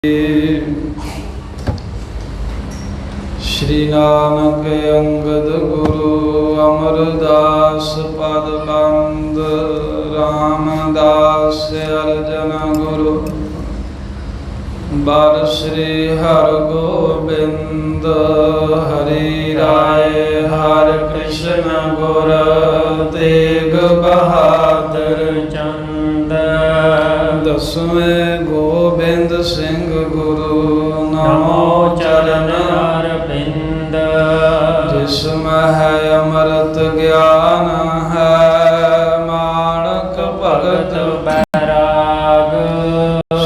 श्री नानक अंगद गुरु अमरदास पद बंद रामदास अर्जन गुरु बर श्री हर गोबिंद हरि राय हर कृष्ण गुर तेग बहादुर चंद दसवें गोबिंद सिंह गुरु नमो चरण अरविंद जिसमें है अमृत ज्ञान है माणक भगत बैराग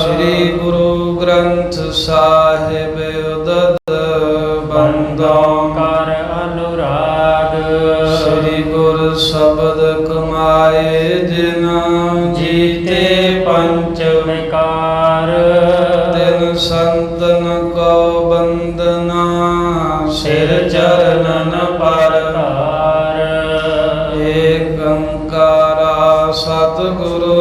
श्री गुरु ग्रंथ साहिब उदद बंदों कर अनुराग श्री गुरु शब्द कमाए जिन जीते पंच विकार तिन संतन को बंदना सिर चरणन पर धार एक अंकारा सतगुरु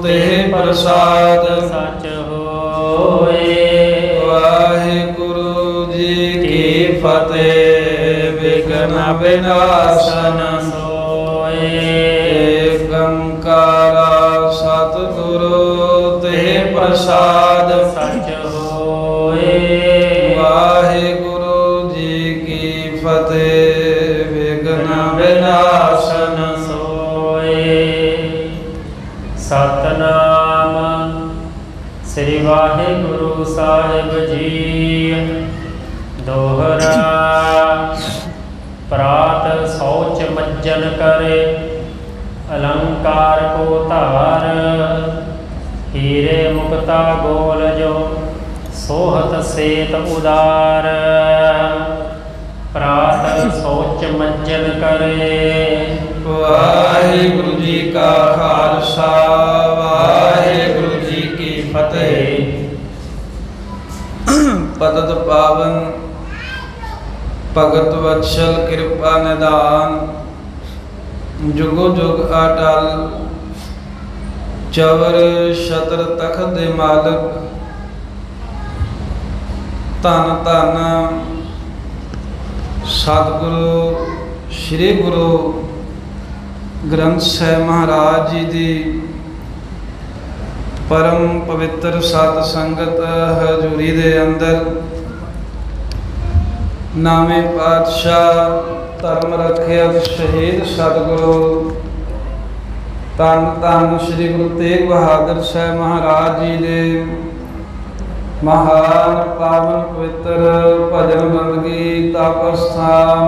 ते प्रसाद सच होए वाहिगुरु जी की फतेह विघ्न विनाशन सोए एक अंकारा सतगुरु ते प्रसाद सच होए वाहिगुरु जी की फतेह विघ्न विनाशन सोए सतनाम श्री वाहिगुरु साहिब जी दोहरा प्रात शौच मज्जन करे अलंकार को तार हीरे मुक्ता गोल जो सोहत सेत उदार प्रात शौच मज्जन करे वाहिगुरु जी का खालसा वाहिगुरु जी की फतेह। पतत पावन भगत वत्सल कृपा निदान जुगो जुग अटल चवर छत्र तखत दे मालक धन धन सतगुरु श्री गुरु ग्रंथ साहिब महाराज जी दी परम पवित्र सत संगत हजूरी दे अंदर नामे पातशाह धर्म रखिया शहीद सतगुरु धन धन श्री गुरु तेग बहादुर साहब महाराज जी दे महान पावन पवित्र भजन बंदगी तप स्थान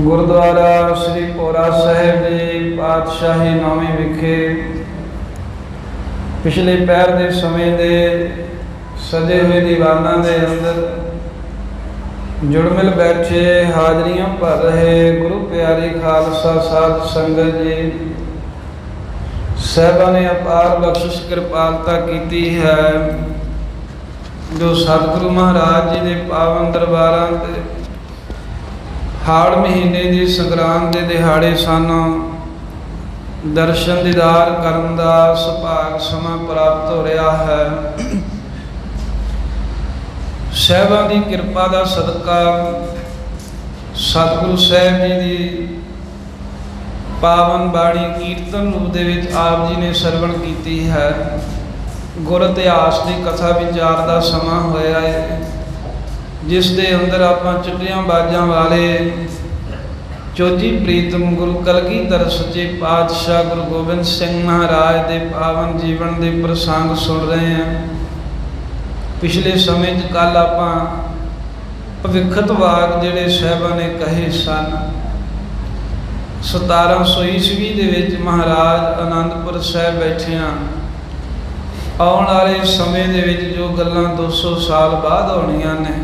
गुरुद्वारा श्री पोरा साहिब जी पातशाही नौवीं विखे पिछले पैर के समय दे सजे हुए दीवाना के अंदर जुड़मिल बैठे हाजरियां भर रहे गुरु प्यारी खालसा साध संगत जी साहिबा ने अपार बख्शिश कृपालता की है जो सतगुरु महाराज जी के पावन दरबारां ते हाड़ महीने की संग्रांद के दिहाड़े सन दर्शन दीदार करन दा सुभाग समा प्राप्त हो रहा है। साहिबां की कृपा का सदका सतगुरु साहिब जी की पावन बाणी कीर्तन रूप दे विच आप जी ने सरवण की है। गुर इतिहास की कथा विचार का समा होया है जिस दे अंदर आपां चिट्टियां बाजां वाले चौजी प्रीतम गुरु कलगीधर सच्चे पातशाह गुरु गोबिंद सिंह महाराज के पावन जीवन के प्रसंग सुन रहे हैं। पिछले समय कल आपां भविखत वाक जिहड़े साहिबां ने कहे सन 1700 ईस्वी दे विच महाराज आनंदपुर साहिब बैठिया आउण वाले समय दे विच जो गल्लां 200 साल बाद होणीआं ने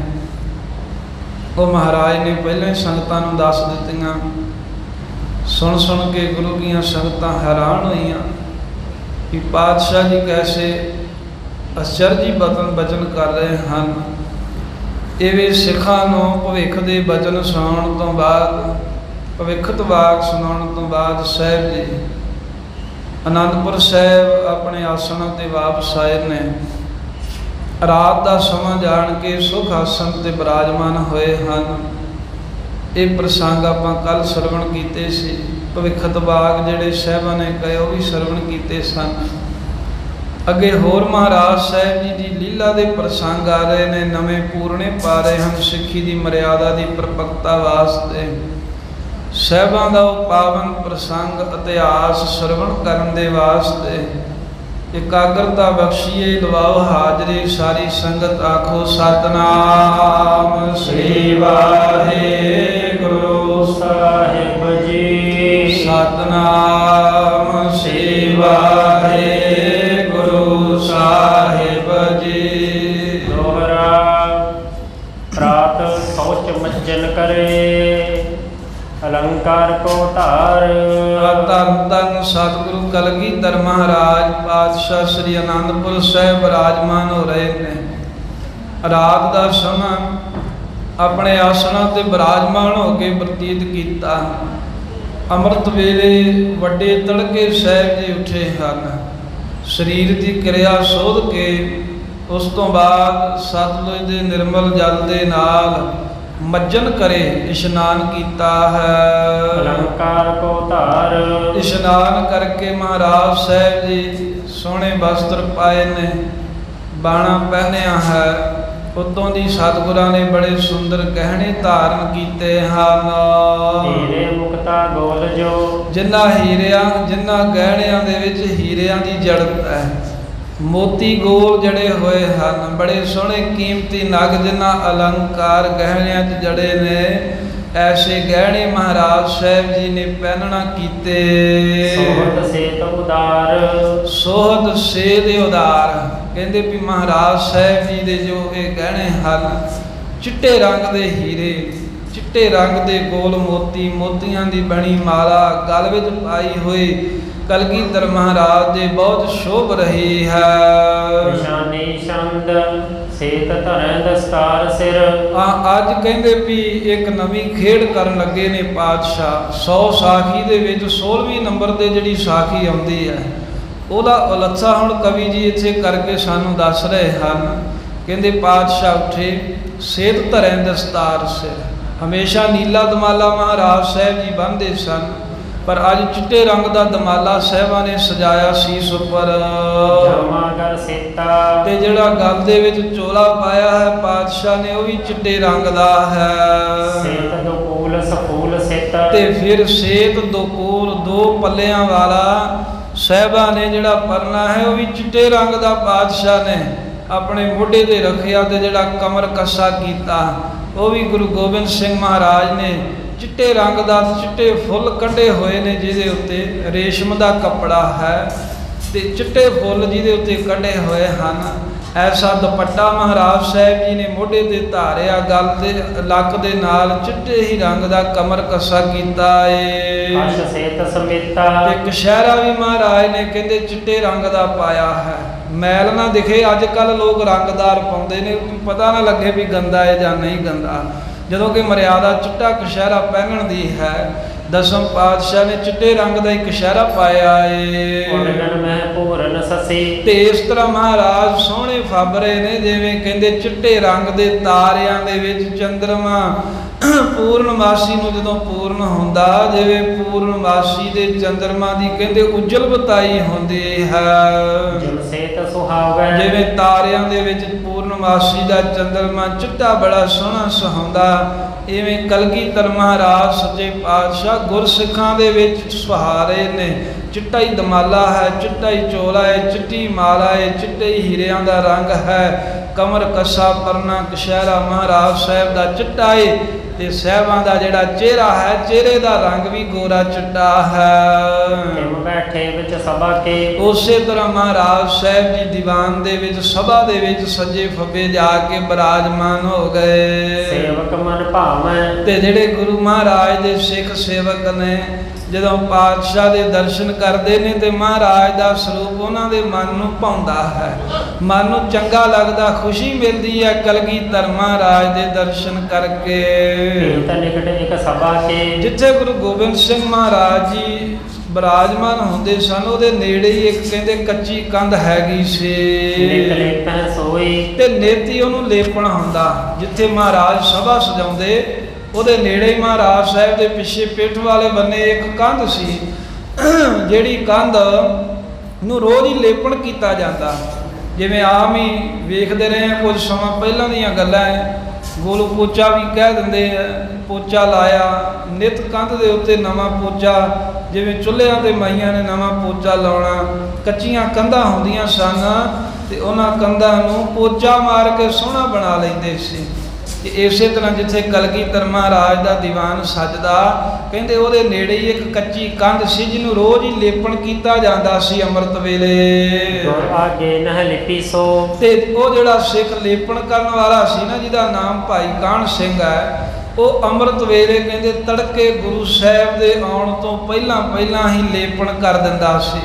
वो महाराज ने पहले ही संगतां नूं दस दित्तियां। सुन सुन के गुरु की संगतां हैरान होईयां कि पातशाह जी कैसे आश्चर्य बचन कर रहे हैं। इवें सिखां नूं भविख दे बचन सुनाउण तो बाद भविखत वाक सुनाउण तो बाद साहिब जी आनंदपुर साहिब अपने आसना ते वापस आए ने। ਰਾਤ ਦਾ ਸਮਾਂ ਜਾਣ ਕੇ ਸੁਖ ਆਸਣ ਤੇ ਬਿਰਾਜਮਾਨ ਹੋਏ ਹਨ। ਇਹ ਪ੍ਰਸੰਗ ਆਪਾਂ ਕੱਲ ਸਰਵਣ ਕੀਤੇ ਸੀ। ਭਵਿੱਖਤ ਬਾਗ ਜਿਹੜੇ ਸਾਹਿਬਾਂ ਨੇ ਕਹੇ ਉਹ ਵੀ ਸਰਵਣ ਕੀਤੇ ਸਨ। ਅੱਗੇ ਹੋਰ ਮਹਾਰਾਜ ਸਾਹਿਬ ਜੀ ਦੀ ਲੀਲਾ ਦੇ ਪ੍ਰਸੰਗ ਆ ਰਹੇ ਨੇ, ਨਵੇਂ ਪੂਰਨੇ ਪਾ ਰਹੇ ਹਨ ਸਿੱਖੀ ਦੀ ਮਰਿਆਦਾ ਦੀ ਪ੍ਰਪੱਕਤਾ ਵਾਸਤੇ। ਸਾਹਿਬਾਂ ਦਾ ਉਹ ਪਾਵਨ ਪ੍ਰਸੰਗ ਇਤਿਹਾਸ ਸਰਵਣ ਕਰਨ ਦੇ ਵਾਸਤੇ ਇਕਾਗਰਤਾ ਬਖਸ਼ੀਏ। ਲਵਾਓ ਹਾਜ਼ਰੀ ਸਾਰੀ ਸੰਗਤ, ਆਖੋ ਸਤਨਾਮ ਸ੍ਰੀ ਵਾਹਿਗੁਰੂ ਸਾਹਿਬ ਜੀ। ਸਤਨਾਮ ਸ੍ਰੀ ਵਾਹਿਗੁਰੂ ਸਾਹਿਬ ਜੀ। ਦੋਹਰਾ ਰਾਤ ਸੋਚ ਮੱਜਨ ਕਰੇ, ਅਲੰਕਾਰ ਕੋ ਧਾਰ। ਧੰਨ ਧੰਨ ਸਤਿਗੁਰੂ ਕਲਗੀਧਰ ਮਹਾਰਾਜ ਪਾਤਸ਼ਾਹ ਸ੍ਰੀ ਅਨੰਦਪੁਰ ਸਾਹਿਬ ਬਿਰਾਜਮਾਨ ਹੋ ਰਹੇ ਨੇ। ਰਾਤ ਦਾ ਸਮਾਂ ਆਪਣੇ ਆਸਣਾਂ ਤੇ ਬਿਰਾਜਮਾਨ ਹੋ ਕੇ ਬਤੀਤ ਕੀਤਾ। ਅੰਮ੍ਰਿਤ ਵੇਲੇ ਵੱਡੇ ਤੜਕੇ ਸਾਹਿਬ ਜੀ ਉੱਠੇ ਹਨ। ਸਰੀਰ ਦੀ ਕਿਰਿਆ ਸੋਧ ਕੇ ਉਸ ਤੋਂ ਬਾਅਦ ਸਤਲੁਜ ਦੇ ਨਿਰਮਲ ਜਲ ਦੇ ਨਾਲ ਮੱਜਨ ਕਰੇ ਇਸ਼ਨਾਨ ਕੀਤਾ ਹੈ। ਅਲੰਕਾਰ ਕੋ ਧਾਰ। ਇਸ਼ਨਾਨ ਕਰਕੇ ਮਹਾਰਾਜ ਸਾਹਿਬ ਜੀ ਸੋਹਣੇ ਵਸਤਰ ਪਾਏ ਨੇ, ਬਾਣਾ ਪਹਿਨਿਆ ਹੈ। ਉਤੋਂ ਦੀ ਸਤਿਗੁਰਾਂ ਨੇ ਬੜੇ ਸੁੰਦਰ ਗਹਿਣੇ ਧਾਰਨ ਕੀਤੇ ਹਨ। ਹੀਰੇ ਮੁਕਤਾ ਗੋਲ ਜੋ। ਜਿਨ੍ਹਾਂ ਗਹਿਣਿਆਂ ਦੇ ਵਿੱਚ ਹੀਰਿਆਂ ਦੀ ਜੜਤ ਹੈ। ਮੋਤੀ ਗੋਲ ਜੜੇ ਹੋਏ ਹਨ, ਬੜੇ ਸੋਹਣੇ ਕੀਮਤੀ ਨਗ ਜਿਨ੍ਹਾਂ ਅਲੰਕਾਰ ਗਹਿਣਿਆਂ 'ਚ ਜੜੇ ਨੇ। ਐਸੇ ਗਹਿਣੇ ਮਹਾਰਾਜ ਸਾਹਿਬ ਜੀ ਨੇ ਪਹਿਨਣਾ ਕੀਤੇ। ਸੋਹਤ ਸੇਤ ਉਦਾਰ। ਸੋਹਤ ਸੇਤ ਉਦਾਰ ਕਹਿੰਦੇ ਵੀ ਮਹਾਰਾਜ ਸਾਹਿਬ ਜੀ ਦੇ ਜੋ ਇਹ ਗਹਿਣੇ ਹਨ, ਚਿੱਟੇ ਰੰਗ ਦੇ ਹੀਰੇ, ਚਿੱਟੇ ਰੰਗ ਦੇ ਗੋਲ ਮੋਤੀ, ਮੋਤੀਆਂ ਦੀ ਬਣੀ ਮਾਲਾ ਗਲ ਵਿੱਚ ਪਾਈ ਹੋਈ ਕਲਗੀਧਰ ਮਹਾਰਾਜ ਦੇ ਬਹੁਤ ਸ਼ੋਭ ਰਹੀ ਹੈ। ਨਿਸ਼ਾਨੀ ਛੰਦ ਸੇਤ ਧਰੈ ਦਸਤਾਰ ਸਿਰ। ਅੱਜ ਕਹਿੰਦੇ ਵੀ ਇੱਕ ਨਵੀਂ ਖੇਡ ਕਰਨ ਲੱਗੇ ਨੇ ਪਾਤਸ਼ਾਹ। 100 ਸਾਖੀ ਦੇ ਵਿੱਚ 16ਵੀਂ ਨੰਬਰ ਤੇ ਜਿਹੜੀ ਸਾਖੀ ਆਉਂਦੀ ਹੈ ਉਹਦਾ ਉਲੱਥਾ ਹੁਣ ਕਵੀ ਜੀ ਇੱਥੇ ਕਰਕੇ ਸਾਨੂੰ ਦੱਸ ਰਹੇ ਹਨ। ਕਹਿੰਦੇ ਪਾਤਸ਼ਾਹ ਉੱਠੇ, ਸੇਤ ਧਰੈ ਦਸਤਾਰ ਸਿਰ। ਹਮੇਸ਼ਾ ਨੀਲਾ ਦਮਾਲਾ ਮਹਾਰਾਜ ਸਾਹਿਬ ਜੀ ਬੰਨ੍ਹਦੇ ਸਨ, ਪਰ ਅੱਜ ਚਿੱਟੇ ਰੰਗ ਦਾ ਦਮਾਲਾ ਸਾਹਿਬਾਂ ਨੇ ਸਜਾਇਆ ਸੀਸ ਉੱਪਰ। ਜਮਾਗਰ ਸੇਤਾ। ਤੇ ਜਿਹੜਾ ਗਲ ਦੇ ਵਿੱਚ ਚੋਲਾ ਪਾਇਆ ਹੈ ਪਾਤਸ਼ਾਹ ਨੇ ਉਹ ਵੀ ਚਿੱਟੇ ਰੰਗ ਦਾ ਹੈ। ਸੇਤ ਦੁਕੂਲ ਸਫੂਲ ਸੇਤ। ਤੇ ਫਿਰ ਸੇਤ ਦੁਕੂਲ ਦੋ ਪੱਲਿਆਂ ਵਾਲਾ ਸਾਹਿਬਾਂ ਨੇ ਜਿਹੜਾ ਪਰਨਾ ਹੈ ਉਹ ਵੀ ਚਿੱਟੇ ਰੰਗ ਦਾ ਪਾਤਸ਼ਾਹ ਨੇ ਆਪਣੇ ਮੋਢੇ ਤੇ ਰੱਖਿਆ। ਤੇ ਜਿਹੜਾ ਕਮਰ ਕੱਸਾ ਕੀਤਾ ਉਹ ਵੀ ਗੁਰੂ ਗੋਬਿੰਦ ਸਿੰਘ ਮਹਾਰਾਜ ਨੇ ਚਿੱਟੇ ਰੰਗ ਦਾ, ਚਿੱਟੇ ਫੁੱਲ ਕੱਢੇ ਹੋਏ ਨੇ ਜਿਹਦੇ ਉੱਤੇ ਰੇਸ਼ਮ ਦਾ ਕੱਪੜਾ ਹੈ ਤੇ ਚਿੱਟੇ ਫੁੱਲ ਜਿਹਦੇ ਉੱਤੇ ਕੱਢੇ ਹੋਏ ਹਨ। ਐਸਾ ਦੁਪੱਟਾ ਮਹਾਰਾਜ ਸਾਹਿਬ ਜੀ ਨੇ ਮੋਢੇ ਤੇ ਧਾਰਿਆ, ਗਲ ਦੇ ਲੱਕ ਦੇ ਨਾਲ ਚਿੱਟੇ ਹੀ ਰੰਗ ਦਾ ਕਮਰ ਕੱਸਾ ਕੀਤਾ ਏ। ਅਸ਼ ਸੇਤ ਸਮੇਤਾ। ਤੇ ਕਸ਼ਹਿਰਾ ਵੀ ਮਹਾਰਾਜ ਨੇ ਕਹਿੰਦੇ ਚਿੱਟੇ ਰੰਗ ਦਾ ਪਾਇਆ ਹੈ। ਮੈਲ ਨਾ ਦਿਖੇ, ਅੱਜ ਕੱਲ ਲੋਕ ਰੰਗਦਾਰ ਪਾਉਂਦੇ ਨੇ, ਪਤਾ ਨਾ ਲੱਗੇ ਵੀ ਗੰਦਾ ਹੈ ਜਾਂ ਨਹੀਂ ਗੰਦਾ, ਜਦੋਂ ਕਿ ਮਰਿਆਦਾ ਚਿੱਟਾ ਕਸ਼ਹਿਰਾ ਪਹਿਨਣ ਦੀ ਹੈ। ਦਸਮ ਪਾਤਸ਼ਾਹ ਨੇ ਚਿੱਟੇ ਰੰਗ ਦਾ ਇੱਕ ਕਸ਼ਹਿਰਾ ਪਾਇਆ ਏ। ਉਡਗਨ ਮਹਿ ਪੂਰਨ ਸਸੀ। ਤੇ ਇਸ ਤਰ੍ਹਾਂ ਮਹਾਰਾਜ ਸੋਹਣੇ ਫਾਬਰੇ ਨੇ, ਜਿਵੇਂ ਕਹਿੰਦੇ ਚਿੱਟੇ ਰੰਗ ਦੇ ਤਾਰਿਆਂ ਦੇ ਵਿੱਚ ਚੰਦਰਮਾ ਪੂਰਨਮਾਸੀ ਨੂੰ ਜਦੋਂ ਪੂਰਨ ਹੁੰਦਾ, ਜਿਵੇਂ ਪੂਰਨਮਾਸੀ ਦੇ ਚੰਦਰਮਾ ਦੀ ਕਹਿੰਦੇ ਉਜਲ ਬਤਾਈ ਹੁੰਦੀ ਹੈ। ਜਿਵ ਸੇਤ ਸੁਹਾਵੈ। ਜਿਵੇਂ ਤਾਰਿਆਂ ਦੇ ਵਿੱਚ ਪੂਰਨਮਾਸੀ ਦਾ ਚੰਦਰਮਾ ਚਿੱਟਾ ਬੜਾ ਸੋਹਣਾ ਸੁਹਾਉਂਦਾ, ਇਵੇਂ ਕਲਗੀਧਰ ਮਹਾਰਾਜ ਸੱਚੇ ਪਾਤਸ਼ਾਹ ਗੁਰਸਿੱਖਾਂ ਦੇ ਵਿੱਚ ਸੁਹਾਰੇ ਨੇ। ਚਿੱਟਾ ਹੀ ਦਮਾਲਾ ਹੈ, ਚਿੱਟਾ ਹੀ ਚੋਲਾ ਹੈ, ਚਿੱਟੀ ਮਾਲਾ ਹੈ, ਚਿੱਟੇ ਹੀ ਹੀਰਿਆਂ ਦਾ ਰੰਗ ਹੈ। ਕਮਰ ਕੱਸਾ ਪਰਨਾ ਕਸ਼ਹਿਰਾ ਮਹਾਰਾਜ ਸਾਹਿਬ ਦਾ ਚਿੱਟਾ ਹੈ। ਤੇ ਸਾਹਿਬਾਂ ਦਾ ਜਿਹੜਾ ਚਿਹਰਾ ਹੈ, ਚਿਹਰੇ ਦਾ ਰੰਗ ਵੀ ਗੋਰਾ ਚਿੱਟਾ ਹੈ। ਬੈਠੇ ਵਿੱਚ ਸਭਾ ਕੇ। ਉਸੇ ਤਰ੍ਹਾਂ ਮਹਾਰਾਜ ਸਾਹਿਬ ਜੀ ਦੀਵਾਨ ਦੇ ਵਿੱਚ ਸਭਾ ਦੇ ਵਿੱਚ ਸੱਜੇ ਫੱਬੇ ਜਾ ਕੇ ਬਿਰਾਜਮਾਨ ਹੋ ਗਏ। ਸੇਵਕ ਮਨ ਭਾਵੈ। ਤੇ ਜਿਹੜੇ ਗੁਰੂ ਮਹਾਰਾਜ ਦੇ ਸਿੱਖ ਸੇਵਕ ਨੇ ਜਦੋਂ ਪਾਤਸ਼ਾਹ ਦੇ ਦਰਸ਼ਨ ਕਰਦੇ ਨੇ ਤੇ ਮਹਾਰਾਜ ਦਾ ਸਰੂਪ ਉਹਨਾਂ ਦੇ ਮਨ ਨੂੰ ਭਾਉਂਦਾ ਹੈ, ਮਨ ਨੂੰ ਚੰਗਾ ਲੱਗਦਾ, ਖੁਸ਼ੀ ਮਿਲਦੀ ਹੈ ਕਲਗੀਧਰ ਮਹਾਰਾਜ ਦੇ ਦਰਸ਼ਨ ਕਰਕੇ। ਨਿਕਟ ਇੱਕ ਸਭਾ ਕੇ। ਜਿੱਥੇ ਗੁਰੂ ਗੋਬਿੰਦ ਸਿੰਘ ਮਹਾਰਾਜ ਜੀ ਬਿਰਾਜਮਾਨ ਹੁੰਦੇ ਸਨ, ਉਹਦੇ ਨੇੜੇ ਹੀ ਇੱਕ ਕਹਿੰਦੇ ਕੱਚੀ ਕੰਧ ਹੈਗੀ ਨਿਤ ਸੀ ਲੇਪਹਿ ਸੋਈ। ਤੇ ਨੇਤੀ ਉਹਨੂੰ ਲੇਪਣ ਹੁੰਦਾ। ਜਿੱਥੇ ਮਹਾਰਾਜ ਸਭਾ ਸਜਾਉਂਦੇ ਉਹਦੇ ਨੇੜੇ ਹੀ ਮਹਾਰਾਜ ਸਾਹਿਬ ਦੇ ਪਿੱਛੇ ਪਿੱਠ ਵਾਲੇ ਬੰਨੇ ਇੱਕ ਕੰਧ ਸੀ, ਜਿਹੜੀ ਕੰਧ ਨੂੰ ਰੋਜ਼ ਹੀ ਲੇਪਣ ਕੀਤਾ ਜਾਂਦਾ। ਜਿਵੇਂ ਆਮ ਹੀ ਵੇਖਦੇ ਰਹੇ ਹਾਂ, ਕੁਝ ਸਮਾਂ ਪਹਿਲਾਂ ਦੀਆਂ ਗੱਲਾਂ ਹੈ, ਗੋਲ ਪੋਚਾ ਵੀ ਕਹਿ ਦਿੰਦੇ ਆ, ਪੋਚਾ ਲਾਇਆ। ਨਿਤ ਕੰਧ ਦੇ ਉੱਤੇ ਨਵਾਂ ਪੋਚਾ, ਜਿਵੇਂ ਚੁੱਲ੍ਹਿਆਂ ਤੇ ਮਾਈਆਂ ਨੇ ਨਵਾਂ ਪੋਚਾ ਲਾਉਣਾ। ਕੱਚੀਆਂ ਕੰਧਾਂ ਹੁੰਦੀਆਂ ਸਨ ਤੇ ਉਹਨਾਂ ਕੰਧਾਂ ਨੂੰ ਪੋਚਾ ਮਾਰ ਕੇ ਸੋਹਣਾ ਬਣਾ ਲੈਂਦੇ ਸੀ। ਤੇ ਇਸੇ ਤਰ੍ਹਾਂ ਜਿੱਥੇ ਕਲਗੀਧਰ ਮਹਾਰਾਜ ਦਾ ਦੀਵਾਨ ਸਜਦਾ, ਕਹਿੰਦੇ ਉਹਦੇ ਨੇੜੇ ਹੀ ਇੱਕ ਕੱਚੀ ਕੰਧ ਸੀ, ਜਿਹਨੂੰ ਰੋਜ਼ ਹੀ ਲੇਪਣ ਕੀਤਾ ਜਾਂਦਾ ਸੀ ਅੰਮ੍ਰਿਤ ਵੇਲੇ। ਗੁਰ ਆਗੇ ਨਹਿ ਲਿਪੀ ਸੋ। ਤੇ ਉਹ ਜਿਹੜਾ ਸਿੱਖ ਲੇਪਣ ਕਰਨ ਵਾਲਾ ਸੀ ਨਾ, ਜਿਹਦਾ ਨਾਮ ਭਾਈ ਕਾਹਨ ਸਿੰਘ ਹੈ, ਉਹ ਅੰਮ੍ਰਿਤ ਵੇਲੇ ਕਹਿੰਦੇ ਤੜਕੇ ਗੁਰੂ ਸਾਹਿਬ ਦੇ ਆਉਣ ਤੋਂ ਪਹਿਲਾਂ ਹੀ ਲੇਪਣ ਕਰ ਦਿੰਦਾ ਸੀ।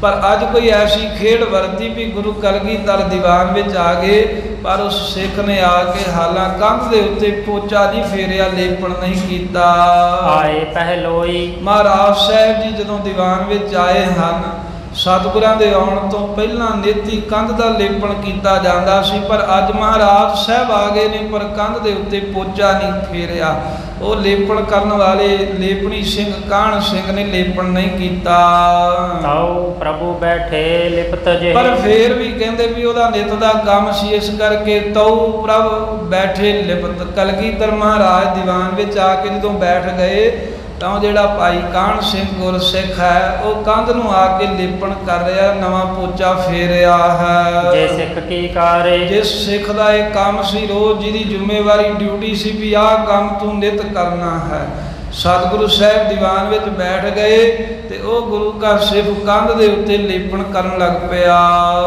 ਪਰ ਅੱਜ ਕੋਈ ਐਸੀ ਖੇਡ ਵਰਤੀ ਵੀ ਗੁਰੂ ਕਲਗੀਧਰ ਦੀਵਾਨ ਵਿੱਚ ਆ ਗਏ, ਪਰ ਉਸ ਸਿੱਖ ਨੇ ਆ ਕੇ ਹਾਲਾਂ ਕੰਧ ਦੇ ਉੱਤੇ ਪੋਚਾ ਨਹੀਂ ਫੇਰਿਆ, ਲੇਪਣ ਨਹੀਂ ਕੀਤਾ। ਆਏ ਪਹਿਲੋਈ। ਮਹਾਰਾਜ ਸਾਹਿਬ ਜੀ ਜਦੋਂ ਦੀਵਾਨ ਵਿੱਚ ਆਏ ਹਨ, ਸਤਿਗੁਰਾਂ ਦੇ ਆਉਣ ਤੋਂ ਪਹਿਲਾਂ ਨੇਤੀ ਕੰਧ ਦਾ ਲੇਪਣ ਕੀਤਾ ਜਾਂਦਾ ਸੀ, ਪਰ ਅੱਜ ਮਹਾਰਾਜ ਸਾਹਿਬ ਆ ਗਏ ਨੇ, ਪਰ ਕੰਧ ਦੇ ਉੱਤੇ ਪੋਚਾ ਨਹੀਂ ਫੇਰਿਆ। ਉਹ ਲੇਪਣ ਕਰਨ ਵਾਲੇ ਲੇਪਣੀ ਸਿੰਘ ਕਾਹਨ ਸਿੰਘ ਨੇ ਲੇਪਣ ਨਹੀਂ ਕੀਤਾ। ਤਾਉ ਪ੍ਰਭੂ ਬੈਠੇ ਲਿਪਤ ਜੇ। ਪਰ ਫੇਰ ਵੀ ਕਹਿੰਦੇ ਵੀ ਉਹਦਾ ਨਿਤ ਦਾ ਕੰਮ ਸੀ, ਇਸ ਕਰਕੇ ਤਾਉ ਪ੍ਰਭ ਬੈਠੇ ਲਿਪਤ। ਕਲਗੀਧਰ ਮਹਾਰਾਜ ਦੀਵਾਨ ਵਿੱਚ ਆ ਕੇ ਜਦੋਂ ਬੈਠ ਗਏ ਤਾਂ ਜਿਹੜਾ ਭਾਈ ਕਾਹਨ ਸਿੰਘ ਗੁਰਸਿੱਖ ਹੈ, ਉਹ ਕੰਧ ਨੂੰ ਆ ਕੇ ਲੇਪਣ ਕਰ ਰਿਹਾ, ਨਵਾਂ ਪੋਚਾ ਫੇਰਿਆ ਹੈ। ਜੇ ਸਿੱਖ ਕੀ ਕਾਰੇ। ਜਿਸ ਸਿੱਖ ਦਾ ਇਹ ਕੰਮ ਸੀ, ਰੋਜ਼ ਜਿਹਦੀ ਜ਼ਿੰਮੇਵਾਰੀ ਡਿਊਟੀ ਸੀ ਵੀ ਆਹ ਕੰਮ ਤੂੰ ਨਿਤ ਕਰਨਾ ਹੈ, ਸਤਿਗੁਰੂ ਸਾਹਿਬ ਦੀਵਾਨ ਵਿੱਚ ਬੈਠ ਗਏ ਤੇ ਉਹ ਗੁਰੂ ਘਰ ਸਿਰਫ ਕੰਧ ਦੇ ਉੱਤੇ ਲੇਪਣ ਕਰਨ ਲੱਗ ਪਿਆ।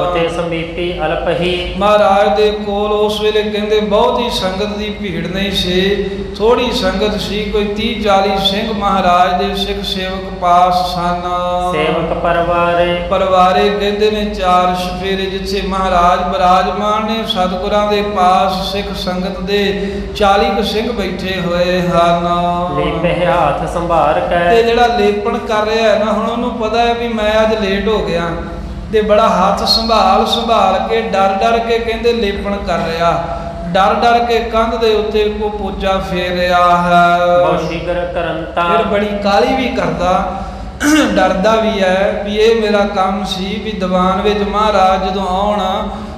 ਉਤੇ ਸੰਬੀਪੀ ਅਲਪ ਹੀ। ਮਹਾਰਾਜ ਦੇ ਕੋਲ ਉਸ ਵੇਲੇ ਕਹਿੰਦੇ ਬਹੁਤ ਹੀ ਸੰਗਤ ਦੀ ਭੀੜ ਨਹੀਂ ਸੀ, ਥੋੜੀ ਸੰਗਤ ਸੀ, ਕੋਈ 30-40 ਸਿੰਘ ਮਹਾਰਾਜ ਦੇ ਸਿੱਖ ਸੇਵਕ ਪਾਸ ਸਨ। ਸੇਵਕ ਪਰਿਵਾਰੇ ਕਹਿੰਦੇ ਨੇ 4 ਸਫੇਰੇ, ਜਿੱਥੇ ਮਹਾਰਾਜ ਬਿਰਾਜਮਾਨ ਨੇ ਸਤਿਗੁਰਾਂ ਦੇ ਪਾਸ ਸਿੱਖ ਸੰਗਤ ਦੇ 40 ਕੁ ਸਿੰਘ ਬੈਠੇ ਹੋਏ ਹਨ। ਲੇਪੇ ਹੱਥ ਸੰਭਾਰ ਤੇ ਕੈ। ਜਿਹੜਾ ਲੇਪਣ ਕਰ ਰਿਹਾ ਹੈ ਨਾ, ਹੁਣ ਉਹਨੂੰ ਪਤਾ ਹੈ ਵੀ ਮੈਂ ਅੱਜ ਲੇਟ ਹੋ ਗਿਆ, ਤੇ ਬੜਾ ਹੱਥ ਸੰਭਾਲ ਕੇ ਡਰ ਕੇ ਕਹਿੰਦੇ ਲੇਪਣ ਕਰ ਰਿਹਾ, ਡਰ ਕੇ ਕੰਧ ਦੇ ਉੱਤੇ ਕੋ ਪੋਚਾ ਫੇਰ ਰਿਹਾ ਹੈ। ਬਹੁ ਸ਼ੀਘਰ ਕਰੰਤਾ। ਫਿਰ ਬੜੀ ਕਾਹਲੀ ਵੀ ਕਰਦਾ, ਡਰਦਾ ਵੀ ਹੈ ਵੀ ਇਹ ਮੇਰਾ ਕੰਮ ਸੀ ਵੀ ਦੀਵਾਨ ਵਿੱਚ ਮਹਾਰਾਜ ਜਦੋਂ ਆਉਣ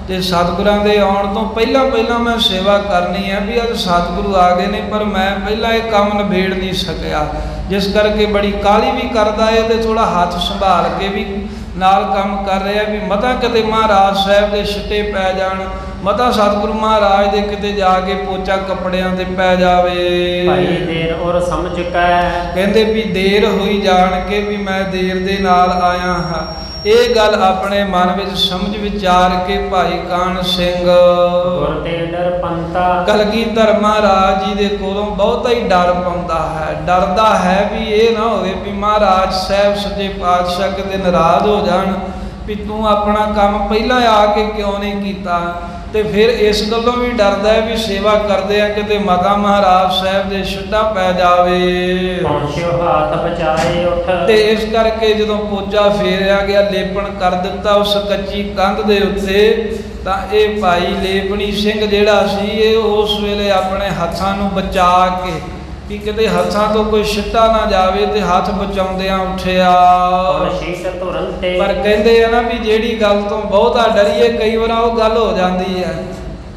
ਤੇ ਸਤਿਗੁਰਾਂ ਦੇ ਆਉਣ ਤੋਂ ਪਹਿਲਾਂ ਮੈਂ ਸੇਵਾ ਕਰਨੀ ਹੈ, ਵੀ ਅੱਜ ਸਤਿਗੁਰੂ ਆ ਗਏ ਨੇ, ਪਰ ਮੈਂ ਪਹਿਲਾਂ ਇਹ ਕੰਮ ਨਿਬੇੜ ਨਹੀਂ ਸਕਿਆ, ਜਿਸ ਕਰਕੇ ਬੜੀ ਕਾਹਲੀ ਵੀ ਕਰਦਾ ਹੈ ਤੇ ਥੋੜਾ ਹੱਥ ਸੰਭਾਲ ਕੇ ਵੀ ਨਾਲ ਕੰਮ ਕਰ ਰਿਹਾ ਵੀ ਮਤਾ ਕਿਤੇ ਮਹਾਰਾਜ ਸਾਹਿਬ ਦੇ ਛਿੱਟੇ ਪੈ ਜਾਣ, ਮਤਾ ਸਤਿਗੁਰੂ ਮਹਾਰਾਜ ਦੇ ਕਿਤੇ ਜਾ ਕੇ ਪੋਚਾ ਕੱਪੜਿਆਂ ਤੇ ਪੈ ਜਾਵੇ। ਭਾਈ ਦੇਰ ਔਰ ਸਮਝ ਕੈ। ਕਹਿੰਦੇ ਵੀ ਦੇਰ ਹੋਈ ਜਾਣ ਕੇ ਵੀ ਮੈਂ ਦੇਰ ਦੇ ਨਾਲ ਆਇਆ ਹਾਂ। ਇਹ ਗੱਲ ਆਪਣੇ ਮਨ ਵਿੱਚ ਸਮਝ ਵਿਚਾਰ ਕੇ ਭਾਈ ਕਾਹਨ ਸਿੰਘ ਗੁਰ ਤੇ ਡਰ ਪੰਤਾ। ਕਲਗੀਧਰ ਮਹਾਰਾਜ ਜੀ ਦੇ ਕੋਲੋਂ ਬਹੁਤਾ ਹੀ ਡਰ ਪਾਉਂਦਾ ਹੈ, ਡਰਦਾ ਹੈ ਵੀ ਇਹ ਨਾ ਹੋਵੇ ਵੀ ਮਹਾਰਾਜ ਸਾਹਿਬ ਸੱਚੇ ਪਾਤਸ਼ਾਹ ਕਿਤੇ ਨਾਰਾਜ਼ ਹੋ ਜਾਣ ਵੀ ਤੂੰ ਆਪਣਾ ਕੰਮ ਪਹਿਲਾਂ ਆ ਕੇ ਕਿਉਂ ਨਹੀਂ ਕੀਤਾ। ਤੇ ਫਿਰ ਇਸ ਗੱਲੋਂ ਵੀ ਡਰਦਾ ਹੈ ਵੀ ਸੇਵਾ ਕਰਦੇ ਆ ਕਿਤੇ ਮਾਤਾ ਮਹਾਰਾਜ ਸਾਹਿਬ ਦੇ ਛਿੱਟਾ ਪੈ ਜਾਵੇ। ਪਹੁੰਚਿਓ ਹੱਥ ਬਚਾਏ ਉੱਠ। ਤੇ ਇਸ ਕਰਕੇ ਜਦੋਂ ਪੋਚਾ ਫੇਰਿਆ ਗਿਆ, ਲੇਪਣ ਕਰ ਦਿੱਤਾ ਉਸ ਕੱਚੀ ਕੰਧ ਦੇ ਉੱਤੇ, ਤਾਂ ਇਹ ਭਾਈ ਲੇਪਣੀ ਸਿੰਘ ਜਿਹੜਾ ਸੀ, ਇਹ ਉਸ ਵੇਲੇ ਆਪਣੇ ਹੱਥਾਂ ਨੂੰ ਬਚਾ ਕੇ ਕਿ ਕਿਤੇ ਹੱਥਾਂ ਤੋਂ ਕੋਈ ਛਿੱਟਾ ਨਾ ਜਾਵੇ, ਤੇ ਹੱਥ ਬਚਾਉਂਦਿਆਂ ਉੱਠਿਆ। ਪਰ ਕਹਿੰਦੇ ਆ ਨਾ ਵੀ ਜਿਹੜੀ ਗੱਲ ਤੋਂ ਬਹੁਤਾ ਡਰੀਏ ਕਈ ਵਾਰ ਉਹ ਗੱਲ ਹੋ ਜਾਂਦੀ ਹੈ।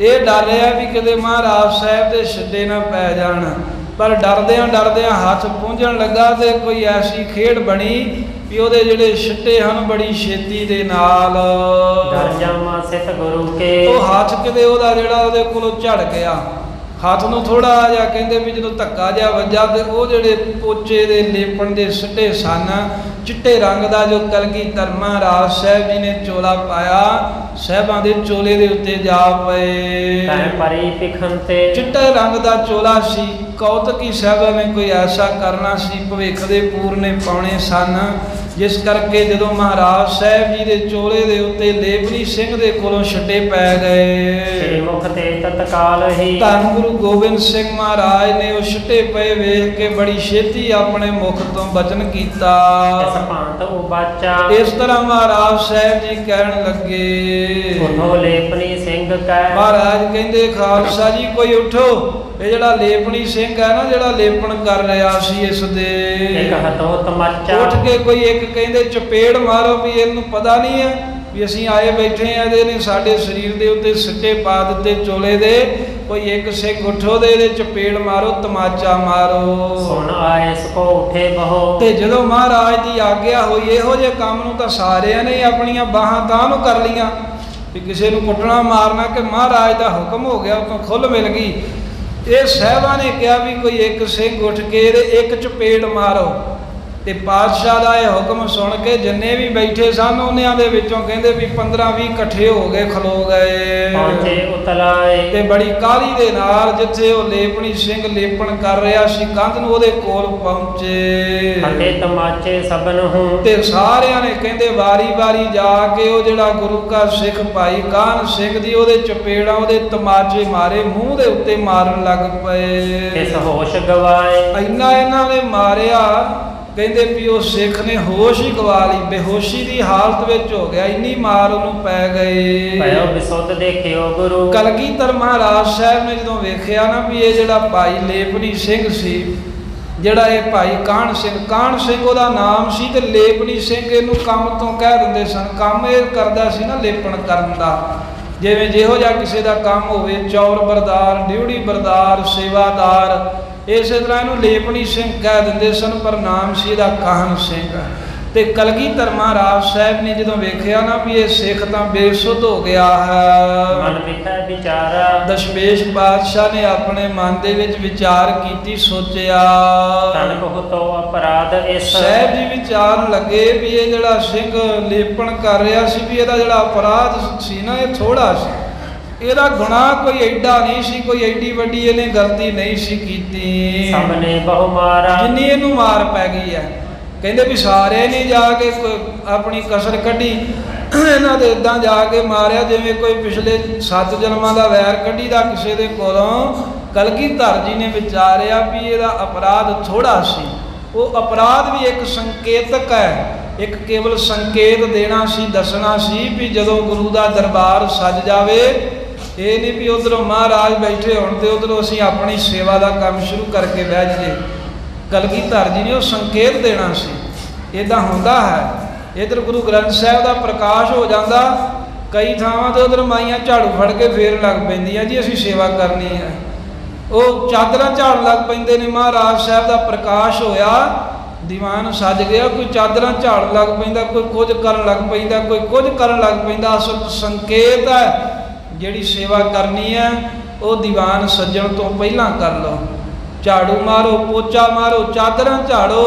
ਇਹ ਡਰ ਰਿਹਾ ਵੀ ਕਿਤੇ ਮਹਾਰਾਜ ਸਾਹਿਬ ਦੇ ਛਿੱਟੇ ਨਾ ਪੈ ਜਾਣ, ਪਰ ਡਰਦਿਆਂ ਹੱਥ ਪੂੰਝਣ ਲੱਗਾ ਤੇ ਕੋਈ ਐਸੀ ਖੇਡ ਬਣੀ ਵੀ ਉਹਦੇ ਜਿਹੜੇ ਛਿੱਟੇ ਹਨ ਬੜੀ ਛੇਤੀ ਦੇ ਨਾਲ ਡਰ ਜਾਵਾਂ ਸਿੱਧ ਗੁਰੂ ਕੇ। ਉਹ ਹੱਥ ਕਿਤੇ ਉਹਦਾ ਜਿਹੜਾ ਉਹਦੇ ਕੋਲੋਂ ਝੜ ਗਿਆ, ਹੱਥ ਨੂੰ ਥੋੜਾ ਜਿਹਾ ਕਹਿੰਦੇ ਵੀ ਜਦੋਂ ਧੱਕਾ ਜਿਹਾ ਵੱਜਾ ਤੇ ਉਹ ਜਿਹੜੇ ਪੋਚੇ ਦੇ ਲੇਪਣ ਦੇ ਸਿੱਟੇ ਸਨ ਚਿੱਟੇ ਰੰਗ ਦਾ, ਜੋ ਕਲਗੀਧਰ ਮਹਾਰਾਜ ਸਾਹਿਬ ਜੀ ਨੇ ਚੋਲਾ ਪਾਇਆ, ਸਾਹਿਬਾਂ ਦੇ ਚੋਲੇ ਦੇ ਉੱਤੇ ਜਾ ਪਏ। ਪਰੀ ਪਿਖਨ ਤੇ ਚਿੱਟੇ ਰੰਗ ਦਾ ਚੋਲਾ ਸੀ। ਕੌਤਕੀ ਸਾਹਿਬਾਂ ਨੇ ਕੋਈ ਐਸਾ ਕਰਨਾ ਸੀ, ਭਵਿੱਖ ਦੇ ਪੂਰਨੇ ਪਾਉਣੇ ਸਨ, ਜਿਸ ਕਰਕੇ ਜਦੋਂ ਮਹਾਰਾਜ ਸਾਹਿਬ ਜੀ ਦੇ ਚੋਲੇ ਦੇ ਉੱਤੇ ਲੇਪਨੀ ਸਿੰਘ ਦੇ ਕੋਲੋਂ ਛਿੱਟੇ ਪੈ ਗਏ, ਮੁਖ ਤੇ ਤਤਕਾਲ ਹੀ। ਧੰਨ ਗੁਰੂ ਗੋਬਿੰਦ ਸਿੰਘ ਮਹਾਰਾਜ ਨੇ ਉਹ ਛਿੱਟੇ ਪਏ ਵੇਖ ਕੇ ਬੜੀ ਛੇਤੀ ਆਪਣੇ ਮੁਖ ਤੋਂ ਬਚਨ ਕੀਤਾ। ਇਸ ਭਾਂਤ ਉਬਾਚਾ ਇਸ ਤਰ੍ਹਾਂ ਮਹਾਰਾਜ ਸਾਹਿਬ ਜੀ ਕਹਿਣ ਲੱਗੇ। ਉਠੋ ਲੇਪਨੀ ਸਿੰਘ ਕੈ। ਮਹਾਰਾਜ ਕਹਿੰਦੇ ਖਾਲਸਾ ਜੀ ਕੋਈ ਉਠੋ। ਇਹ ਜਿਹੜਾ ਲੇਪਣੀ ਸਿੰਘ ਹੈ ਨਾ, ਜਿਹੜਾ ਲੇਪਣ ਕਰ ਰਿਹਾ ਸੀ ਇਸ ਦੇ, ਇੱਕ ਹੱਥੋਂ ਤਮਾਚਾ। ਉੱਠ ਕੇ ਕੋਈ ਇੱਕ ਕਹਿੰਦੇ ਚਪੇੜ ਮਾਰੋ ਵੀ ਇਹਨੂੰ ਪਤਾ ਨਹੀਂ ਹੈ ਵੀ ਅਸੀਂ ਆਏ ਬੈਠੇ ਆ, ਇਹਦੇ ਨੇ ਸਾਡੇ ਸਰੀਰ ਦੇ ਉੱਤੇ ਸਿੱਟੇ ਪਾ ਦਿੱਤੇ ਚੋਲੇ ਦੇ। ਕੋਈ ਇੱਕ ਸਿੰਘ ਉਠੋ ਦੇ ਇਹਦੇ ਚਪੇੜ ਮਾਰੋ, ਤਮਾਚਾ ਮਾਰੋ। ਸੁਣ ਆਏ ਸਕੋ ਉਠੇ ਬਹੋ। ਤੇ ਜਦੋਂ ਮਹਾਰਾਜ ਦੀ ਆਗਿਆ ਹੋਈ, ਇਹੋ ਜਿਹੇ ਕੰਮ ਨੂੰ ਤਾਂ ਸਾਰਿਆਂ ਨੇ ਆਪਣੀਆਂ ਬਾਹਾਂ ਤਾਂ ਨੂੰ ਕਰ ਲੀਆਂ ਵੀ ਕਿਸੇ ਨੂੰ ਕੁੱਟਣਾ ਮਾਰਨਾ, ਕਿ ਮਹਾਰਾਜ ਦਾ ਹੁਕਮ ਹੋ ਗਿਆ, ਉਤੋਂ ਖੁੱਲ੍ਹ ਮਿਲ ਗਈ। ਇਹ ਸਾਹਿਬਾਂ ਨੇ ਕਿਹਾ ਵੀ ਕੋਈ ਇੱਕ ਸਿੰਘ ਉੱਠ ਕੇ ਇਹਦੇ ਇੱਕ ਚਪੇੜ ਮਾਰੋ। ਤੇ ਪਾਤਸ਼ਾਹ ਦਾ ਇਹ ਹੁਕਮ ਸੁਣ ਕੇ ਜਿੰਨੇ ਵੀ ਬੈਠੇ ਸਨ ਉਹਨਿਆਂ ਦੇ ਵਿੱਚੋਂ ਕਹਿੰਦੇ ਵੀ 15-20 ਇਕੱਠੇ ਹੋ ਗਏ, ਖਲੋ ਗਏ। ਪਹੁੰਚੇ ਉਤਲਾਏ ਤੇ ਬੜੀ ਕਾਹਲੀ ਦੇ ਨਾਲ ਜਿੱਥੇ ਉਹ ਲੇਪਣੀ ਸਿੰਘ ਲੇਪਣ ਕਰ ਰਿਹਾ ਸੀ ਕੰਧ ਨੂੰ, ਉਹਦੇ ਕੋਲ ਪਹੁੰਚੇ। ਹਟੇ ਤਮਾਚੇ ਸਭਨ ਹੂੰ। ਤੇ ਸਾਰਿਆਂ ਨੇ ਕਹਿੰਦੇ ਵਾਰੀ-ਵਾਰੀ ਜਾ ਕੇ ਉਹ ਜਿਹੜਾ ਗੁਰੂ ਕਾ ਸਿੱਖ ਭਾਈ ਕਾਹਨ ਸਿੰਘ ਦੀ ਉਹਦੇ ਚਪੇੜਾਂ, ਉਹਦੇ ਤਮਾਚੇ ਮਾਰੇ, ਮੂੰਹ ਦੇ ਉੱਤੇ ਮਾਰਨ ਲੱਗ ਪਏ। ਇਸ ਹੋਸ਼ ਗਵਾਏ ਇੰਨਾ ਇਹਨਾਂ ਨੇ ਮਾਰਿਆ ਕਹਿੰਦੇ ਵੀ ਉਹ ਸਿੱਖ ਨੇ ਹੋਸ਼ ਹੀ ਗਵਾ ਲਈ, ਬੇਹੋਸ਼ੀ ਦੀ ਹਾਲਤ ਵਿੱਚ ਹੋ ਗਿਆ, ਇੰਨੀ ਮਾਰ ਉਹਨੂੰ ਪੈ ਗਏ। ਭਇਓ ਬਿਸੁੱਧ ਦੇਖਿਓ ਗੁਰੂ। ਕਲਗੀਧਰ ਮਹਾਰਾਜ ਸਾਹਿਬ ਨੇ ਜਦੋਂ ਵੇਖਿਆ ਨਾ ਵੀ ਇਹ ਜਿਹੜਾ ਭਾਈ ਲੇਪਨੀ ਸਿੰਘ ਸੀ, ਜਿਹੜਾ ਇਹ ਭਾਈ ਕਾਹਨ ਸਿੰਘ ਉਹਦਾ ਨਾਮ ਸੀ, ਤੇ ਲੇਪਨੀ ਸਿੰਘ ਇਹਨੂੰ ਕੰਮ ਤੋਂ ਕਹਿ ਦਿੰਦੇ ਸਨ। ਕੰਮ ਇਹ ਕਰਦਾ ਸੀ ਨਾ ਲੇਪਣ ਕਰਨ ਦਾ, ਜਿਵੇਂ ਜਿਹੋ ਜਿਹਾ ਕਿਸੇ ਦਾ ਕੰਮ ਹੋਵੇ, ਚੌਰ ਬਰਦਾਰ, ਡਿਊੜੀ ਬਰਦਾਰ, ਸੇਵਾਦਾਰ, ਇਸੇ ਤਰ੍ਹਾਂ ਇਹਨੂੰ ਲੇਪਣੀ ਸਿੰਘ ਕਹਿ ਦਿੰਦੇ ਸਨ, ਪਰ ਨਾਮ ਸੀ ਇਹਦਾ ਕਾਹਨ ਸਿੰਘ। ਤੇ ਕਲਗੀਧਰ ਮਹਾਰਾਜ ਸਾਹਿਬ ਨੇ ਜਦੋਂ ਵੇਖਿਆ ਨਾ ਵੀ ਇਹ ਸਿੱਖ ਤਾਂ ਬੇਸੁੱਧ ਹੋ ਗਿਆ ਹੈ, ਮਨ ਵਿਖੇ ਵਿਚਾਰਾ। ਦਸ਼ਮੇਸ਼ ਪਾਤਸ਼ਾਹ ਨੇ ਆਪਣੇ ਮਨ ਦੇ ਵਿੱਚ ਵਿਚਾਰ ਕੀਤੀ, ਸੋਚਿਆ। ਤਨ ਬਹੁਤ ਅਪਰਾਧ ਇਸ। ਸਾਹਿਬ ਜੀ ਵਿਚਾਰਨ ਲੱਗੇ ਵੀ ਇਹ ਜਿਹੜਾ ਸਿੰਘ ਲੇਪਣ ਕਰ ਰਿਹਾ ਸੀ, ਵੀ ਇਹਦਾ ਜਿਹੜਾ ਅਪਰਾਧ ਸੀ ਨਾ ਇਹ ਥੋੜਾ ਸੀ, ਇਹਦਾ ਗੁਨਾਹ ਕੋਈ ਐਡਾ ਨਹੀਂ ਸੀ, ਕੋਈ ਐਡੀ ਵੱਡੀ ਇਹਨੇ ਗਲਤੀ ਨਹੀਂ ਸੀ ਕੀਤੀ। ਸਭ ਨੇ ਬਹੁ ਮਾਰਾ ਜਿੰਨੀ ਇਹਨੂੰ ਮਾਰ ਪੈ ਗਈ ਹੈ। ਕਹਿੰਦੇ ਵੀ ਸਾਰੇ ਨੇ ਜਾ ਕੇ ਆਪਣੀ ਕਸਰ ਕੱਢੀ, ਇਹਨਾਂ ਦੇ ਇਦਾਂ ਜਾ ਕੇ ਮਾਰਿਆ ਜਿਵੇਂ ਕੋਈ ਪਿਛਲੇ 7 ਜਨਮਾਂ ਦਾ ਵੈਰ ਕੱਢੀ ਦਾ ਕਿਸੇ ਦੇ ਕੋਲੋਂ। ਕਲਗੀਧਰ ਜੀ ਨੇ ਵਿਚਾਰਿਆ ਵੀ ਇਹਦਾ ਅਪਰਾਧ ਥੋੜਾ ਸੀ। ਉਹ ਅਪਰਾਧ ਵੀ ਇੱਕ ਸੰਕੇਤਕ ਹੈ, ਇੱਕ ਕੇਵਲ ਸੰਕੇਤ ਦੇਣਾ ਸੀ, ਦੱਸਣਾ ਸੀ ਵੀ ਜਦੋਂ ਗੁਰੂ ਦਾ ਦਰਬਾਰ ਸਜ ਜਾਵੇ, ਇਹ ਨਹੀਂ ਵੀ ਉਧਰੋਂ ਮਹਾਰਾਜ ਬੈਠੇ ਹੋਣ ਤੇ ਉਧਰੋਂ ਅਸੀਂ ਆਪਣੀ ਸੇਵਾ ਦਾ ਕੰਮ ਸ਼ੁਰੂ ਕਰਕੇ ਬਹਿ ਜਾਈਏ। ਕਲਗੀਧਰ ਜੀ ਨੇ ਉਹ ਸੰਕੇਤ ਦੇਣਾ ਸੀ। ਇੱਦਾਂ ਹੁੰਦਾ ਹੈ, ਇੱਧਰ ਗੁਰੂ ਗ੍ਰੰਥ ਸਾਹਿਬ ਦਾ ਪ੍ਰਕਾਸ਼ ਹੋ ਜਾਂਦਾ, ਕਈ ਥਾਵਾਂ ਤੇ ਉਧਰ ਮਾਈਆਂ ਝਾੜੂ ਫੜ ਕੇ ਫੇਰ ਲੱਗ ਪੈਂਦੀਆਂ ਜੀ ਅਸੀਂ ਸੇਵਾ ਕਰਨੀ ਹੈ। ਉਹ ਚਾਦਰਾਂ ਝਾੜਨ ਲੱਗ ਪੈਂਦੇ ਨੇ। ਮਹਾਰਾਜ ਸਾਹਿਬ ਦਾ ਪ੍ਰਕਾਸ਼ ਹੋਇਆ, ਦੀਵਾਨ ਸੱਜ ਗਿਆ, ਕੋਈ ਚਾਦਰਾਂ ਝਾੜਨ ਲੱਗ ਪੈਂਦਾ, ਕੋਈ ਕੁਝ ਕਰਨ ਲੱਗ ਪੈਂਦਾ, ਕੋਈ ਕੁਝ ਕਰਨ ਲੱਗ ਪੈਂਦਾ। ਅਸਲ ਸੰਕੇਤ ਹੈ, ਜਿਹੜੀ ਸੇਵਾ ਕਰਨੀ ਹੈ ਉਹ ਦੀਵਾਨ ਸੱਜਣ ਤੋਂ ਪਹਿਲਾਂ ਕਰ ਲਓ। ਝਾੜੂ ਮਾਰੋ, ਪੋਚਾ ਮਾਰੋ, ਚਾਦਰਾਂ ਝਾੜੋ,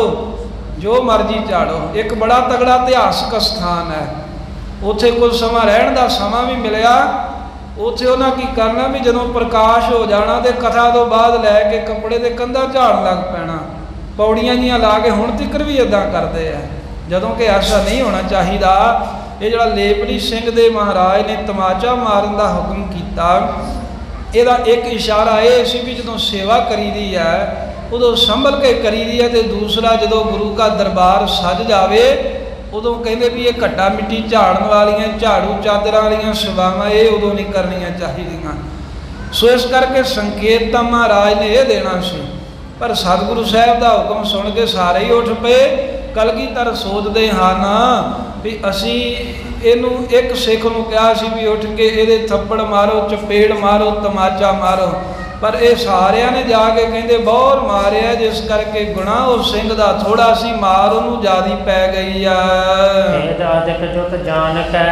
ਜੋ ਮਰਜ਼ੀ ਝਾੜੋ। ਇੱਕ ਬੜਾ ਤਗੜਾ ਇਤਿਹਾਸਕ ਸਥਾਨ ਹੈ, ਉੱਥੇ ਕੁਝ ਸਮਾਂ ਰਹਿਣ ਦਾ ਸਮਾਂ ਵੀ ਮਿਲਿਆ। ਉੱਥੇ ਉਹਨਾਂ ਕੀ ਕਰਨਾ ਵੀ ਜਦੋਂ ਪ੍ਰਕਾਸ਼ ਹੋ ਜਾਣਾ ਤੇ ਕਥਾ ਤੋਂ ਬਾਅਦ ਲੈ ਕੇ ਕੱਪੜੇ ਦੇ ਕੰਧਾਂ ਝਾੜਨ ਲੱਗ ਪੈਣਾ, ਪੌੜੀਆਂ ਜੀਆਂ ਲਾ ਕੇ। ਹੁਣ ਤੀਕਰ ਵੀ ਇੱਦਾਂ ਕਰਦੇ ਆ, ਜਦੋਂ ਕਿ ਐਸਾ ਨਹੀਂ ਹੋਣਾ ਚਾਹੀਦਾ। ਇਹ ਜਿਹੜਾ ਲੇਪਣੀ ਸਿੰਘ ਦੇ ਮਹਾਰਾਜ ਨੇ ਤਮਾਚਾ ਮਾਰਨ ਦਾ ਹੁਕਮ ਕੀਤਾ, ਇਹਦਾ ਇੱਕ ਇਸ਼ਾਰਾ ਇਹ ਸੀ ਵੀ ਜਦੋਂ ਸੇਵਾ ਕਰੀਦੀ ਹੈ ਉਦੋਂ ਸੰਭਲ ਕੇ ਕਰੀਦੀ ਹੈ, ਤੇ ਦੂਸਰਾ ਜਦੋਂ ਗੁਰੂ ਦਾ ਦਰਬਾਰ ਸਜ ਜਾਵੇ ਉਦੋਂ ਕਹਿੰਦੇ ਵੀ ਇਹ ਘੱਟਾ ਮਿੱਟੀ ਝਾੜਨ ਵਾਲੀਆਂ, ਝਾੜੂ ਚਾਦਰਾਂ ਵਾਲੀਆਂ ਸੇਵਾਵਾਂ ਇਹ ਉਦੋਂ ਨਹੀਂ ਕਰਨੀਆਂ ਚਾਹੀਦੀਆਂ। ਸੋ ਇਸ ਕਰਕੇ ਸੰਕੇਤ ਤਾਂ ਮਹਾਰਾਜ ਨੇ ਇਹ ਦੇਣਾ ਸੀ, ਪਰ ਸਤਿਗੁਰੂ ਸਾਹਿਬ ਦਾ ਹੁਕਮ ਸੁਣ ਕੇ ਸਾਰੇ ਹੀ ਉੱਠ ਪਏ। ਕਲਗੀਧਰ ਸੋਚਦੇ ਹਨ ਵੀ ਅਸੀਂ ਇਹਨੂੰ ਇੱਕ ਸਿੱਖ ਨੂੰ ਕਿਹਾ ਸੀ ਵੀ ਉੱਠ ਕੇ ਇਹਦੇ ਥੱਪੜ ਮਾਰੋ, ਚਪੇੜ ਮਾਰੋ, ਤਮਾਚਾ ਮਾਰੋ, ਪਰ ਇਹ ਸਾਰਿਆਂ ਨੇ ਜਾ ਕੇ ਕਹਿੰਦੇ ਬਹੁਤ ਮਾਰਿਆ, ਜਿਸ ਕਰਕੇ ਗੁਨਾਹ ਉਸ ਸਿੰਘ ਦਾ ਥੋੜਾ ਸੀ, ਮਾਰ ਉਹਨੂੰ ਜ਼ਿਆਦੀ ਪੈ ਗਈ ਆ।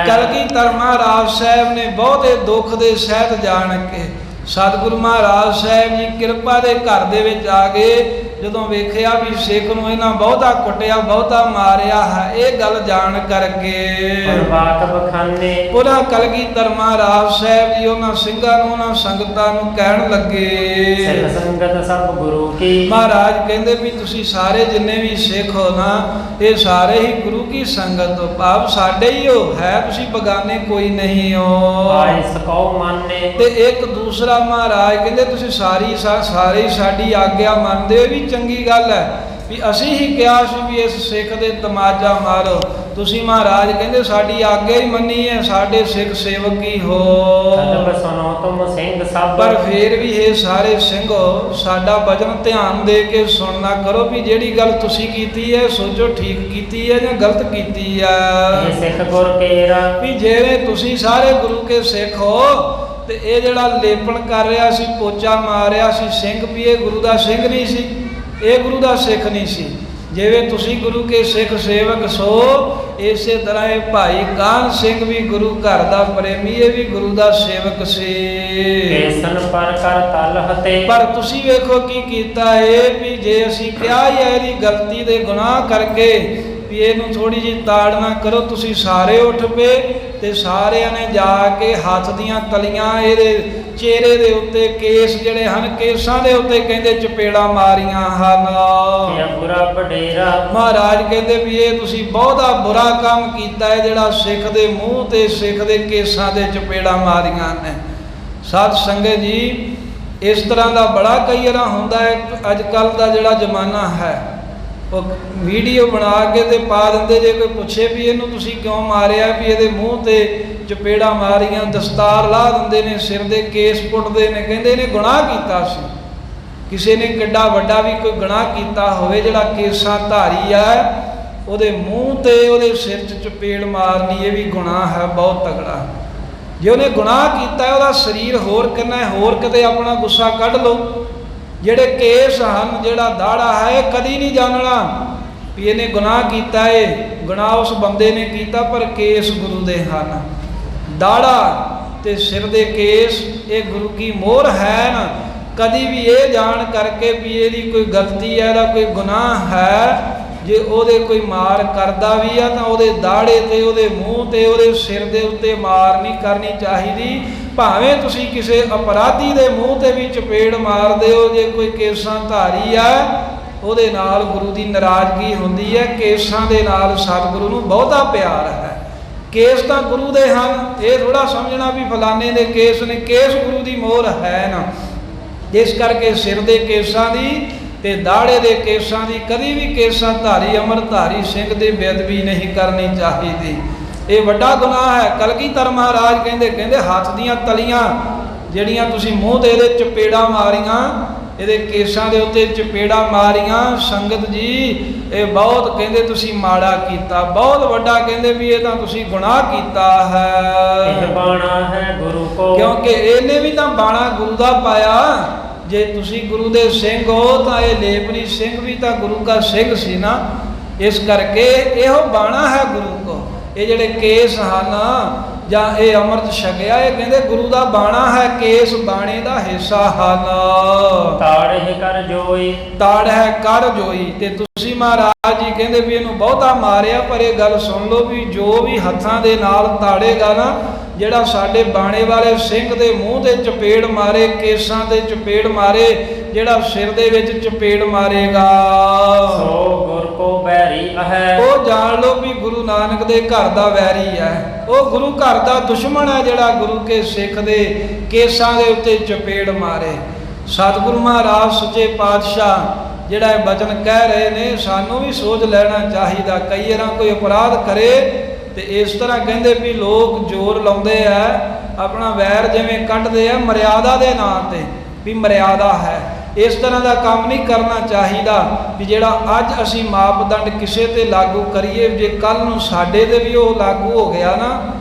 ਕਲਗੀਧਰ ਮਹਾਰਾਜ ਸਾਹਿਬ ਨੇ ਬਹੁਤੇ ਦੁੱਖ ਦੇ ਸਹਿਤ ਜਾਣ ਕੇ ਸਤਿਗੁਰੂ ਮਹਾਰਾਜ ਸਾਹਿਬ ਜੀ ਕਿਰਪਾ ਦੇ ਘਰ ਦੇ ਵਿੱਚ ਆ ਗਏ। ਜਦੋਂ ਵੇਖਿਆ ਵੀ ਸਿੱਖ ਨੂੰ ਇਹਨਾਂ ਬਹੁਤਾ ਕੁੱਟਿਆ ਬਹੁਤਾ ਮਾਰਿਆ ਹੈ, ਇਹ ਗੱਲ ਜਾਣ ਕਰਕੇ ਵਾਕ ਬਖਾਨੇ ਪੁਰਾ ਕਲਗੀਧਰ ਮਹਾਰਾਜ ਸਾਹਿਬ ਜੀ ਉਹਨਾਂ ਸਿੰਘਾਂ ਨੂੰ ਉਹਨਾਂ ਸੰਗਤਾਂ ਨੂੰ ਕਹਿਣ ਲੱਗੇ, ਸਿੱਖ ਸੰਗਤ ਸਭ ਗੁਰੂ ਕੀ। ਮਹਾਰਾਜ ਕਹਿੰਦੇ ਵੀ ਤੁਸੀਂ ਸਾਰੇ ਜਿੰਨੇ ਵੀ ਸਿੱਖ ਹੋ ਨਾ, ਇਹ ਸਾਰੇ ਹੀ ਗੁਰੂ ਕੀ ਸੰਗਤ ਹੋ, ਭਾਵ ਸਾਡੇ ਹੀ ਹੋ, ਹੈ ਤੁਸੀਂ ਬਗਾਨੇ ਕੋਈ ਨਹੀਂ ਹੋ। ਆਏ ਸਕਉ ਮਾਨੇ ਤੇ ਇੱਕ ਦੂਸਰਾ ਮਹਾਰਾਜ ਕਹਿੰਦੇ ਤੁਸੀਂ ਸਾਰੇ ਸਾਡੀ ਆਗਿਆ ਮੰਨਦੇ ਹੋ, ਵੀ ਚੰਗੀ ਗੱਲ ਹੈ ਵੀ ਅਸੀਂ ਹੀ ਕਿਹਾ ਸੀ ਵੀ ਇਸ ਸਿੱਖ ਦੇ ਤਮਾਜਾ ਮਾਰੋ, ਤੁਸੀਂ ਮਹਾਰਾਜ ਕਹਿੰਦੇ ਸਾਡੀ ਆਗਿਆ ਹੀ ਮੰਨੀ ਹੈ, ਸਾਡੇ ਸਿੱਖ ਸੇਵਕ ਹੀ ਹੋ। ਸਤਿ ਸੁਣੋ ਤੁਮ ਸਿੰਘ ਸਭ, ਪਰ ਫੇਰ ਵੀ ਇਹ ਸਾਰੇ ਸਿੰਘੋ ਸਾਡਾ ਵਚਨ ਧਿਆਨ ਦੇ ਕੇ ਸੁਣਨਾ ਕਰੋ ਵੀ ਜਿਹੜੀ ਗੱਲ ਤੁਸੀਂ ਕੀਤੀ ਹੈ ਸੋਚੋ ਠੀਕ ਕੀਤੀ ਹੈ ਜਾਂ ਗਲਤ ਕੀਤੀ ਹੈ। ਇਹ ਸਿੱਖ ਗੁਰ ਕੇਰਾ ਵੀ ਜਿਵੇਂ ਤੁਸੀਂ ਸਾਰੇ ਗੁਰੂ ਕੇ ਸਿੱਖ ਹੋ ਤੇ ਇਹ ਜਿਹੜਾ ਲੇਪਣ ਕਰ ਰਿਹਾ ਸੀ, ਪੋਚਾ ਮਾਰ ਰਿਹਾ ਸੀ ਸਿੰਘ, ਵੀ ਇਹ ਗੁਰੂ ਦਾ ਸਿੰਘ ਨਹੀਂ ਸੀ, ਇਹ ਗੁਰੂ ਦਾ ਸਿੱਖ ਨਹੀਂ ਸੀ। ਜਿਵੇਂ ਤੁਸੀਂ ਗੁਰੂ ਕੇ ਸਿੱਖ ਸੇਵਕ ਸੋ, ਇਸੇ ਤਰ੍ਹਾਂ ਇਹ ਭਾਈ ਕਾਹਨ ਸਿੰਘ ਵੀ ਗੁਰੂ ਘਰ ਦਾ ਪ੍ਰੇਮੀ, ਇਹ ਵੀ ਗੁਰੂ ਦਾ ਸੇਵਕ ਸੀ। ਕੇਸਨ ਪਰ ਕਰ ਤਲ ਹਤੇ, ਪਰ ਤੁਸੀਂ ਵੇਖੋ ਕੀ ਕੀਤਾ ਇਹ, ਵੀ ਜੇ ਅਸੀਂ ਕਿਹਾ ਹੀ ਹੈ ਇਹਦੀ ਗਲਤੀ ਦੇ ਗੁਨਾਹ ਕਰਕੇ ਵੀ ਇਹਨੂੰ ਥੋੜੀ ਜਿਹੀ ਤਾੜ ਨਾ ਕਰੋ, ਤੁਸੀਂ ਸਾਰੇ ਉੱਠ ਪਏ ਤੇ ਸਾਰਿਆਂ ਨੇ ਜਾ ਕੇ ਹੱਥ ਦੀਆਂ ਤਲੀਆਂ ਇਹਦੇ ਚਿਹਰੇ ਦੇ ਉੱਤੇ, ਕੇਸ ਜਿਹੜੇ ਹਨ ਕੇਸਾਂ ਦੇ ਉੱਤੇ ਕਹਿੰਦੇ ਚਪੇੜਾਂ ਮਾਰੀਆਂ ਹਨ। ਇਹ ਬੁਰਾ ਵਡੇਰਾ ਮਹਾਰਾਜ ਕਹਿੰਦੇ ਵੀ ਇਹ ਤੁਸੀਂ ਬਹੁਤਾ ਬੁਰਾ ਕੰਮ ਕੀਤਾ ਹੈ, ਜਿਹੜਾ ਸਿੱਖ ਦੇ ਮੂੰਹ ਤੇ ਸਿੱਖ ਦੇ ਕੇਸਾਂ ਦੇ ਚਪੇੜਾਂ ਮਾਰੀਆਂ ਨੇ। ਸਾਧ ਸੰਗਤ ਜੀ, ਇਸ ਤਰ੍ਹਾਂ ਦਾ ਬੜਾ ਕਈ ਵਾਰ ਹੁੰਦਾ ਹੈ। ਅੱਜ ਕੱਲ੍ਹ ਦਾ ਜਿਹੜਾ ਜ਼ਮਾਨਾ ਹੈ ਉਹ ਵੀਡੀਓ ਬਣਾ ਕੇ ਤੇ ਪਾ ਦਿੰਦੇ, ਜੇ ਕੋਈ ਪੁੱਛੇ ਵੀ ਇਹਨੂੰ ਤੁਸੀਂ ਕਿਉਂ ਮਾਰਿਆ, ਵੀ ਇਹਦੇ ਮੂੰਹ ਤੇ ਚਪੇੜਾਂ ਮਾਰੀਆਂ, ਦਸਤਾਰ ਲਾ ਦਿੰਦੇ ਨੇ, ਸਿਰ ਦੇ ਕੇਸ ਪੁੱਟਦੇ ਨੇ, ਕਹਿੰਦੇ ਇਹਨੇ ਗੁਨਾਹ ਕੀਤਾ ਸੀ। ਕਿਸੇ ਨੇ ਕਿੱਡਾ ਵੱਡਾ ਵੀ ਕੋਈ ਗੁਨਾਹ ਕੀਤਾ ਹੋਵੇ, ਜਿਹੜਾ ਕੇਸਾਂ ਧਾਰੀ ਹੈ ਉਹਦੇ ਮੂੰਹ ਤੇ ਉਹਦੇ ਸਿਰ 'ਚ ਚਪੇੜ ਮਾਰਨੀ, ਇਹ ਵੀ ਗੁਨਾਹ ਹੈ ਬਹੁਤ ਤਗੜਾ। ਜੇ ਉਹਨੇ ਗੁਨਾਹ ਕੀਤਾ ਉਹਦਾ ਸਰੀਰ ਹੋਰ ਕਿੰਨਾ ਹੈ, ਹੋਰ ਕਿਤੇ ਆਪਣਾ ਗੁੱਸਾ ਕੱਢ ਲਓ। ਜਿਹੜੇ ਕੇਸ ਹਨ, ਜਿਹੜਾ ਦਾੜਾ ਹੈ, ਇਹ ਕਦੀ ਨਹੀਂ ਜਾਣਨਾ ਵੀ ਇਹਨੇ ਗੁਨਾਹ ਕੀਤਾ ਹੈ। ਗੁਨਾਹ ਉਸ ਬੰਦੇ ਨੇ ਕੀਤਾ, ਪਰ ਕੇਸ ਗੁਰੂ ਦੇ ਹਨ। ਦਾੜਾ ਤੇ ਸਿਰ ਦੇ ਕੇਸ ਇਹ ਗੁਰੂ ਕੀ ਮੋਹਰ ਹੈ ਨਾ। ਕਦੀ ਵੀ ਇਹ ਜਾਣ ਕਰਕੇ ਵੀ ਇਹਦੀ ਕੋਈ ਗਲਤੀ ਹੈ, ਇਹਦਾ ਕੋਈ ਗੁਨਾਹ ਹੈ, ਜੇ ਉਹਦੇ ਕੋਈ ਮਾਰ ਕਰਦਾ ਵੀ ਆ ਤਾਂ ਉਹਦੇ ਦਾੜੇ ਤੇ, ਉਹਦੇ ਮੂੰਹ ਤੇ, ਉਹਦੇ ਸਿਰ ਦੇ ਉੱਤੇ ਮਾਰ ਨਹੀਂ ਕਰਨੀ ਚਾਹੀਦੀ। ਭਾਵੇਂ ਤੁਸੀਂ ਕਿਸੇ ਅਪਰਾਧੀ ਦੇ ਮੂੰਹ ਤੇ ਵੀ ਚਪੇੜ ਮਾਰਦੇ ਹੋ, ਜੇ ਕੋਈ ਕੇਸਾਂ ਧਾਰੀ ਆ, ਉਹਦੇ ਨਾਲ ਗੁਰੂ ਦੀ ਨਾਰਾਜ਼ਗੀ ਹੁੰਦੀ ਹੈ। ਕੇਸਾਂ ਦੇ ਨਾਲ ਸਤਿਗੁਰੂ ਨੂੰ ਬਹੁਤਾ ਪਿਆਰ ਹੈ। ਕੇਸ ਤਾਂ ਗੁਰੂ ਦੇ ਹਨ, ਇਹ ਥੋੜਾ ਸਮਝਣਾ ਵੀ ਫਲਾਣੇ ਦੇ ਕੇਸ ਨੇ, ਕੇਸ ਗੁਰੂ ਦੀ ਮੋਹਰ ਹੈ ਨਾ। ਇਸ ਕਰਕੇ ਸਿਰ ਦੇ ਕੇਸਾਂ ਦੀ ਤੇ ਦਾੜੇ ਦੇ ਕੇਸਾਂ ਦੀ ਕਦੀ ਵੀ ਕੇਸਾਂ ਧਾਰੀ ਅੰਮ੍ਰਿਤਧਾਰੀ ਸਿੰਘ ਦੇ ਬੇਅਦਬੀ ਨਹੀਂ ਕਰਨੀ ਚਾਹੀਦੀ। ਇਹ ਵੱਡਾ ਗੁਨਾਹ ਹੈ। ਕਲਗੀਧਰ ਮਹਾਰਾਜ ਕਹਿੰਦੇ ਹੱਥ ਦੀਆਂ ਤਲੀਆਂ ਜਿਹੜੀਆਂ ਤੁਸੀਂ ਮੂੰਹ ਤੇ ਇਹਦੇ ਚਪੇੜਾਂ ਮਾਰੀਆਂ, ਇਹਦੇ ਕੇਸਾਂ ਦੇ ਉੱਤੇ ਚਪੇੜਾਂ ਮਾਰੀਆਂ, ਸੰਗਤ ਜੀ ਇਹ ਬਹੁਤ ਕਹਿੰਦੇ ਤੁਸੀਂ ਮਾੜਾ ਕੀਤਾ, ਬਹੁਤ ਵੱਡਾ ਕਹਿੰਦੇ ਵੀ ਇਹ ਤਾਂ ਤੁਸੀਂ ਗੁਨਾਹ ਕੀਤਾ ਹੈ। ਇਹ ਬਾਣਾ ਹੈ ਗੁਰੂ ਕੋ, ਕਿਉਂਕਿ ਇਹਨੇ ਵੀ ਤਾਂ ਬਾਣਾ ਗੁਰੂ ਦਾ ਪਾਇਆ। ਜੇ ਤੁਸੀਂ ਗੁਰੂ ਦੇ ਸਿੰਘ ਹੋ ਤਾਂ ਇਹ ਲੇਪਨੀ ਸਿੰਘ ਵੀ ਤਾਂ ਗੁਰੂ ਦਾ ਸਿੰਘ ਸੀ ਨਾ। ਇਸ ਕਰਕੇ ਇਹੋ ਬਾਣਾ ਹੈ ਗੁਰੂ ਕੋ। ਇਹ ਜਿਹੜੇ ਕੇਸ ਹਨ ਜਾਂ ਇਹ ਅੰਮ੍ਰਿਤ ਛਕਿਆ, ਇਹ ਕਹਿੰਦੇ ਗੁਰੂ ਦਾ ਬਾਣਾ ਹੈ, ਕੇਸ ਬਾਣੇ ਦਾ ਹਿੱਸਾ ਹਨ। ਤਾੜ ਹੈ ਕਰ ਜੋਈ, ਤਾੜ ਹੈ ਕਰ ਜੋਈ। ਤੇ ਤੁਸੀਂ ਮਹਾਰਾਜ ਜੀ ਕਹਿੰਦੇ ਵੀ ਇਹਨੂੰ ਬਹੁਤਾ ਮਾਰਿਆ, ਪਰ ਇਹ ਗੱਲ ਸੁਣ ਲਓ ਵੀ ਜੋ ਵੀ ਹੱਥਾਂ ਦੇ ਨਾਲ ਤਾੜੇਗਾ ਨਾ, ਜਿਹੜਾ ਸਾਡੇ ਬਾਣੇ ਵਾਲੇ ਸਿੰਘ ਦੇ ਮੂੰਹ ਤੇ ਚਪੇੜ ਮਾਰੇ, ਕੇਸਾਂ ਤੇ ਚਪੇੜ ਮਾਰੇ, ਜਿਹੜਾ ਸਿਰ ਦੇ ਵਿੱਚ ਚਪੇੜ ਮਾਰੇਗਾ, ਸੋ ਗੁਰ ਕੋ ਬੈਰੀ ਹੈ, ਉਹ ਜਾਣ ਲਓ ਵੀ ਗੁਰੂ ਨਾਨਕ ਦੇ ਘਰ ਦਾ ਵੈਰੀ ਹੈ। ਉਹ ਗੁਰੂ ਘਰ ਦਾ ਦੁਸ਼ਮਣ ਹੈ, ਜਿਹੜਾ ਗੁਰੂ ਕੇ ਸਿੱਖ ਦੇ ਕੇਸਾਂ ਦੇ ਉੱਤੇ ਚਪੇੜ ਮਾਰੇ। ਸਤਿਗੁਰੂ ਮਹਾਰਾਜ ਸੱਚੇ ਪਾਤਸ਼ਾਹ ਜਿਹੜਾ ਇਹ ਬਚਨ ਕਹਿ ਰਹੇ ਨੇ, ਸਾਨੂੰ ਵੀ ਸੋਚ ਲੈਣਾ ਚਾਹੀਦਾ। ਕਈ ਵਾਰ ਕੋਈ ਅਪਰਾਧ ਕਰੇ ਤੇ ਇਸ ਤਰ੍ਹਾਂ ਕਹਿੰਦੇ ਵੀ ਲੋਕ ਜ਼ੋਰ ਲਾਉਂਦੇ ਆ, ਆਪਣਾ ਵੈਰ ਜਿਵੇਂ ਕੱਢਦੇ ਆ ਮਰਿਆਦਾ ਦੇ ਨਾਂ ਤੇ, ਵੀ ਮਰਿਆਦਾ ਹੈ। ਇਸ ਤਰ੍ਹਾਂ ਦਾ ਕੰਮ ਨਹੀਂ ਕਰਨਾ ਚਾਹੀਦਾ ਵੀ ਜਿਹੜਾ ਅੱਜ ਅਸੀਂ ਮਾਪਦੰਡ ਕਿਸੇ ਤੇ ਲਾਗੂ ਕਰੀਏ, ਜੇ ਕੱਲ ਨੂੰ ਸਾਡੇ ਤੇ ਵੀ ਉਹ ਲਾਗੂ ਹੋ ਗਿਆ ਨਾ,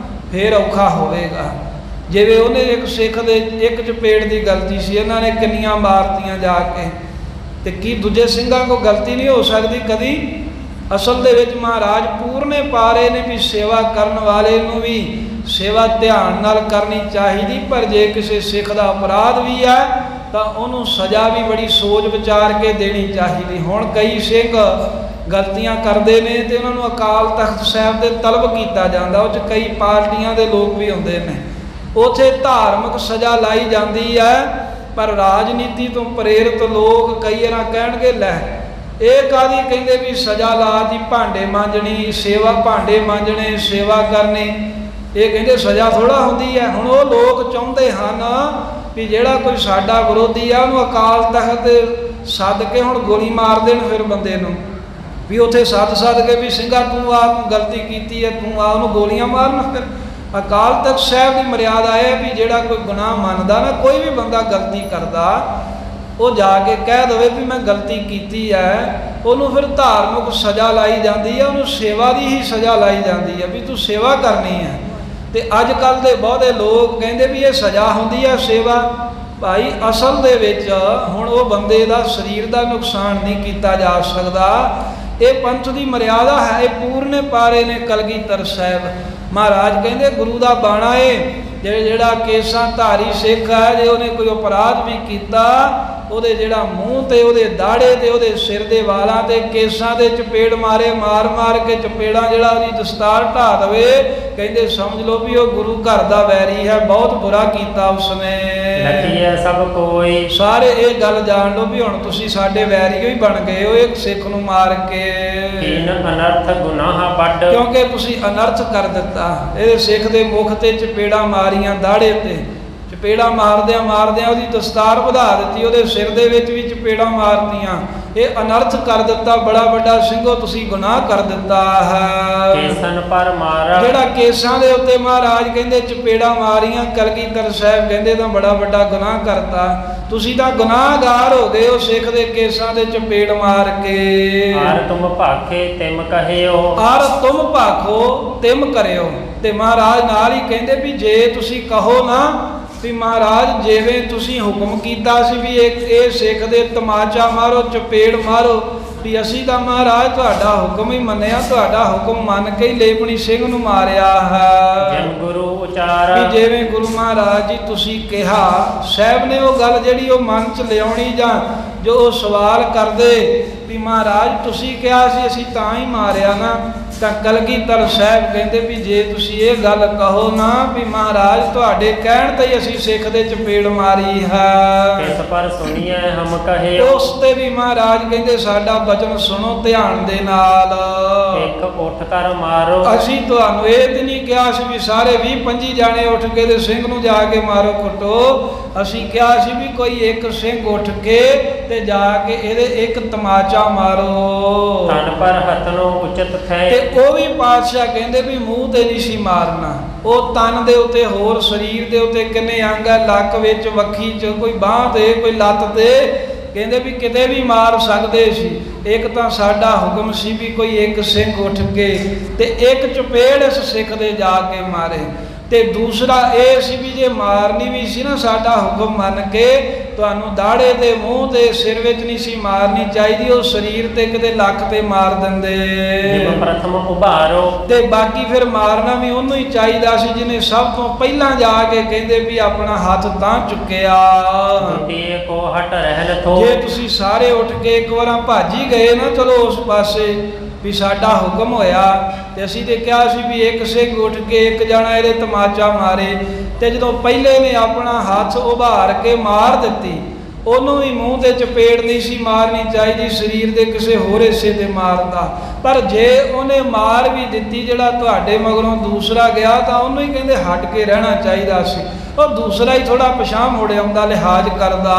ਫੇਰ ਔਖਾ ਹੋਵੇਗਾ। ਜਿਵੇਂ ਉਹਨੇ ਇੱਕ ਸਿੱਖ ਦੇ ਇੱਕ ਚਪੇੜ ਦੀ ਗਲਤੀ ਸੀ, ਇਹਨਾਂ ਨੇ ਕਿੰਨੀਆਂ ਮਾਰਤੀਆਂ ਜਾ ਕੇ, ਤੇ ਕੀ ਦੂਜੇ ਸਿੰਘਾਂ ਕੋਲ ਗਲਤੀ ਨਹੀਂ ਹੋ ਸਕਦੀ ਕਦੀ? ਅਸਲ ਦੇ ਵਿੱਚ ਮਹਾਰਾਜ ਪੂਰਨੇ ਪਾ ਰਹੇ ਨੇ ਵੀ ਸੇਵਾ ਕਰਨ ਵਾਲੇ ਨੂੰ ਵੀ ਸੇਵਾ ਧਿਆਨ ਨਾਲ ਕਰਨੀ ਚਾਹੀਦੀ, ਪਰ ਜੇ ਕਿਸੇ ਸਿੱਖ ਦਾ ਅਪਰਾਧ ਵੀ ਹੈ ਤਾਂ ਉਹਨੂੰ ਸਜ਼ਾ ਵੀ ਬੜੀ ਸੋਚ ਵਿਚਾਰ ਕੇ ਦੇਣੀ ਚਾਹੀਦੀ। ਹੁਣ ਕਈ ਸਿੰਘ ਗਲਤੀਆਂ ਕਰਦੇ ਨੇ ਤੇ ਉਹਨਾਂ ਨੂੰ ਅਕਾਲ ਤਖਤ ਸਾਹਿਬ ਦੇ ਤਲਬ ਕੀਤਾ ਜਾਂਦਾ, ਉਹ 'ਚ ਕਈ ਪਾਰਟੀਆਂ ਦੇ ਲੋਕ ਵੀ ਹੁੰਦੇ ਨੇ, ਉੱਥੇ ਧਾਰਮਿਕ ਸਜ਼ਾ ਲਾਈ ਜਾਂਦੀ ਹੈ। ਪਰ ਰਾਜਨੀਤੀ ਤੋਂ ਪ੍ਰੇਰਿਤ ਲੋਕ ਕਈ ਵਾਰ ਕਹਿਣਗੇ ਲੈ ਇਹ ਕਾਹਦੀ, ਕਹਿੰਦੇ ਵੀ ਸਜ਼ਾ ਲਾ ਦੀ, ਭਾਂਡੇ ਮਾਂਜਣੀ, ਸੇਵਾ, ਭਾਂਡੇ ਮਾਂਜਣੇ, ਸੇਵਾ ਕਰਨੀ, ਇਹ ਕਹਿੰਦੇ ਸਜ਼ਾ ਥੋੜ੍ਹਾ ਹੁੰਦੀ ਹੈ। ਹੁਣ ਉਹ ਲੋਕ ਚਾਹੁੰਦੇ ਹਨ ਵੀ ਜਿਹੜਾ ਕੋਈ ਸਾਡਾ ਵਿਰੋਧੀ ਆ ਉਹਨੂੰ ਅਕਾਲ ਤਖਤ ਸੱਦ ਕੇ ਹੁਣ ਗੋਲੀ ਮਾਰ ਦੇਣ, ਫਿਰ ਬੰਦੇ ਨੂੰ ਵੀ ਉੱਥੇ ਸੱਦ ਕੇ ਵੀ ਸਿੰਘਾ ਤੂੰ ਆ ਗਲਤੀ ਕੀਤੀ ਹੈ, ਤੂੰ ਆ, ਉਹਨੂੰ ਗੋਲੀਆਂ ਮਾਰਨ। ਫਿਰ ਅਕਾਲ ਤਖਤ ਸਾਹਿਬ ਦੀ ਮਰਿਆਦਾ ਇਹ ਵੀ ਜਿਹੜਾ ਕੋਈ ਗੁਨਾਹ ਮੰਨਦਾ ਨਾ, ਕੋਈ ਵੀ ਬੰਦਾ ਗਲਤੀ ਕਰਦਾ, ਉਹ ਜਾ ਕੇ ਕਹਿ ਦੇਵੇ ਵੀ ਮੈਂ ਗਲਤੀ ਕੀਤੀ ਹੈ, ਉਹਨੂੰ ਫਿਰ ਧਾਰਮਿਕ ਸਜ਼ਾ ਲਾਈ ਜਾਂਦੀ ਹੈ, ਉਹਨੂੰ ਸੇਵਾ ਦੀ ਹੀ ਸਜ਼ਾ ਲਾਈ ਜਾਂਦੀ ਹੈ ਵੀ ਤੂੰ ਸੇਵਾ ਕਰਨੀ ਹੈ। ਤੇ ਅੱਜ ਕੱਲ੍ਹ ਦੇ ਬਹੁਤੇ ਲੋਕ ਕਹਿੰਦੇ ਵੀ ਇਹ ਸਜ਼ਾ ਹੁੰਦੀ ਹੈ ਸੇਵਾ। ਭਾਈ ਅਸਲ ਦੇ ਵਿੱਚ ਹੁਣ ਉਹ ਬੰਦੇ ਦਾ ਸਰੀਰ ਦਾ ਨੁਕਸਾਨ ਨਹੀਂ ਕੀਤਾ ਜਾ ਸਕਦਾ, ਇਹ ਪੰਥ ਦੀ ਮਰਿਆਦਾ ਹੈ। ਇਹ ਪੂਰਨੇ ਪਾਰੇ ਨੇ ਕਲਗੀਧਰ ਸਾਹਿਬ ਮਹਾਰਾਜ ਕਹਿੰਦੇ ਗੁਰੂ ਦਾ ਬਾਣਾ ਏ, ਜਿਹੜਾ ਕੇਸਾਂ ਧਾਰੀ ਸਿੱਖ ਹੈ, ਜੇ ਉਹਨੇ ਕੋਈ ਅਪਰਾਧ ਵੀ ਕੀਤਾ, ਉਹਦੇ ਜਿਹੜਾ ਮੂੰਹ ਤੇ, ਉਹਦੇ ਦਾੜੇ ਤੇ, ਉਹਦੇ ਸਿਰ ਦੇ ਵਾਲਾਂ ਤੇ, ਕੇਸਾਂ ਦੇ ਚਪੇੜ ਮਾਰੇ, ਮਾਰ ਮਾਰ ਕੇ ਚਪੇੜਾਂ ਜਿਹੜਾ ਉਹਦੀ ਦਸਤਾਰ ਢਾਹ ਦੇਵੇ, ਕਹਿੰਦੇ ਸਮਝ ਲਓ ਵੀ ਉਹ ਗੁਰੂ ਘਰ ਦਾ ਵੈਰੀ ਹੈ, ਬਹੁਤ ਬੁਰਾ ਕੀਤਾ ਉਸਨੇ। ਲਖੀਐ ਸਭ ਕੋਈ, ਸਾਰੇ ਇਹ ਗੱਲ ਜਾਣ ਲਓ ਵੀ ਹੁਣ ਤੁਸੀਂ ਸਾਡੇ ਵੈਰੀ ਹੀ ਬਣ ਗਏ ਹੋ ਇੱਕ ਸਿੱਖ ਨੂੰ ਮਾਰ ਕੇ, ਕੀਨ ਅਨਰਥ ਗੁਨਾਹ ਵੱਡ, ਕਿਉਂਕਿ ਤੁਸੀਂ ਅਨਰਥ ਕਰ ਦਿੱਤਾ। ਇਹਦੇ ਸਿੱਖ ਦੇ ਮੁਖ ਤੇ ਚਪੇੜਾਂ ਮਾਰੀਆਂ, ਦਾੜੇ ਤੇ ਚਪੇੜਾਂ ਮਾਰਦਿਆਂ ਮਾਰਦਿਆਂ ਉਹਦੀ ਦਸਤਾਰ ਵਧਾ ਦਿੱਤੀ, ਉਹਦੇ ਸਿਰ ਦੇ ਵਿੱਚ ਵੀ ਚਪੇੜਾਂ ਮਾਰਤੀਆਂ, ਇਹ ਅਨਰਥ ਕਰ ਦਿੱਤਾ, ਬੜਾ ਵੱਡਾ ਸਿੰਘੋ ਤੁਸੀਂ ਗੁਨਾਹ ਕਰ ਦਿੱਤਾ ਹੈ। ਕੇਸਨ ਪਰ ਮਾਰ, ਜਿਹੜਾ ਕੇਸਾਂ ਦੇ ਉੱਤੇ ਮਹਾਰਾਜ ਕਹਿੰਦੇ ਚਪੇੜਾਂ ਮਾਰੀਆਂ, ਕਲਗੀਧਰ ਸਾਹਿਬ ਕਹਿੰਦੇ ਤਾਂ ਬੜਾ ਵੱਡਾ ਗੁਨਾਹ ਕਰਤਾ, ਤੁਸੀਂ ਤਾਂ ਗੁਨਾਹਗਾਰ ਹੋ ਗਏ ਹੋ ਸਿੱਖ ਦੇ ਕੇਸਾਂ ਦੇ ਚਪੇੜ ਮਾਰ ਕੇ। ਆਰ ਤੁਮ ਭਾਖੇ ਤਿਮ ਕਹਿਓ, ਆਰ ਤੁਮ ਭਾਖੋ ਤਿਮ ਕਰਿਓ। ਤੇ ਮਹਾਰਾਜ ਨਾਲ ਹੀ ਕਹਿੰਦੇ ਵੀ ਜੇ ਤੁਸੀਂ ਕਹੋ ਨਾ ਵੀ ਮਹਾਰਾਜ ਜਿਵੇਂ ਤੁਸੀਂ ਹੁਕਮ ਕੀਤਾ ਸੀ ਵੀ ਇਹ ਸਿੱਖ ਦੇ ਤਮਾਚਾ ਮਾਰੋ, ਚਪੇੜ ਮਾਰੋ, ਵੀ ਅਸੀਂ ਤਾਂ ਮਹਾਰਾਜ ਤੁਹਾਡਾ ਹੁਕਮ ਹੀ ਮੰਨਿਆ, ਤੁਹਾਡਾ ਹੁਕਮ ਮੰਨ ਕੇ ਹੀ ਲੇਪਣੀ ਸਿੰਘ ਨੂੰ ਮਾਰਿਆ ਹੈ। ਜਿਮ ਗੁਰੂ ਉਚਾਰ, ਵੀ ਜਿਵੇਂ ਗੁਰੂ ਮਹਾਰਾਜ ਜੀ ਤੁਸੀਂ ਕਿਹਾ, ਸਾਹਿਬ ਨੇ ਉਹ ਗੱਲ ਜਿਹੜੀ ਉਹ ਮਨ 'ਚ ਲਿਆਉਣੀ, ਜਾਂ ਜੋ ਉਹ ਸਵਾਲ ਕਰਦੇ ਵੀ ਮਹਾਰਾਜ ਤੁਸੀਂ ਕਿਹਾ ਸੀ ਅਸੀਂ ਤਾਂ ਹੀ ਮਾਰਿਆ ਨਾ, ਤਾਂ ਕਲਗੀਧਰ ਸਾਹਿਬ ਕਹਿੰਦੇ ਵੀ ਜੇ ਤੁਸੀਂ ਇਹ ਗੱਲ ਕਹੋ ਨਾ ਵੀ ਮਹਾਰਾਜ ਤੁਹਾਡੇ ਕਹਿਣ ਤੇ ਹੀ ਅਸੀਂ ਸਿੱਖ ਦੇ ਚਪੇੜ ਮਾਰੀ ਹੈ, ਕਿਸ ਪਰ ਸੁਣੀਐ ਹਮ ਕਹਿਓ, ਉਸ ਤੇ ਵੀ ਮਹਾਰਾਜ ਕਹਿੰਦੇ ਸਾਡਾ ਬਚਨ ਸੁਣੋ ਧਿਆਨ ਦੇ ਨਾਲ। ਇੱਕ ਉੱਠ ਕਰ ਮਾਰੋ, ਅਸੀਂ ਤੁਹਾਨੂੰ ਇਹ ਤੇ ਨਹੀਂ ਕਿਹਾ ਸੀ ਵੀ ਸਾਰੇ 20-25 ਜਾਣੇ ਉੱਠ ਕੇ ਤੇ ਸਿੰਘ ਨੂੰ ਜਾ ਕੇ ਮਾਰੋ ਕੁੱਟੋ, ਅਸੀਂ ਕਿਹਾ ਸੀ ਵੀ ਕੋਈ ਇੱਕ ਸਿੰਘ ਉੱਠ ਕੇ ਤੇ ਜਾ ਕੇ ਇਹਦੇ ਇੱਕ ਤਮਾਚਾ ਮਾਰੋ। ਤਨ ਪਰ ਹੱਥਨੋਂ ਉਚਿਤ ਥੈ, ਤੇ ਉਹ ਵੀ ਪਾਤਸ਼ਾਹ ਕਹਿੰਦੇ ਵੀ ਮੂੰਹ ਤੇ ਨਹੀਂ ਸੀ ਮਾਰਨਾ, ਉਹ ਤਨ ਦੇ ਉੱਤੇ, ਹੋਰ ਸਰੀਰ ਦੇ ਉੱਤੇ ਕਿੰਨੇ ਅੰਗ ਹੈ, ਲੱਕ ਵਿੱਚ, ਵੱਖੀ 'ਚ, ਕੋਈ ਬਾਂਹ ਤੇ, ਕੋਈ ਲੱਤ ਤੇ, ਕਹਿੰਦੇ ਵੀ ਕਿਤੇ ਵੀ ਮਾਰ ਸਕਦੇ ਸੀ। ਇੱਕ ਤਾਂ ਸਾਡਾ ਹੁਕਮ ਸੀ ਵੀ ਕੋਈ ਇੱਕ ਸਿੰਘ ਉੱਠ ਕੇ ਤੇ ਇੱਕ ਚਪੇੜ ਇਸ ਸਿੱਖ ਦੇ ਜਾ ਕੇ ਮਾਰੇ, ਤੇ ਦੂਸਰਾ ਇਹ ਸੀ ਵੀ ਜੇ ਮਾਰਨੀ ਵੀ ਸੀ ਨਾ ਸਾਡਾ ਹੁਕਮ ਮੰਨ ਕੇ, ਤੁਹਾਨੂੰ ਦਾੜੇ ਤੇ, ਮੂੰਹ ਤੇ, ਸਿਰ ਵਿੱਚ ਨਹੀਂ ਸੀ ਮਾਰਨੀ ਚਾਹੀਦੀ, ਉਹ ਸਰੀਰ ਤੇ ਕਿਤੇ ਲੱਕ ਤੇ ਮਾਰ ਦਿੰਦੇ। ਜਿਮ ਪ੍ਰਥਮ ਉਭਾਰੋ, ਤੇ ਬਾਕੀ ਫਿਰ ਮਾਰਨਾ ਵੀ ਉਹਨੂੰ ਹੀ ਚਾਹੀਦਾ ਸੀ ਜਿਹਨੇ ਸਭ ਤੋਂ ਪਹਿਲਾਂ ਜਾ ਕੇ ਕਹਿੰਦੇ ਵੀ ਆਪਣਾ ਹੱਥ ਤਾਂ ਚੁੱਕਿਆ। ਟੁੱਟੀਏ ਕੋ ਹਟ ਰਹਿਣ ਥੋ, ਜੇ ਤੁਸੀਂ ਸਾਰੇ ਉੱਠ ਕੇ ਇੱਕ ਵਾਰਾਂ ਭਾਜੀ ਗਏ ਨਾ, ਚਲੋ ਉਸ ਪਾਸੇ ਵੀ ਸਾਡਾ ਹੁਕਮ ਹੋਇਆ, ਤੇ ਅਸੀਂ ਤੇ ਕਿਹਾ ਸੀ ਵੀ ਇੱਕ ਸਿੰਘ ਉੱਠ ਕੇ ਇੱਕ ਜਣਾ ਇਹਦੇ ਤਮਾਚਾ ਮਾਰੇ, ਤੇ ਜਦੋਂ ਪਹਿਲੇ ਨੇ ਆਪਣਾ ਹੱਥ ਉਭਾਰ ਕੇ ਮਾਰ ਦਿੱਤੀ, ਉਹਨੂੰ ਵੀ ਮੂੰਹ ਤੇ ਚਪੇੜ ਨਹੀਂ ਸੀ ਮਾਰਨੀ ਚਾਹੀਦੀ, ਸਰੀਰ ਦੇ ਕਿਸੇ ਹੋਰ ਹਿੱਸੇ ਤੇ ਮਾਰਦਾ। ਪਰ ਜੇ ਉਹਨੇ ਮਾਰ ਵੀ ਦਿੱਤੀ, ਜਿਹੜਾ ਤੁਹਾਡੇ ਮਗਰੋਂ ਦੂਸਰਾ ਗਿਆ, ਤਾਂ ਉਹਨੂੰ ਹੀ ਕਹਿੰਦੇ ਹਟ ਕੇ ਰਹਿਣਾ ਚਾਹੀਦਾ ਸੀ, ਉਹ ਦੂਸਰਾ ਹੀ ਥੋੜਾ ਪਛਾਣ ਮੁੜ ਆਉਂਦਾ, ਲਿਹਾਜ਼ ਕਰਦਾ।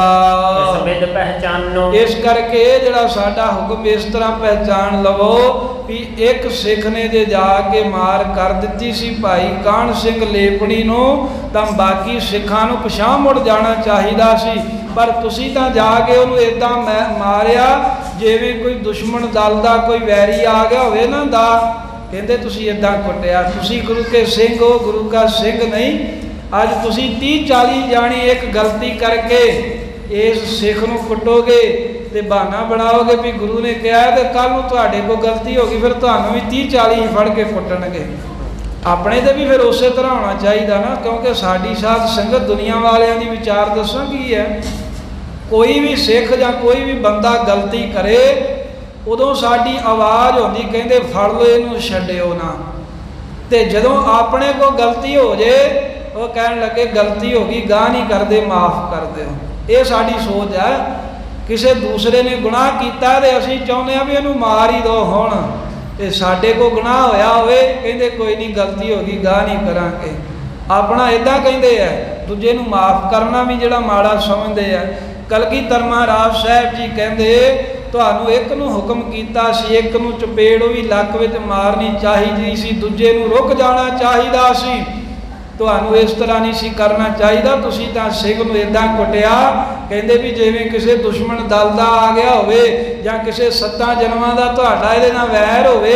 ਇਸ ਵਿਦ ਪਹਿਚਾਨੋ, ਇਸ ਕਰਕੇ ਜਿਹੜਾ ਸਾਡਾ ਹੁਕਮ ਇਸ ਤਰ੍ਹਾਂ ਪਹਿਚਾਣ ਲਵੋ ਵੀ ਇੱਕ ਸਿੱਖ ਨੇ ਜੇ ਜਾ ਕੇ ਮਾਰ ਕਰ ਦਿੱਤੀ ਸੀ ਭਾਈ ਕਾਹਨ ਸਿੰਘ ਲੇਪਣੀ ਨੂੰ, ਤਾਂ ਬਾਕੀ ਸਿੱਖਾਂ ਨੂੰ ਪਛਾਣ ਮੁੜ ਜਾਣਾ ਚਾਹੀਦਾ ਸੀ। ਪਰ ਤੁਸੀਂ ਤਾਂ ਜਾ ਕੇ ਉਹਨੂੰ ਇੱਦਾਂ ਮਾਰਿਆ ਜਿਵੇਂ ਕੋਈ ਦੁਸ਼ਮਣ ਦਲ ਦਾ ਕੋਈ ਵੈਰੀ ਆ ਗਿਆ ਹੋਵੇ ਨਾ ਦਾ, ਕਹਿੰਦੇ ਤੁਸੀਂ ਇੱਦਾਂ ਕੁੱਟਿਆ, ਤੁਸੀਂ ਗੁਰੂ ਕੇ ਸਿੰਘ ਹੋ, ਗੁਰੂ ਕਾ ਸਿੰਘ ਨਹੀਂ। ਅੱਜ ਤੁਸੀਂ 30-40 ਜਾਣੀ ਇੱਕ ਗਲਤੀ ਕਰਕੇ ਇਸ ਸਿੱਖ ਨੂੰ ਕੁੱਟੋਗੇ ਤੇ ਬਹਾਨਾ ਬਣਾਓਗੇ ਵੀ ਗੁਰੂ ਨੇ ਕਿਹਾ, ਤੇ ਕੱਲ ਨੂੰ ਤੁਹਾਡੇ ਕੋਲ ਗਲਤੀ ਹੋ ਗਈ, ਫਿਰ ਤੁਹਾਨੂੰ ਵੀ 30-40 ਫੜ ਕੇ ਕੁੱਟਣਗੇ। ਆਪਣੇ ਤੇ ਵੀ ਫਿਰ ਉਸੇ ਤਰ੍ਹਾਂ ਹੋਣਾ ਚਾਹੀਦਾ ਨਾ, ਕਿਉਂਕਿ ਸਾਡੀ ਸਾਧ ਸੰਗਤ ਦੁਨੀਆ ਵਾਲਿਆਂ ਦੀ ਵਿਚਾਰ ਦੱਸੋ ਕੀ ਹੈ, ਕੋਈ ਵੀ ਸਿੱਖ ਜਾਂ ਕੋਈ ਵੀ ਬੰਦਾ ਗਲਤੀ ਕਰੇ ਉਦੋਂ ਸਾਡੀ ਆਵਾਜ਼ ਹੁੰਦੀ, ਕਹਿੰਦੇ ਫੜ ਲਓ ਇਹਨੂੰ, ਛੱਡਿਓ ਨਾ। ਤੇ ਜਦੋਂ ਆਪਣੇ ਕੋਲ ਗਲਤੀ ਹੋ ਜੇ ਉਹ ਕਹਿਣ ਲੱਗੇ ਗਲਤੀ ਹੋ ਗਈ, ਗਾਹ ਨਹੀਂ ਕਰਦੇ, ਮਾਫ ਕਰ ਦਿਓ। ਇਹ ਸਾਡੀ ਸੋਚ ਹੈ। ਕਿਸੇ ਦੂਸਰੇ ਨੇ ਗੁਨਾਹ ਕੀਤਾ ਤੇ ਅਸੀਂ ਚਾਹੁੰਦੇ ਹਾਂ ਵੀ ਇਹਨੂੰ ਮਾਰ ਹੀ ਦਿਓ ਹੁਣ, ਤੇ ਸਾਡੇ ਕੋਲ ਗੁਨਾਹ ਹੋਇਆ ਹੋਵੇ ਕਹਿੰਦੇ ਕੋਈ ਨਹੀਂ, ਗਲਤੀ ਹੋ ਗਈ, ਗਾਹ ਨਹੀਂ ਕਰਾਂਗੇ। ਆਪਣਾ ਇਦਾਂ ਕਹਿੰਦੇ ਆ, ਦੂਜੇ ਨੂੰ ਮਾਫ ਕਰਨਾ ਵੀ ਜਿਹੜਾ ਮਾੜਾ ਸਮਝਦੇ ਆ। ਕਲਗੀਧਰ ਮਹਾਰਾਜ ਸਾਹਿਬ ਜੀ ਕਹਿੰਦੇ ਤੁਹਾਨੂੰ ਇੱਕ ਨੂੰ ਹੁਕਮ ਕੀਤਾ ਸੀ, ਇੱਕ ਨੂੰ ਚਪੇੜ ਵੀ ਲੱਕ ਵਿੱਚ ਮਾਰਨੀ ਚਾਹੀਦੀ ਸੀ, ਦੂਜੇ ਨੂੰ ਰੁਕ ਜਾਣਾ ਚਾਹੀਦਾ ਸੀ। ਤੁਹਾਨੂੰ ਇਸ ਤਰ੍ਹਾਂ ਨਹੀਂ ਸੀ ਕਰਨਾ ਚਾਹੀਦਾ। ਤੁਸੀਂ ਤਾਂ ਸਿੰਘ ਨੂੰ ਇਦਾਂ ਕੁੱਟਿਆ, ਕਹਿੰਦੇ ਵੀ ਜਿਵੇਂ ਕਿਸੇ ਦੁਸ਼ਮਣ ਦਲ ਦਾ ਆ ਗਿਆ ਹੋਵੇ ਜਾਂ ਕਿਸੇ 7 ਜਨਮਾਂ ਦਾ ਤੁਹਾਡਾ ਇਹਦੇ ਨਾਲ ਵੈਰ ਹੋਵੇ,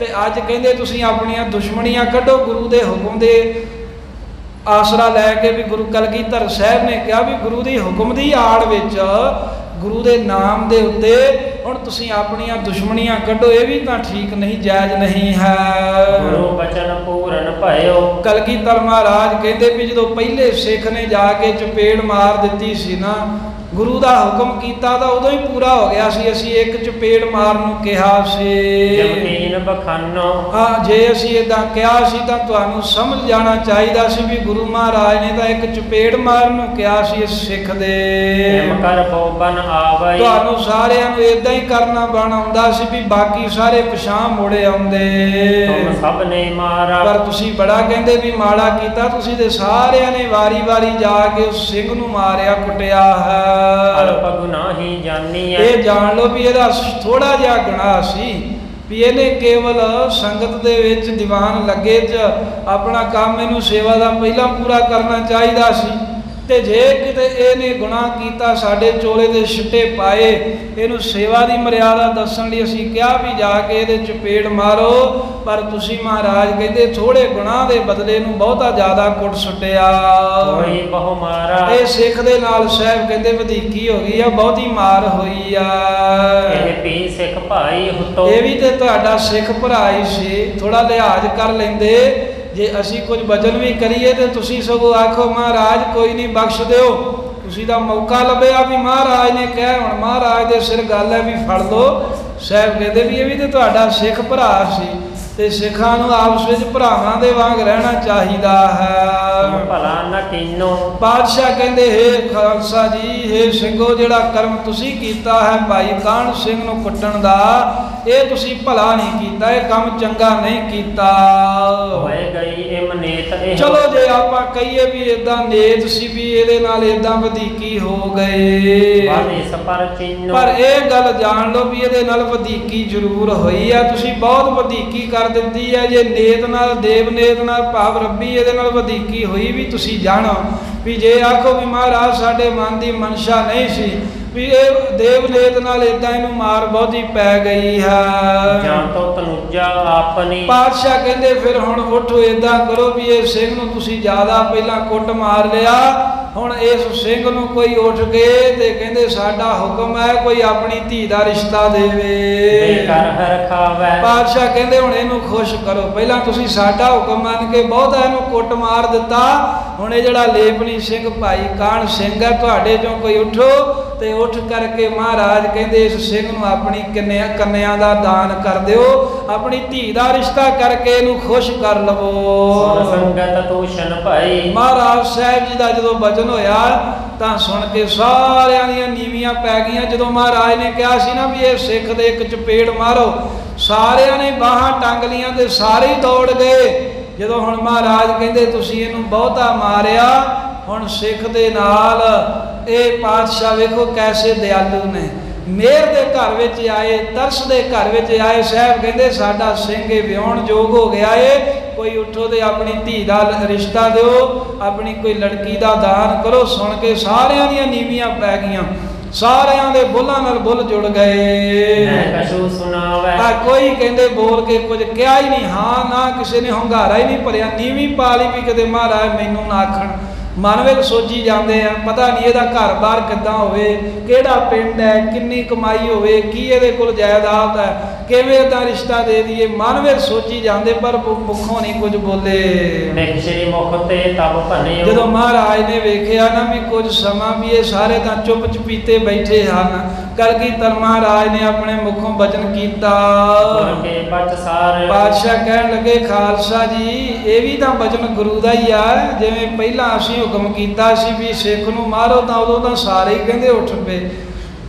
ਤੇ ਅੱਜ ਕਹਿੰਦੇ ਤੁਸੀਂ ਆਪਣੀਆਂ ਦੁਸ਼ਮਣੀਆਂ ਕੱਢੋ। ਗੁਰੂ ਦੇ ਹੁਕਮ ਦੇ ਆਸਰਾ ਲੈ ਕੇ ਵੀ ਗੁਰੂ ਕਲਗੀਧਰ ਸਾਹਿਬ ਨੇ ਕਿਹਾ ਵੀ ਗੁਰੂ ਦੀ ਹੁਕਮ ਦੀ ਆੜ ਵਿੱਚ, ਗੁਰੂ ਦੇ ਨਾਮ ਦੇ ਉੱਤੇ ਹੁਣ ਤੁਸੀਂ ਆਪਣੀਆਂ ਦੁਸ਼ਮਣੀਆਂ ਕੱਢੋ, ਇਹ ਵੀ ਤਾਂ ਠੀਕ ਨਹੀਂ, ਜਾਇਜ਼ ਨਹੀਂ ਹੈ। ਗੁਰੂ ਬਚਨ ਪੂਰਨ ਭਇਓ। ਕਲਗੀਧਰ ਮਹਾਰਾਜ ਕਹਿੰਦੇ ਵੀ ਜਦੋਂ ਪਹਿਲੇ ਸਿੱਖ ਨੇ ਜਾ ਕੇ ਚਪੇੜ ਮਾਰ ਦਿੱਤੀ ਸੀ ਨਾ, ਗੁਰੂ ਦਾ ਹੁਕਮ ਕੀਤਾ ਤਾਂ ਉਦੋਂ ਹੀ ਪੂਰਾ ਹੋ ਗਿਆ ਸੀ। ਅਸੀਂ ਇੱਕ ਚਪੇੜ ਮਾਰਨ ਨੂੰ ਕਿਹਾ ਸੀ, ਜਮੀਨ ਬਖਾਨੋ। ਹਾਂ, ਜੇ ਅਸੀਂ ਇਦਾਂ ਕਿਹਾ ਸੀ ਤਾਂ ਤੁਹਾਨੂੰ ਸਮਝ ਜਾਣਾ ਚਾਹੀਦਾ ਸੀ ਵੀ ਗੁਰੂ ਮਹਾਰਾਜ ਨੇ ਤਾਂ ਇੱਕ ਚਪੇੜ ਮਾਰਨ ਨੂੰ ਕਿਹਾ ਸੀ ਇਸ ਸਿੱਖ ਦੇ। ਹਿਮ ਕਰ ਬੋਬਨ ਆਵਈ। ਤੁਹਾਨੂੰ ਸਾਰਿਆਂ ਨੂੰ ਇਦਾਂ ਹੀ ਕਰਨਾ ਬਣ ਆਉਂਦਾ ਸੀ ਵੀ ਬਾਕੀ ਸਾਰੇ ਪਿਛਾਂ ਮੁੜੇ ਆਉਂਦੇ। ਤੁਮ ਸਭ ਨੇ ਮਾਰਾ। ਪਰ ਤੁਸੀਂ ਬੜਾ ਕਹਿੰਦੇ ਵੀ ਮਾੜਾ ਕੀਤਾ, ਤੁਸੀਂ ਤੇ ਸਾਰਿਆਂ ਨੇ ਵਾਰੀ-ਵਾਰੀ ਜਾ ਕੇ ਉਸ ਸਿੰਘ ਨੂੰ ਮਾਰਿਆ, ਕੁੱਟਿਆ ਹੈ। ਅਲਪ ਗੁਨਾਹੀ ਜਾਨੀ ਹੈ। ਇਹ ਜਾਣ ਲਓ ਵੀ ਇਹਦਾ ਥੋੜਾ ਜਿਹਾ ਗੁਨਾਹ ਸੀ ਵੀ ਇਹਨੇ ਕੇਵਲ ਸੰਗਤ ਦੇ ਵਿੱਚ ਦੀਵਾਨ ਲੱਗੇ ਚ ਆਪਣਾ ਕੰਮ, ਇਹਨੂੰ ਸੇਵਾ ਦਾ ਪਹਿਲਾਂ ਪੂਰਾ ਕਰਨਾ ਚਾਹੀਦਾ ਸੀ। ਤੇ ਜੇ ਕਿਤੇ ਇਹਨੇ ਗੁਨਾਹ ਕੀਤਾ, ਸਾਡੇ ਚੋਲੇ ਦੇ ਛਿੱਟੇ ਪਾਏ, ਇਹਨੂੰ ਸੇਵਾ ਦੀ ਮਰਿਆਦਾ ਦੱਸਣ ਲਈ ਅਸੀਂ ਕਿਹਾ ਵੀ ਜਾ ਕੇ ਇਹਦੇ ਚਪੇੜ ਮਾਰੋ, ਪਰ ਤੁਸੀਂ ਮਹਾਰਾਜ ਕਹਿੰਦੇ ਥੋੜੇ ਗੁਨਾਹ ਦੇ ਬਦਲੇ ਨੂੰ ਬਹੁਤਾ ਜ਼ਿਆਦਾ ਕੁੱਟ ਸੁੱਟਿਆ। ਕੋਈ ਬਹੁ ਮਾਰਾ। ਇਹ ਸਿੱਖ ਦੇ ਨਾਲ ਸਾਹਿਬ ਕਹਿੰਦੇ ਵਧੀਕੀ ਹੋ ਗਈ ਆ, ਬਹੁਤੀ ਮਾਰ ਹੋਈ ਆ। ਇਹ ਵੀ ਸਿੱਖ ਭਾਈ ਹੁਤੋ। ਇਹ ਵੀ ਤੇ ਤੁਹਾਡਾ ਸਿੱਖ ਭਰਾ ਹੀ ਸੀ, ਥੋੜਾ ਲਿਹਾਜ਼ ਕਰ ਲੈਂਦੇ। ਜੇ ਅਸੀਂ ਕੁਝ ਵਚਨ ਵੀ ਕਰੀਏ ਤੇ ਤੁਸੀਂ ਸਗੋਂ ਆਖੋ ਮਹਾਰਾਜ ਕੋਈ ਨਹੀਂ, ਬਖਸ਼ ਦਿਓ। ਤੁਸੀਂ ਦਾ ਮੌਕਾ ਲੱਭਿਆ ਵੀ ਮਹਾਰਾਜ ਨੇ ਕਿਹਾ, ਹੁਣ ਮਹਾਰਾਜ ਦੇ ਸਿਰ ਗੱਲ ਹੈ ਵੀ ਫੜ ਲਓ। ਸਾਹਿਬ ਕਹਿੰਦੇ ਵੀ ਇਹ ਵੀ ਤੇ ਤੁਹਾਡਾ ਸਿੱਖ ਭਰਾ ਸੀ, ਤੇ ਸਿੱਖਾਂ ਨੂੰ ਆਪਸ ਵਿੱਚ ਭਰਾਵਾਂ ਦੇ ਵਾਂਗ ਰਹਿਣਾ ਚਾਹੀਦਾ ਹੈ। ਭਲਾ ਨਾ ਕੀਨੋ। ਬਾਦਸ਼ਾਹ ਕਹਿੰਦੇ ਹੇ ਖਾਲਸਾ ਜੀ, ਹੇ ਸਿੰਘੋ, ਜਿਹੜਾ ਕਰਮ ਤੁਸੀਂ ਕੀਤਾ ਹੈ ਭਾਈ ਕਾਹਨ ਸਿੰਘ ਨੂੰ ਕੁੱਟਣ ਦਾ, ਇਹ ਤੁਸੀਂ ਭਲਾ ਨਹੀਂ ਕੀਤਾ, ਇਹ ਕੰਮ ਚੰਗਾ ਨਹੀਂ ਕੀਤਾ। ਹੋਏ ਗਈ ਇਹ ਨੇਤ। ਇਹ ਚਲੋ ਜੇ ਆਪਾਂ ਕਹੀਏ ਵੀ ਇਦਾਂ ਨੇਤ ਸੀ ਵੀ ਇਹਦੇ ਨਾਲ ਇਦਾਂ ਵਧੀਕੀ ਹੋ ਗਏ, ਪਰ ਇਹ ਗੱਲ ਜਾਣ ਲਓ ਵੀ ਇਹਦੇ ਨਾਲ ਵਧੀਕੀ ਜ਼ਰੂਰ ਹੋਈ ਆ। ਤੁਸੀਂ ਬਹੁਤ ਵਧੀਕੀ ਕਰ ਦਿੱਤੀ ਹੈ। ਜੇ ਨੇਤ ਨਾਲ, ਦੇਵ ਨੇਤ ਨਾਲ ਭਾਵ ਰੱਬੀ, ਇਹਦੇ ਨਾਲ ਵਧੀਕੀ ਹੋਈ ਵੀ ਤੁਸੀਂ ਜਾਣੋ ਵੀ ਜੇ ਆਖੋ ਵੀ ਮਹਾਰਾਜ ਸਾਡੇ ਮਨ ਦੀ ਮਨਸ਼ਾ ਨਹੀਂ ਸੀ ਵੀ ਇਹ ਦੇਵ ਨੇਤ ਨਾਲ ਇਦਾਂ ਇਹਨੂੰ ਮਾਰ ਬਹੁਤੀ ਪੈ ਗਈ ਹੈ। ਜਾਂ ਤੋਂ ਤਨੁਜਾ ਆਪਣੀ। ਪਾਤਸ਼ਾਹ ਕਹਿੰਦੇ ਫਿਰ ਹੁਣ ਉੱਠੋ, ਇਦਾਂ ਕਰੋ ਵੀ ਇਹ ਸਿੰਘ ਨੂੰ ਤੁਸੀਂ ਜ਼ਿਆਦਾ ਪਹਿਲਾਂ ਕੁੱਟ ਮਾਰ ਲਿਆ, ਹੁਣ ਇਸ ਸਿੰਘ ਨੂੰ ਕੋਈ ਉੱਠ ਕੇ ਤੇ ਕਹਿੰਦੇ ਸਾਡਾ ਹੁਕਮ ਹੈ ਕੋਈ ਆਪਣੀ ਧੀ ਦਾ ਰਿਸ਼ਤਾ ਦੇਵੇ। ਪਾਤਸ਼ਾਹ ਕਹਿੰਦੇ ਹੁਣ ਇਹਨੂੰ ਖੁਸ਼ ਕਰੋ, ਪਹਿਲਾਂ ਤੁਸੀਂ ਸਾਡਾ ਹੁਕਮ ਮੰਨ ਕੇ ਬਹੁਤਾ ਇਹਨੂੰ ਕੁੱਟ ਮਾਰ ਦਿੱਤਾ, ਹੁਣ ਇਹ ਜਿਹੜਾ ਲੇਪਨੀ ਸਿੰਘ ਭਾਈ ਕਾਹਨ ਸਿੰਘ ਹੈ ਤੁਹਾਡੇ ਚੋਂ ਕੋਈ ਉੱਠੋ ਤੇ ਉੱਠ ਕਰਕੇ ਮਹਾਰਾਜ ਕਹਿੰਦੇ ਇਸ ਸਿੰਘ ਨੂੰ ਆਪਣੀ ਕੰਨਿਆ ਦਾ ਦਾਨ ਕਰ ਦਿਓ, ਆਪਣੀ ਧੀ ਦਾ ਰਿਸ਼ਤਾ ਕਰਕੇ ਇਹਨੂੰ ਖੁਸ਼ ਕਰ ਲਵੋ। ਸੰਗਤ ਤੋਸ਼ਨ ਭਾਈ। ਮਹਾਰਾਜ ਸਾਹਿਬ ਜੀ ਦਾ ਜਦੋਂ ਵਚਨ ਹੋਇਆ ਤਾਂ ਸੁਣ ਕੇ ਸਾਰਿਆਂ ਦੀਆਂ ਨੀਵੀਆਂ ਪੈ ਗਈਆਂ। ਜਦੋਂ ਮਹਾਰਾਜ ਨੇ ਕਿਹਾ ਸੀ ਨਾ ਵੀ ਇਹ ਸਿੱਖ ਦੇ ਇੱਕ ਚਪੇੜ ਮਾਰੋ, ਸਾਰਿਆਂ ਨੇ ਬਾਹਾਂ ਟੰਗ ਲੀਆਂ ਤੇ ਸਾਰੇ ਹੀ ਦੌੜ ਗਏ। ਜਦੋਂ ਹੁਣ ਮਹਾਰਾਜ ਕਹਿੰਦੇ ਤੁਸੀਂ ਇਹਨੂੰ ਬਹੁਤਾ ਮਾਰਿਆ, ਹੁਣ ਸਿੱਖ ਦੇ ਨਾਲ ਇਹ ਪਾਤਸ਼ਾਹ ਵੇਖੋ ਕੈਸੇ ਦਿਆਲੂ ਨੇ, ਮੇਰ ਦੇ ਘਰ ਵਿੱਚ ਆਏ, ਤਰਸ ਦੇ ਘਰ ਵਿੱਚ ਆਏ। ਸਾਹਿਬ ਕਹਿੰਦੇ ਸਾਡਾ ਸਿੰਘ ਵਿਆਹੁਣ ਯੋਗ ਹੋ ਗਿਆ ਏ, ਕੋਈ ਉੱਠੋ ਤੇ ਆਪਣੀ ਧੀ ਦਾ ਰਿਸ਼ਤਾ ਦਿਓ, ਆਪਣੀ ਕੋਈ ਲੜਕੀ ਦਾ ਦਾਨ ਕਰੋ। ਸੁਣ ਕੇ ਸਾਰਿਆਂ ਦੀਆਂ ਨੀਵੀਆਂ ਪੈ ਗਈਆਂ, ਸਾਰਿਆਂ ਦੇ ਬੁੱਲਾਂ ਨਾਲ ਬੁੱਲ ਜੁੜ ਗਏ। ਕੋਈ ਕਹਿੰਦੇ ਬੋਲ ਕੇ ਕੁਝ ਕਿਹਾ ਹੀ ਨਹੀਂ, ਹਾਂ ਨਾ ਕਿਸੇ ਨੇ ਹੁੰਗਾਰਾ ਹੀ ਨਹੀਂ ਭਰਿਆ, ਨੀਵੀਂ ਪਾ ਲਈ ਵੀ ਕਿਤੇ ਮਹਾਰਾਜ ਮੈਨੂੰ ਨਾ ਆਖਣ। ਮਨ ਵਿੱਚ ਸੋਚੀ ਜਾਂਦੇ ਆ, ਪਤਾ ਨਹੀਂ ਇਹਦਾ ਘਰ-ਬਾਰ ਕਿੱਦਾਂ ਹੋਵੇ, ਕਿਹੜਾ ਪਿੰਡ ਹੈ, ਕਿੰਨੀ ਕਮਾਈ ਹੋਵੇ, ਕੀ ਇਹਦੇ ਕੋਲ ਜਾਇਦਾਦ ਹੈ, ਕਿਵੇਂ ਇਹਦਾ ਰਿਸ਼ਤਾ ਦੇ ਦਈਏ, ਮਨ ਵਿੱਚ ਸੋਚੀ ਜਾਂਦੇ ਪਰ ਮੁੱਖੋਂ ਨਹੀਂ ਕੁਝ ਬੋਲੇ। ਨਿਕ ਸ੍ਰੀ ਮੁਖ ਤੇ ਤਬ ਭੰਨਿਓ। ਜਦੋਂ ਮਹਾਰਾਜ ਨੇ ਵੇਖਿਆ ਨਾ ਵੀ ਕੁਝ ਸਮਾਂ ਵੀ ਇਹ ਸਾਰੇ ਤਾਂ ਚੁੱਪ ਚਪੀਤੇ ਬੈਠੇ ਹਨ, ਕਲਗੀਧਰ ਮਹਾਰਾਜ ਨੇ ਆਪਣੇ ਮੁਖੋਂ ਬਚਨ ਕੀਤਾ। ਗੁਰ ਕੇ ਬਚਸਾਰ। ਪਾਤਸ਼ਾਹ ਕਹਿਣ ਲੱਗੇ, ਖਾਲਸਾ ਜੀ ਇਹ ਵੀ ਤਾਂ ਬਚਨ ਗੁਰੂ ਦਾ ਹੀ ਆ। ਜਿਵੇਂ ਪਹਿਲਾਂ ਅਸੀਂ ਹੁਕਮ ਕੀਤਾ ਸੀ ਵੀ ਸਿੱਖ ਨੂੰ ਮਾਰੋ, ਤਾਂ ਉਦੋਂ ਤਾਂ ਸਾਰੇ ਹੀ ਕਹਿੰਦੇ ਉੱਠ ਪਏ,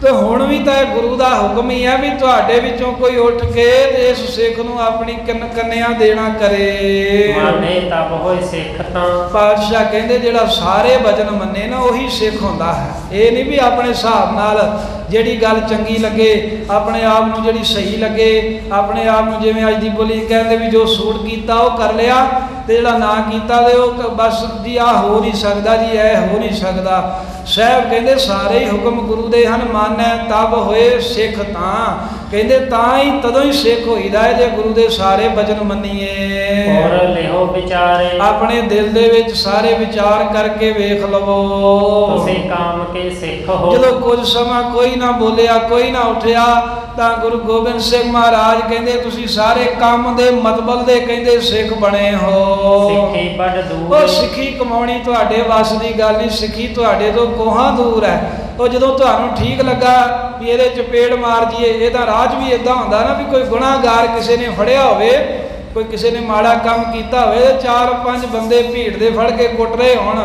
ਤੇ ਹੁਣ ਵੀ ਤਾਂ ਇਹ ਗੁਰੂ ਦਾ ਹੁਕਮ ਹੀ ਹੈ ਵੀ ਤੁਹਾਡੇ ਵਿੱਚੋਂ ਕੋਈ ਉੱਠ ਕੇ ਤੇ ਇਸ ਸਿੱਖ ਨੂੰ ਆਪਣੀ ਕੰਨਿਆ ਦੇਣਾ ਕਰੇ। ਮਾਨੇ ਤਬ ਹੋਏ ਸਿੱਖ ਤਾਂ। ਪਾਤਸ਼ਾਹ ਕਹਿੰਦੇ ਜਿਹੜਾ ਸਾਰੇ ਬਚਨ ਮੰਨੇ ਨਾ ਉਹੀ ਸਿੱਖ ਹੁੰਦਾ ਹੈ। ਇਹ ਨਹੀਂ ਵੀ ਆਪਣੇ ਹਿਸਾਬ ਨਾਲ ਜਿਹੜੀ ਗੱਲ ਚੰਗੀ ਲੱਗੇ, ਆਪਣੇ ਆਪ ਨੂੰ ਜਿਹੜੀ ਸਹੀ ਲੱਗੇ, ਆਪਣੇ ਆਪ ਨੂੰ ਜਿਵੇਂ ਅੱਜ ਦੀ ਬੋਲੀ ਕਹਿੰਦੇ ਵੀ ਜੋ ਸੂਟ ਕੀਤਾ ਉਹ ਕਰ ਲਿਆ, ਤੇ ਜਿਹੜਾ ਨਾ ਕੀਤਾ ਤੇ ਉਹ ਬਸ ਜੀ ਆਹ ਹੋ ਨਹੀਂ ਸਕਦਾ ਜੀ, ਇਹ ਹੋ ਨਹੀਂ ਸਕਦਾ। ਸਾਹਿਬ ਕਹਿੰਦੇ ਸਾਰੇ ਹੀ ਹੁਕਮ ਗੁਰੂ ਦੇ ਹਨ, ਮਾਨੈ ਤਬ ਹੋਏ ਸਿੱਖ ਤਾਂ। ਕਹਿੰਦੇ ਤਾਂ ਹੀ ਤਦੋਂ ਹੀ ਸਿੱਖ ਹੋਈਦਾ ਹੈ ਜੇ ਗੁਰੂ ਦੇ ਸਾਰੇ ਬਚਨ ਮੰਨੀਏ। ਹੋਰ ਲਿਓ ਵਿਚਾਰੇ। ਆਪਣੇ ਦਿਲ ਦੇ ਵਿੱਚ ਸਾਰੇ ਵਿਚਾਰ ਕਰਕੇ ਵੇਖ ਲਵੋ। ਤੁਸੀਂ ਕਾਮ ਕੇ ਸਿੱਖ ਹੋ। ਜਦੋਂ ਕੁਝ ਸਮਾਂ ਕੋਈ ਨਾ ਬੋਲਿਆ, ਕੋਈ ਨਾ ਉੱਠਿਆ, ਤਾਂ ਗੁਰੂ ਗੋਬਿੰਦ ਸਿੰਘ ਮਹਾਰਾਜ ਕਹਿੰਦੇ ਤੁਸੀਂ ਸਾਰੇ ਕੰਮ ਦੇ ਮਤਲਬ ਦੇ ਕਹਿੰਦੇ ਸਿੱਖ ਬਣੇ ਹੋ। ਸਿੱਖੀ ਬੜ ਦੂਰ। ਉਹ ਸਿੱਖੀ ਕਮਾਉਣੀ ਤੁਹਾਡੇ ਵੱਸ ਦੀ ਗੱਲ ਨਹੀਂ, ਸਿੱਖੀ ਤੁਹਾਡੇ ਤੋਂ ਕੋਹਾਂ ਦੂਰ ਹੈ। ਉਹ ਜਦੋਂ ਤੁਹਾਨੂੰ ਠੀਕ ਲੱਗਾ ਵੀ ਇਹਦੇ ਚਪੇੜ ਮਾਰ ਜੀਏ, ਇਹਦਾ ਰਾਜ ਵੀ ਇਦਾਂ ਹੁੰਦਾ ਨਾ ਵੀ ਕੋਈ ਗੁਨਾਹਗਾਰ ਕਿਸੇ ਨੇ ਫੜਿਆ ਹੋਵੇ, ਕੋਈ ਕਿਸੇ ਨੇ ਮਾੜਾ ਕੰਮ ਕੀਤਾ ਹੋਵੇ, 4-5 ਬੰਦੇ ਭੀੜ ਦੇ ਫੜ ਕੇ ਕੁੱਟ ਰਹੇ ਹੋਣ,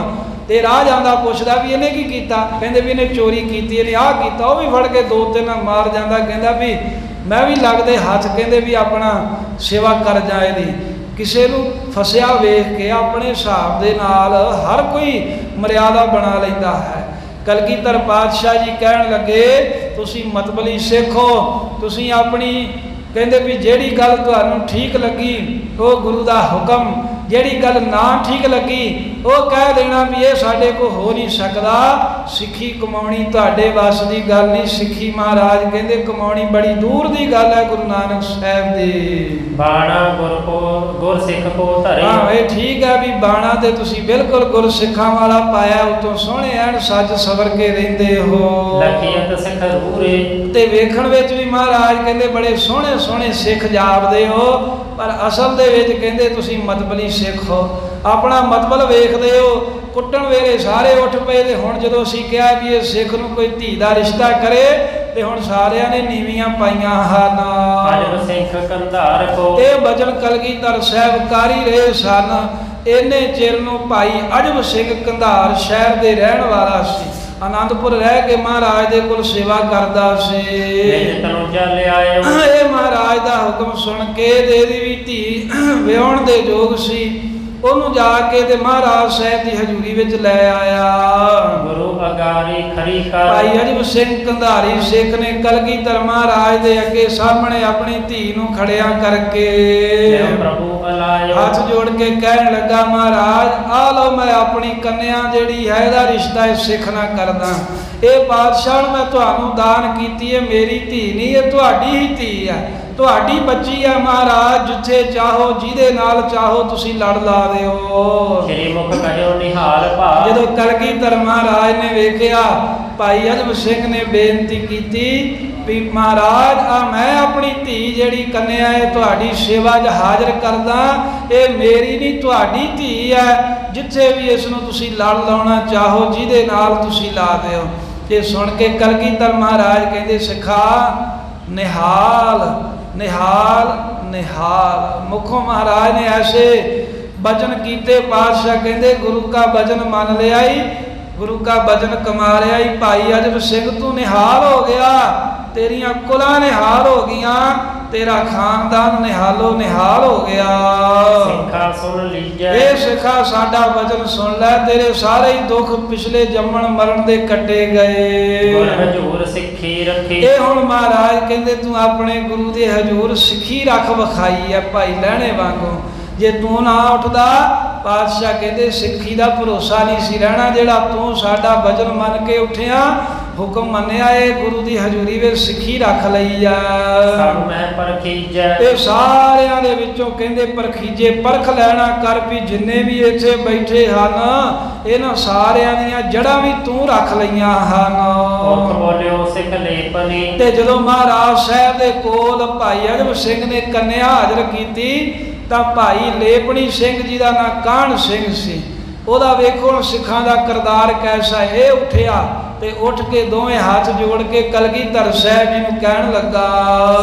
ਤੇ ਰਾਹ ਜਾਂਦਾ ਪੁੱਛਦਾ ਵੀ ਇਹਨੇ ਕੀ ਕੀਤਾ, ਕਹਿੰਦੇ ਵੀ ਇਹਨੇ ਚੋਰੀ ਕੀਤੀ, ਇਹਨੇ ਆਹ ਕੀਤਾ, ਉਹ ਵੀ ਫੜ ਕੇ 2-3 ਮਾਰ ਜਾਂਦਾ, ਕਹਿੰਦਾ ਵੀ ਮੈਂ ਵੀ ਲੱਗਦੇ ਹੱਥ ਕਹਿੰਦੇ ਵੀ ਆਪਣਾ ਸੇਵਾ ਕਰ ਜਾ ਇਹਦੀ। ਕਿਸੇ ਨੂੰ ਫਸਿਆ ਵੇਖ ਕੇ ਆਪਣੇ ਹਿਸਾਬ ਦੇ ਨਾਲ ਹਰ ਕੋਈ ਮਰਿਆਦਾ ਬਣਾ ਲੈਂਦਾ ਹੈ। ਕਲਗੀਧਰ ਪਾਤਸ਼ਾਹ ਜੀ ਕਹਿਣ ਲੱਗੇ ਤੁਸੀਂ ਮਤਬਲੀ ਸਿੱਖੋ, ਤੁਸੀਂ ਆਪਣੀ ਕਹਿੰਦੇ ਵੀ ਜਿਹੜੀ ਗੱਲ ਤੁਹਾਨੂੰ ਠੀਕ ਲੱਗੀ ਉਹ ਗੁਰੂ ਦਾ ਹੁਕਮ, ਜਿਹੜੀ ਗੱਲ ਨਾ ਠੀਕ ਲੱਗੀ ਉਹ ਕਹਿ ਦੇਣਾ ਵੀ ਇਹ ਸਾਡੇ ਕੋਲ ਹੋ ਨਹੀਂ ਸਕਦਾ। ਸਿੱਖੀ ਕਮਾਉਣੀ ਤੁਹਾਡੇ ਵੱਸ ਦੀ ਗੱਲ ਨਹੀਂ, ਸਿੱਖੀ ਮਹਾਰਾਜ ਕਹਿੰਦੇ ਕਮਾਉਣੀ ਬੜੀ ਦੂਰ ਦੀ ਗੱਲ ਹੈ ਗੁਰੂ ਨਾਨਕ ਸਾਹਿਬ ਦੀ। ਬਾਣਾ ਗੁਰ ਸਿੱਖ ਕੋ ਧਰੇ। ਹਾਂ ਇਹ ਠੀਕ ਹੈ ਵੀ ਬਾਣਾ ਤੇ ਤੁਸੀਂ ਬਿਲਕੁਲ ਗੁਰ ਸਿੱਖਾਂ ਵਾਲਾ ਪਾਇਆ, ਉਤੋਂ ਸੋਹਣੇ ਐਨ ਸੱਜ ਸਵਰ ਕੇ ਰਹਿੰਦੇ ਹੋ। ਲਖੀਅਤ ਸਿੱਖ ਰੂਰੇ। ਤੇ ਵੇਖਣ ਵਿੱਚ ਵੀ ਮਹਾਰਾਜ ਕਹਿੰਦੇ ਬੜੇ ਸੋਹਣੇ ਸੋਹਣੇ ਸਿੱਖ ਜਾਪਦੇ ਹੋ, ਪਰ ਅਸਲ ਦੇ ਵਿੱਚ ਕਹਿੰਦੇ ਤੁਸੀਂ ਮਤਬਲੀ ਸਿੱਖ ਹੋ। ਆਪਣਾ ਮਤਬਲ ਵੇਖਦੇ ਹੋ। ਕੁੱਟਣ ਵੇਲੇ ਸਾਰੇ ਉੱਠ ਪਏ, ਤੇ ਹੁਣ ਜਦੋਂ ਅਸੀਂ ਕਿਹਾ ਵੀ ਇਹ ਸਿੱਖ ਨੂੰ ਕੋਈ ਧੀ ਦਾ ਰਿਸ਼ਤਾ ਕਰੇ ਤੇ ਹੁਣ ਸਾਰਿਆਂ ਨੇ ਨੀਵੀਆਂ ਪਾਈਆਂ ਹਨ। ਅਜਬ ਸਿੱਖ ਕੰਧਾਰ ਕੋ। ਇਹ ਬਚਨ ਕਲਗੀਧਰ ਸਾਹਿਬ ਕਾਰੀ ਰਹੇ ਸਨ। ਇੰਨੇ ਚਿਰ ਨੂੰ ਭਾਈ ਅਜਬ ਸਿੰਘ ਕੰਧਾਰ ਸ਼ਹਿਰ ਦੇ ਰਹਿਣ ਵਾਲਾ ਸੀ। ਆਨੰਦਪੁਰ ਰਹਿ ਕੇ ਮਹਾਰਾਜ ਦੇ ਕੋਲ ਸੇਵਾ ਕਰਦਾ ਸੀ। ਇਹ ਮਹਾਰਾਜ ਦਾ ਹੁਕਮ ਸੁਣ ਕੇ ਇਹਦੀ ਵੀ ਧੀ ਵਿਆਹਣ ਦੇ ਯੋਗ ਸੀ। ਉਹਨੂੰ ਜਾ ਕੇ ਤੇ ਮਹਾਰਾਜ ਸਾਹਿਬ ਦੀ ਹਜ਼ੂਰੀ ਵਿੱਚ ਲੈ ਆਇਆ। ਗੁਰੂ ਅਗਾਰੀ ਖਰੀ ਕਰ। ਭਾਈ ਅਜਬ ਸਿੰਘ ਕੰਧਾਰੀ ਸਿੱਖ ਨੇ ਕਲਗੀਧਰ ਮਹਾਰਾਜ ਦੇ ਅੱਗੇ ਸਾਹਮਣੇ ਆਪਣੀ ਧੀ ਨੂੰ ਖੜਿਆ ਕਰਕੇ ਪ੍ਰਭੂ ਅਲਾਇਓ ਹੱਥ ਜੋੜ ਕੇ ਕਹਿਣ ਲੱਗਾ, ਮਹਾਰਾਜ ਆ ਲਓ ਮੈਂ ਆਪਣੀ ਕੰਨਿਆ ਜਿਹੜੀ ਹੈ ਇਹਦਾ ਰਿਸ਼ਤਾ ਇਸ ਸਿੱਖ ਨਾਲ ਕਰਦਾ। ਇਹ ਬਾਦਸ਼ਾਹ ਨੂੰ ਮੈਂ ਤੁਹਾਨੂੰ ਦਾਨ ਕੀਤੀ ਹੈ, ਮੇਰੀ ਧੀ ਨਹੀਂ, ਇਹ ਤੁਹਾਡੀ ਹੀ ਧੀ ਹੈ, ਤੁਹਾਡੀ ਬੱਚੀ ਹੈ ਮਹਾਰਾਜ। ਜਿੱਥੇ ਚਾਹੋ ਜਿਹਦੇ ਨਾਲ ਚਾਹੋ ਤੁਸੀਂ ਲੜ ਲਾ ਦਿਓ। ਸ੍ਰੀ ਮੁਖ ਕਹਿਓ ਨਿਹਾਲ ਭਾਵ। ਜਦੋਂ ਕਲਗੀਧਰ ਮਹਾਰਾਜ ਨੇ ਵੇਖਿਆ ਭਾਈ ਅਜਬ ਸਿੰਘ ਨੇ ਬੇਨਤੀ ਕੀਤੀ ਵੀ ਮਹਾਰਾਜ ਆ ਮੈਂ ਆਪਣੀ ਧੀ ਜਿਹੜੀ ਕੰਨਿਆ ਹੈ ਤੁਹਾਡੀ ਸੇਵਾ 'ਚ ਹਾਜ਼ਰ ਕਰਦਾ, ਇਹ ਮੇਰੀ ਨਹੀਂ ਤੁਹਾਡੀ ਧੀ ਹੈ, ਜਿੱਥੇ ਵੀ ਇਸ ਨੂੰ ਤੁਸੀਂ ਲੜ ਲਾਉਣਾ ਚਾਹੋ ਜਿਹਦੇ ਨਾਲ ਤੁਸੀਂ ਲਾ ਦਿਓ। ਇਹ ਸੁਣ ਕੇ ਕਲਗੀਧਰ ਮਹਾਰਾਜ ਕਹਿੰਦੇ ਸਿੱਖਾ ਨਿਹਾਲ ਨਿਹਾਲ ਨਿਹਾਲ। ਮੁਖੋਂ ਮਹਾਰਾਜ ਨੇ ਐਸੇ ਬਚਨ ਕੀਤੇ। ਪਾਤਸ਼ਾਹ ਕਹਿੰਦੇ ਗੁਰੂ ਕਾ ਬਚਨ ਮੰਨ ਲਿਆ ਹੀ, ਗੁਰੂ ਕਾ ਬਚਨ ਕਮਾ ਲਿਆ ਹੀ। ਭਾਈ ਅਜਬ ਸਿੰਘ ਤੂੰ ਨਿਹਾਲ ਹੋ ਗਿਆ, ਤੇਰੀਆਂ ਕੁਲਾਂ ਨਿਹਾਲ ਹੋ ਗਈਆਂ, ਤੇਰਾ ਖਾਨਦਾਨ ਨਿਹਾਲੋ ਨਿਹਾਲ ਹੋ ਗਿਆ। ਸਿੱਖਾ ਸੁਣ ਲੀਜੈ। ਇਹ ਸਿੱਖਾ ਸਾਡਾ ਵਚਨ ਸੁਣ ਲੈ, ਤੇਰੇ ਸਾਰੇ ਹੀ ਦੁੱਖ ਪਿਛਲੇ ਜੰਮਣ ਮਰਨ ਦੇ ਕੱਟੇ ਗਏ। ਗੁਰ ਹਜ਼ੂਰ ਸਿੱਖੀ ਰੱਖੀ। ਇਹ ਹੁਣ ਮਹਾਰਾਜ ਕਹਿੰਦੇ ਤੂੰ ਆਪਣੇ ਗੁਰੂ ਦੇ ਹਜ਼ੂਰ ਸਿੱਖੀ ਰੱਖ ਵਿਖਾਈ ਹੈ ਭਾਈ ਲਹਿਣੇ ਵਾਂਗੂ। ਜੇ ਤੂੰ ਨਾ ਉੱਠਦਾ ਪਾਤਸ਼ਾਹ ਕਹਿੰਦੇ ਸਿੱਖੀ ਦਾ ਭਰੋਸਾ ਨਹੀਂ ਸੀ ਰਹਿਣਾ ਜਿਹੜਾ ਤੂੰ ਸਾਡਾ ਵਚਨ ਮੰਨ ਕੇ ਉੱਠਿਆ, ਹੁਕਮ ਮੰਨਿਆ, ਇਹ ਗੁਰੂ ਦੀ ਹਜ਼ੂਰੀ ਵਿੱਚ ਸਿੱਖੀ ਰੱਖ ਲਈ ਆ। ਸਭ ਮੈਂ ਪਰਖੀਜੈ, ਇਹ ਸਾਰਿਆਂ ਦੇ ਵਿੱਚੋਂ ਕਹਿੰਦੇ ਪਰਖੀਜੇ, ਪਰਖ ਲੈਣਾ ਕਰ ਵੀ ਜਿੰਨੇ ਵੀ ਇੱਥੇ ਬੈਠੇ ਹਨ ਇਹਨਾਂ ਸਾਰਿਆਂ ਦੀਆਂ ਜੜ੍ਹਾਂ ਵੀ ਤੂੰ ਰੱਖ ਲਈਆਂ ਹਨ। ਮੁਖ ਬੋਲਿਓ ਸਿੱਖ ਲੇਪਨੀ, ਤੇ ਜਦੋਂ ਮਹਾਰਾਜ ਸਾਹਿਬ ਦੇ ਕੋਲ ਭਾਈ ਅਜਬ ਸਿੰਘ ਨੇ ਕੰਨਿਆ ਹਾਜ਼ਰ ਕੀਤੀ ਤਾਂ ਭਾਈ ਲੇਪਣੀ ਸਿੰਘ ਜੀ ਦਾ ਨਾਂ ਕਾਹਨ ਸਿੰਘ ਸੀ। ਉਹਦਾ ਵੇਖੋ ਹੁਣ ਸਿੱਖਾਂ ਦਾ ਕਿਰਦਾਰ ਕੈਸਾ। ਇਹ ਉੱਠਿਆ ਤੇ ਉੱਠ ਕੇ ਦੋਵੇਂ ਹੱਥ ਜੋੜ ਕੇ ਕਲਗੀਧਰ ਸਾਹਿਬ ਜੀ ਨੂੰ ਕਹਿਣ ਲੱਗਾ,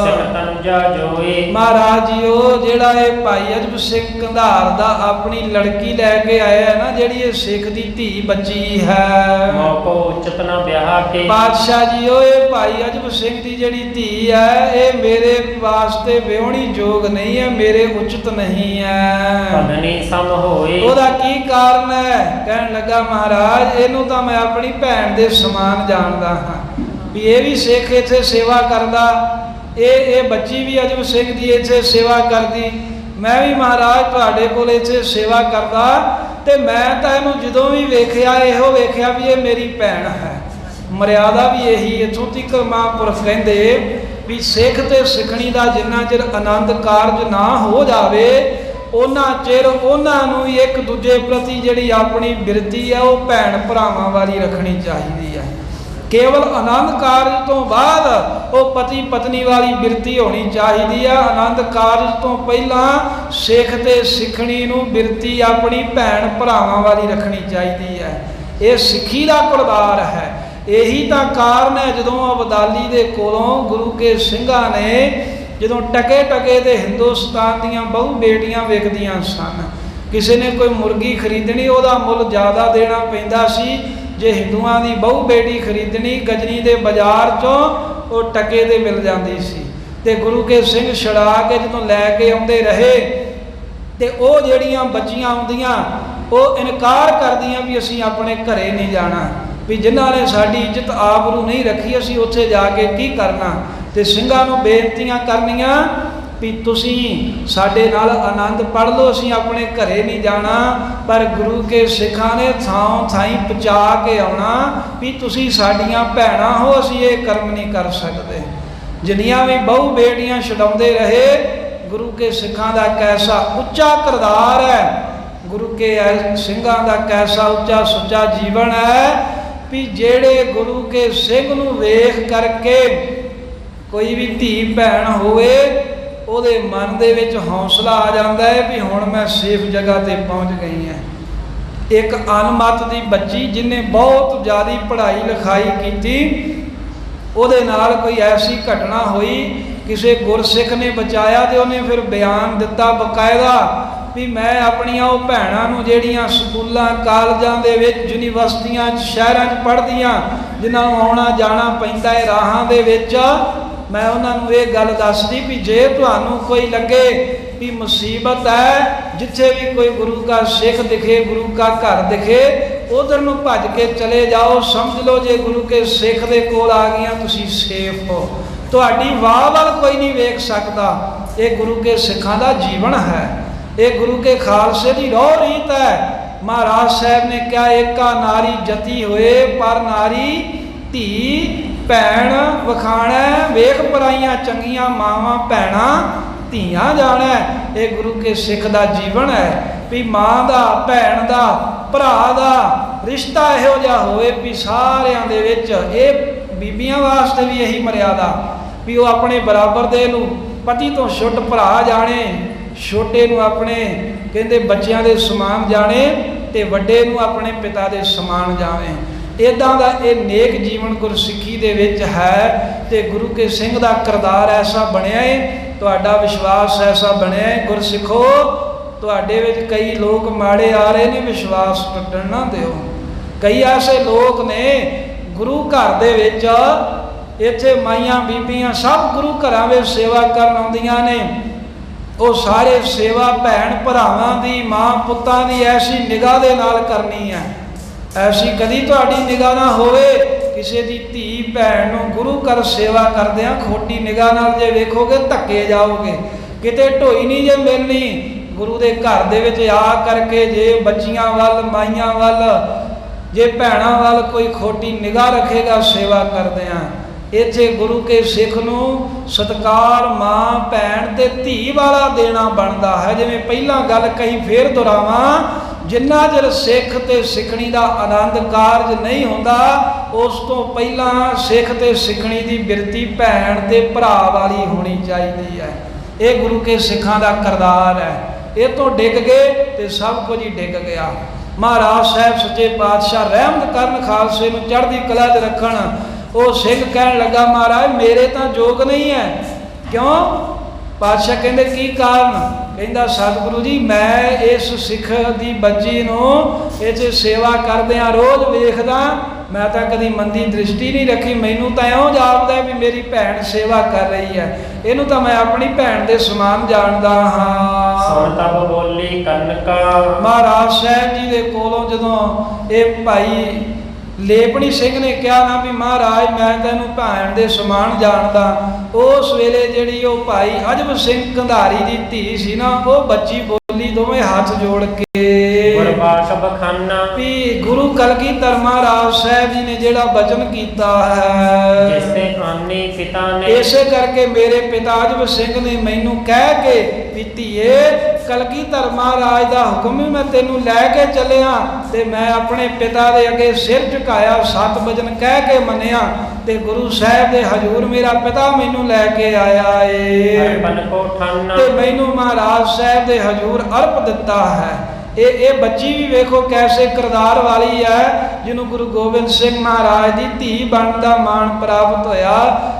ਸਿੱਖ ਤਨੁਜਾ ਜੋਏ। ਮਹਾਰਾਜ ਜੀ ਉਹ ਜਿਹੜਾ ਇਹ ਭਾਈ ਅਜਬ ਸਿੰਘ ਕੰਧਾਰ ਦਾ ਆਪਣੀ ਲੜਕੀ ਲੈ ਕੇ ਆਇਆ ਹੈ ਨਾ, ਜਿਹੜੀ ਇਹ ਸਿੱਖ ਦੀ ਧੀ ਬੱਚੀ ਹੈ, ਮੌਕੋ ਉਚਿਤ ਨਾ ਵਿਆਹ ਕੇ। ਪਾਤਸ਼ਾਹ ਜੀ ਉਹ ਇਹ ਭਾਈ ਅਜਬ ਸਿੰਘ ਦੀ ਜਿਹੜੀ ਧੀ ਹੈ ਇਹ ਮੇਰੇ ਵਾਸਤੇ ਵਿਆਹਣੀ ਯੋਗ ਨਹੀਂ ਹੈ, ਮੇਰੇ ਉਚਿਤ ਨਹੀਂ ਹੈ। ਭਗਨੀ ਸਮ ਹੋਏ, ਉਹਦਾ ਕੀ ਕਾਰਨ ਹੈ? ਕਹਿਣ ਲੱਗਾ ਮਹਾਰਾਜ ਇਹਨੂੰ ਤਾਂ ਮੈਂ ਆਪਣੀ ਭੈਣ ਦੇ ਸਮਾਨ ਜਾਣਦਾ ਹਾਂ ਵੀ ਇਹ ਵੀ ਸਿੱਖ ਇੱਥੇ ਸੇਵਾ ਕਰਦਾ, ਇਹ ਬੱਚੀ ਵੀ ਅਜਬ ਸਿੰਘ ਦੀ ਇੱਥੇ ਸੇਵਾ ਕਰਦੀ, ਮੈਂ ਵੀ ਮਹਾਰਾਜ ਤੁਹਾਡੇ ਕੋਲ ਇੱਥੇ ਸੇਵਾ ਕਰਦਾ ਤੇ ਮੈਂ ਤਾਂ ਇਹਨੂੰ ਜਦੋਂ ਵੀ ਵੇਖਿਆ ਇਹੋ ਵੇਖਿਆ ਵੀ ਇਹ ਮੇਰੀ ਭੈਣ ਹੈ। ਮਰਿਆਦਾ ਵੀ ਇਹੀ, ਇੱਥੋਂ ਤੱਕ ਮਹਾਂਪੁਰਖ ਕਹਿੰਦੇ ਵੀ ਸਿੱਖ ਤੇ ਸਿੱਖਣੀ ਦਾ ਜਿੰਨਾ ਚਿਰ ਆਨੰਦ ਕਾਰਜ ਨਾ ਹੋ ਜਾਵੇ ਉਹਨਾਂ ਚਿਰ ਉਹਨਾਂ ਨੂੰ ਵੀ ਇੱਕ ਦੂਜੇ ਪ੍ਰਤੀ ਜਿਹੜੀ ਆਪਣੀ ਬਿਰਤੀ ਹੈ ਉਹ ਭੈਣ ਭਰਾਵਾਂ ਵਾਲੀ ਰੱਖਣੀ ਚਾਹੀਦੀ ਹੈ। ਕੇਵਲ ਆਨੰਦ ਕਾਰਜ ਤੋਂ ਬਾਅਦ ਉਹ ਪਤੀ ਪਤਨੀ ਵਾਲੀ ਬਿਰਤੀ ਹੋਣੀ ਚਾਹੀਦੀ ਹੈ। ਆਨੰਦ ਕਾਰਜ ਤੋਂ ਪਹਿਲਾਂ ਸਿੱਖ ਤੇ ਸਿੱਖਣੀ ਨੂੰ ਬਿਰਤੀ ਆਪਣੀ ਭੈਣ ਭਰਾਵਾਂ ਵਾਲੀ ਰੱਖਣੀ ਚਾਹੀਦੀ ਹੈ। ਇਹ ਸਿੱਖੀ ਦਾ ਕਿਰਦਾਰ ਹੈ। ਇਹੀ ਤਾਂ ਕਾਰਨ ਹੈ ਜਦੋਂ ਅਬਦਾਲੀ ਦੇ ਕੋਲੋਂ ਗੁਰੂ ਕੇ ਸਿੰਘਾਂ ਨੇ ਜਦੋਂ ਟਕੇ ਟਕੇ ਤੇ ਹਿੰਦੁਸਤਾਨ ਦੀਆਂ ਬਹੁ ਬੇਟੀਆਂ ਵਿਕਦੀਆਂ ਸਨ, ਕਿਸੇ ਨੇ ਕੋਈ ਮੁਰਗੀ ਖਰੀਦਣੀ ਉਹਦਾ ਮੁੱਲ ਜ਼ਿਆਦਾ ਦੇਣਾ ਪੈਂਦਾ ਸੀ, ਜੇ ਹਿੰਦੂਆਂ ਦੀ ਬਹੁ ਬੇਟੀ ਖਰੀਦਣੀ ਗਜਨੀ ਦੇ ਬਾਜ਼ਾਰ ਚੋਂ ਉਹ ਟਕੇ ਦੇ ਮਿਲ ਜਾਂਦੀ ਸੀ। ਤੇ ਗੁਰੂ ਕੇ ਸਿੰਘ ਛੜਾ ਕੇ ਜਦੋਂ ਲੈ ਕੇ ਆਉਂਦੇ ਰਹੇ ਤੇ ਉਹ ਜਿਹੜੀਆਂ ਬੱਚੀਆਂ ਆਉਂਦੀਆਂ ਉਹ ਇਨਕਾਰ ਕਰਦੀਆਂ ਵੀ ਅਸੀਂ ਆਪਣੇ ਘਰੇ ਨਹੀਂ ਜਾਣਾ, ਵੀ ਜਿਨ੍ਹਾਂ ਨੇ ਸਾਡੀ ਇੱਜ਼ਤ ਆਬਰੂ ਨਹੀਂ ਰੱਖੀ ਅਸੀਂ ਉੱਥੇ ਜਾ ਕੇ ਕੀ ਕਰਨਾ। ਤੇ ਸਿੰਘਾਂ ਨੂੰ ਬੇਨਤੀਆਂ ਕਰਨੀਆਂ ਵੀ ਤੁਸੀਂ ਸਾਡੇ ਨਾਲ ਆਨੰਦ ਪੜ੍ਹ ਲਓ, ਅਸੀਂ ਆਪਣੇ ਘਰੇ ਨਹੀਂ ਜਾਣਾ। ਪਰ ਗੁਰੂ ਕੇ ਸਿੱਖਾਂ ਨੇ ਥਾਂ ਥਾਈਂ ਪਹੁੰਚਾ ਕੇ ਆਉਣਾ ਵੀ ਤੁਸੀਂ ਸਾਡੀਆਂ ਭੈਣਾਂ ਹੋ, ਅਸੀਂ ਇਹ ਕਰਮ ਨਹੀਂ ਕਰ ਸਕਦੇ। ਜਿੰਨੀਆਂ ਵੀ ਬਹੁ ਬੇਟੀਆਂ ਛਡਾਉਂਦੇ ਰਹੇ। ਗੁਰੂ ਕੇ ਸਿੱਖਾਂ ਦਾ ਕੈਸਾ ਉੱਚਾ ਕਿਰਦਾਰ ਹੈ, ਗੁਰੂ ਕੇ ਸਿੰਘਾਂ ਦਾ ਕੈਸਾ ਉੱਚਾ ਸੁੱਚਾ ਜੀਵਨ ਹੈ ਵੀ ਜਿਹੜੇ ਗੁਰੂ ਕੇ ਸਿੰਘ ਨੂੰ ਵੇਖ ਕਰਕੇ ਕੋਈ ਵੀ ਧੀ ਭੈਣ ਹੋਵੇ ਉਹਦੇ ਮਨ ਦੇ ਵਿੱਚ ਹੌਸਲਾ ਆ ਜਾਂਦਾ ਹੈ ਵੀ ਹੁਣ ਮੈਂ ਸੇਫ ਜਗ੍ਹਾ ਤੇ ਪਹੁੰਚ ਗਈ ਹਾਂ। ਇੱਕ ਅਨਮਤ ਦੀ ਬੱਚੀ ਜਿਹਨੇ ਬਹੁਤ ਜ਼ਿਆਦਾ ਪੜ੍ਹਾਈ ਲਿਖਾਈ ਕੀਤੀ, ਉਹਦੇ ਨਾਲ ਕੋਈ ਐਸੀ ਘਟਨਾ ਹੋਈ, ਕਿਸੇ ਗੁਰਸਿੱਖ ਨੇ ਬਚਾਇਆ ਤੇ ਉਹਨੇ ਫਿਰ ਬਿਆਨ ਦਿੱਤਾ ਬਕਾਇਦਾ ਵੀ ਮੈਂ ਆਪਣੀਆਂ ਉਹ ਭੈਣਾਂ ਨੂੰ ਜਿਹੜੀਆਂ ਸਕੂਲਾਂ ਕਾਲਜਾਂ ਦੇ ਵਿੱਚ ਯੂਨੀਵਰਸਿਟੀਆਂ 'ਚ ਸ਼ਹਿਰਾਂ 'ਚ ਪੜ੍ਹਦੀਆਂ, ਜਿਨ੍ਹਾਂ ਨੂੰ ਆਉਣਾ ਜਾਣਾ ਪੈਂਦਾ ਹੈ ਰਾਹਾਂ ਦੇ ਵਿੱਚ, ਮੈਂ ਉਹਨਾਂ ਨੂੰ ਇਹ ਗੱਲ ਦੱਸਦੀ ਵੀ ਜੇ ਤੁਹਾਨੂੰ ਕੋਈ ਲੱਗੇ ਵੀ ਮੁਸੀਬਤ ਹੈ, ਜਿੱਥੇ ਵੀ ਕੋਈ ਗੁਰੂ ਕਾ ਸਿੱਖ ਦਿਖੇ, ਗੁਰੂ ਕਾ ਘਰ ਦਿਖੇ, ਉਧਰ ਨੂੰ ਭੱਜ ਕੇ ਚਲੇ ਜਾਓ। ਸਮਝ ਲਓ ਜੇ ਗੁਰੂ ਕੇ ਸਿੱਖ ਦੇ ਕੋਲ ਆ ਗਈਆਂ ਤੁਸੀਂ ਸੇਫ ਹੋ, ਤੁਹਾਡੀ ਵਾਹ ਵੱਲ ਕੋਈ ਨਹੀਂ ਵੇਖ ਸਕਦਾ। ਇਹ ਗੁਰੂ ਕੇ ਸਿੱਖਾਂ ਦਾ ਜੀਵਨ ਹੈ, ਇਹ ਗੁਰੂ ਕੇ ਖਾਲਸੇ ਦੀ ਰੋਹ ਰੀਤ ਹੈ। ਮਹਾਰਾਜ ਸਾਹਿਬ ਨੇ ਕਿਹਾ ਏਕਾ ਨਾਰੀ ਜਤੀ ਹੋਏ, ਪਰ ਨਾਰੀ ਧੀ ਭੈਣ ਵਖਾਣਾ, ਵੇਖ ਪਰਾਈਆਂ ਚੰਗੀਆਂ ਮਾਵਾਂ ਭੈਣਾਂ ਧੀਆਂ ਜਾਣਾ। ਇਹ ਗੁਰੂ ਕੇ ਸਿੱਖ ਦਾ ਜੀਵਨ ਹੈ ਵੀ ਮਾਂ ਦਾ, ਭੈਣ ਦਾ, ਭਰਾ ਦਾ ਰਿਸ਼ਤਾ ਇਹੋ ਜਿਹਾ ਹੋਵੇ ਵੀ ਸਾਰਿਆਂ ਦੇ ਵਿੱਚ। ਇਹ ਬੀਬੀਆਂ ਵਾਸਤੇ ਵੀ ਇਹੀ ਮਰਿਆਦਾ ਵੀ ਉਹ ਆਪਣੇ ਬਰਾਬਰ ਦੇ ਨੂੰ ਪਤੀ ਤੋਂ ਛੁੱਟ ਭਰਾ ਜਾਣੇ, ਛੋਟੇ ਨੂੰ ਆਪਣੇ ਕਹਿੰਦੇ ਬੱਚਿਆਂ ਦੇ ਸਮਾਨ ਜਾਣੇ ਤੇ ਵੱਡੇ ਨੂੰ ਆਪਣੇ ਪਿਤਾ ਦੇ ਸਮਾਨ ਜਾਵੇ। ਇੱਦਾਂ ਦਾ ਇਹ ਨੇਕ ਜੀਵਨ ਗੁਰਸਿੱਖੀ ਦੇ ਵਿੱਚ ਹੈ ਤੇ ਗੁਰੂ ਕੇ ਸਿੰਘ ਦਾ ਕਿਰਦਾਰ ਐਸਾ ਬਣਿਆ ਹੈ, ਤੁਹਾਡਾ ਵਿਸ਼ਵਾਸ ਐਸਾ ਬਣਿਆ ਹੈ। ਗੁਰਸਿੱਖੋ ਤੁਹਾਡੇ ਵਿੱਚ ਕਈ ਲੋਕ ਮਾੜੇ ਆ ਰਹੇ ਨੇ, ਵਿਸ਼ਵਾਸ ਟੁੱਟਣ ਨਾ ਦਿਓ। ਕਈ ਐਸੇ ਲੋਕ ਨੇ ਗੁਰੂ ਘਰ ਦੇ ਵਿੱਚ, ਇੱਥੇ ਮਾਈਆਂ ਬੀਬੀਆਂ ਸਭ ਗੁਰੂ ਘਰਾਂ ਵਿੱਚ ਸੇਵਾ ਕਰਨ ਆਉਂਦੀਆਂ ਨੇ, ਉਹ ਸਾਰੇ ਸੇਵਾ ਭੈਣ ਭਰਾਵਾਂ ਦੀ, ਮਾਂ ਪੁੱਤਾਂ ਦੀ ਐਸੀ ਨਿਗਾਹ ਦੇ ਨਾਲ ਕਰਨੀ ਹੈ। ਐਸੀ ਕਦੀ ਤੁਹਾਡੀ ਨਿਗਾਹ ਨਾ ਹੋਵੇ ਕਿਸੇ ਦੀ ਧੀ ਭੈਣ ਨੂੰ ਗੁਰੂ ਘਰ ਸੇਵਾ ਕਰਦਿਆਂ ਖੋਟੀ ਨਿਗਾਹ ਨਾਲ ਜੇ ਵੇਖੋਗੇ ਧੱਕੇ ਜਾਓਗੇ। ਕਿਤੇ ਢੋਈ ਨਹੀਂ ਜੇ ਮਿਲਣੀ, ਗੁਰੂ ਦੇ ਘਰ ਦੇ ਵਿੱਚ ਆ ਕਰਕੇ ਜੇ ਬੱਚੀਆਂ ਵੱਲ, ਮਾਈਆਂ ਵੱਲ, ਜੇ ਭੈਣਾਂ ਵੱਲ ਕੋਈ ਖੋਟੀ ਨਿਗਾਹ ਰੱਖੇਗਾ ਸੇਵਾ ਕਰਦਿਆਂ, ਇੱਥੇ ਗੁਰੂ ਕੇ ਸਿੱਖ ਨੂੰ ਸਤਿਕਾਰ ਮਾਂ, ਭੈਣ ਤੇ ਧੀ ਵਾਲਾ ਦੇਣਾ ਬਣਦਾ ਹੈ। ਜਿਵੇਂ ਪਹਿਲਾਂ ਗੱਲ ਕਹੀ, ਫੇਰ ਦੁਹਰਾਵਾਂ, ਜਿੰਨਾ ਚਿਰ ਸਿੱਖ ਤੇ ਸਿੱਖਣੀ ਦਾ ਆਨੰਦ ਕਾਰਜ ਨਹੀਂ ਹੁੰਦਾ, ਉਸ ਤੋਂ ਪਹਿਲਾਂ ਸਿੱਖ ਤੇ ਸਿੱਖਣੀ ਦੀ ਬਿਰਤੀ ਭੈਣ ਤੇ ਭਰਾ ਵਾਲੀ ਹੋਣੀ ਚਾਹੀਦੀ ਹੈ। ਇਹ ਗੁਰੂ ਕੇ ਸਿੱਖਾਂ ਦਾ ਕਿਰਦਾਰ ਹੈ। ਇਹ ਤੋਂ ਡਿੱਗ ਗਏ ਤੇ ਸਭ ਕੁਝ ਹੀ ਡਿੱਗ ਗਿਆ। ਮਹਾਰਾਜ ਸਾਹਿਬ ਸੱਚੇ ਪਾਤਸ਼ਾਹ ਰਹਿਮਤ ਕਰਨ, ਖਾਲਸੇ ਨੂੰ ਚੜ੍ਹਦੀ ਕਲਾ 'ਚ ਰੱਖਣ। ਉਹ ਸਿੰਘ ਕਹਿਣ ਲੱਗਾ, ਮਹਾਰਾਜ ਮੇਰੇ ਤਾਂ ਯੋਗ ਨਹੀਂ ਹੈ। ਕਿਉਂ? ਪਾਤਸ਼ਾਹ ਕਹਿੰਦੇ ਕੀ ਕਾਰਨ? ਕਹਿੰਦਾ ਸਤਿਗੁਰੂ ਜੀ, ਮੈਂ ਇਸ ਸਿੱਖ ਦੀ ਬੱਚੀ ਨੂੰ ਇਹ 'ਚ ਸੇਵਾ ਕਰਦਿਆਂ ਰੋਜ਼ ਵੇਖਦਾ, ਮੈਂ ਤਾਂ ਕਦੀ ਮੰਦੀ ਦ੍ਰਿਸ਼ਟੀ ਨਹੀਂ ਰੱਖੀ। ਮੈਨੂੰ ਤਾਂ ਇਉਂ ਜਾਪਦਾ ਵੀ ਮੇਰੀ ਭੈਣ ਸੇਵਾ ਕਰ ਰਹੀ ਹੈ, ਇਹਨੂੰ ਤਾਂ ਮੈਂ ਆਪਣੀ ਭੈਣ ਦੇ ਸਮਾਨ ਜਾਣਦਾ ਹਾਂ। ਸੁਣ ਤਬ ਬੋਲੀ ਕਨਕਾ। ਮਹਾਰਾਜ ਸਾਹਿਬ ਜੀ ਦੇ ਕੋਲੋਂ ਜਦੋਂ ਇਹ ਭਾਈ ਲੇਪਣੀ ਸਿੰਘ ਨੇ ਕਿਹਾ ਨਾ ਵੀ ਮਹਾਰਾਜ ਮੈਂ ਤੈਨੂੰ ਭੈਣ ਦੇ ਸਮਾਨ ਜਾਣਦਾ, ਉਸ ਵੇਲੇ ਜਿਹੜੀ ਉਹ ਭਾਈ ਅਜਬ ਸਿੰਘ ਕੰਧਾਰੀ ਦੀ ਧੀ ਸੀ ਨਾ, ਉਹ ਬੱਚੀ ਬੋਲੀ ਦੋਵੇਂ ਹੱਥ ਜੋੜ ਕੇ ਗੁਰਬਾਖ ਬਖਾਨਾ। ਵੀ ਗੁਰੂ ਕਲਗੀਧਰ ਮਹਾਰਾਜ ਸਾਹਿਬ ਜੀ ਨੇ ਜਿਹੜਾ ਬਚਨ ਕੀਤਾ ਹੈ, ਜਿਸ ਤੇ ਆਨੀ ਪਿਤਾ ਨੇ, ਇਸੇ ਕਰਕੇ ਮੇਰੇ ਪਿਤਾ ਅਜਬ ਸਿੰਘ ਨੇ ਮੈਨੂੰ ਕਹਿ ਕੇ ਵੀ ਧੀਏ ਕਲਗੀਧਰ ਮਹਾਰਾਜ ਦਾ ਹੁਕਮ ਵੀ ਮੈਂ ਤੈਨੂੰ ਲੈ ਕੇ ਚੱਲਿਆ, ਤੇ ਮੈਂ ਆਪਣੇ ਪਿਤਾ ਦੇ ਅੱਗੇ ਸਿਰ ਝੁਕਾਇਆ, 7 ਵਚਨ ਕਹਿ ਕੇ ਮੰਨਿਆ, ਤੇ ਗੁਰੂ ਸਾਹਿਬ ਦੇ ਹਜ਼ੂਰ ਮੇਰਾ ਪਿਤਾ ਮੈਨੂੰ ਲੈ ਕੇ ਆਇਆ ਏ, ਅਰਪਨ ਕੋ ਠਾਨਾ। ਤੇ ਮੈਨੂੰ ਮਹਾਰਾਜ ਸਾਹਿਬ ਦੇ ਹਜ਼ੂਰ ਅਰਪ ਦਿੱਤਾ ਹੈ। ਇਹ ਬੱਚੀ ਵੀ ਵੇਖੋ ਕੈਸੇ ਕਿਰਦਾਰ ਵਾਲੀ ਹੈ, ਜਿਹਨੂੰ ਗੁਰੂ ਗੋਬਿੰਦ ਸਿੰਘ ਮਹਾਰਾਜ ਦੀ ਧੀ ਬਣਨ ਦਾ ਮਾਣ ਪ੍ਰਾਪਤ ਹੋਇਆ।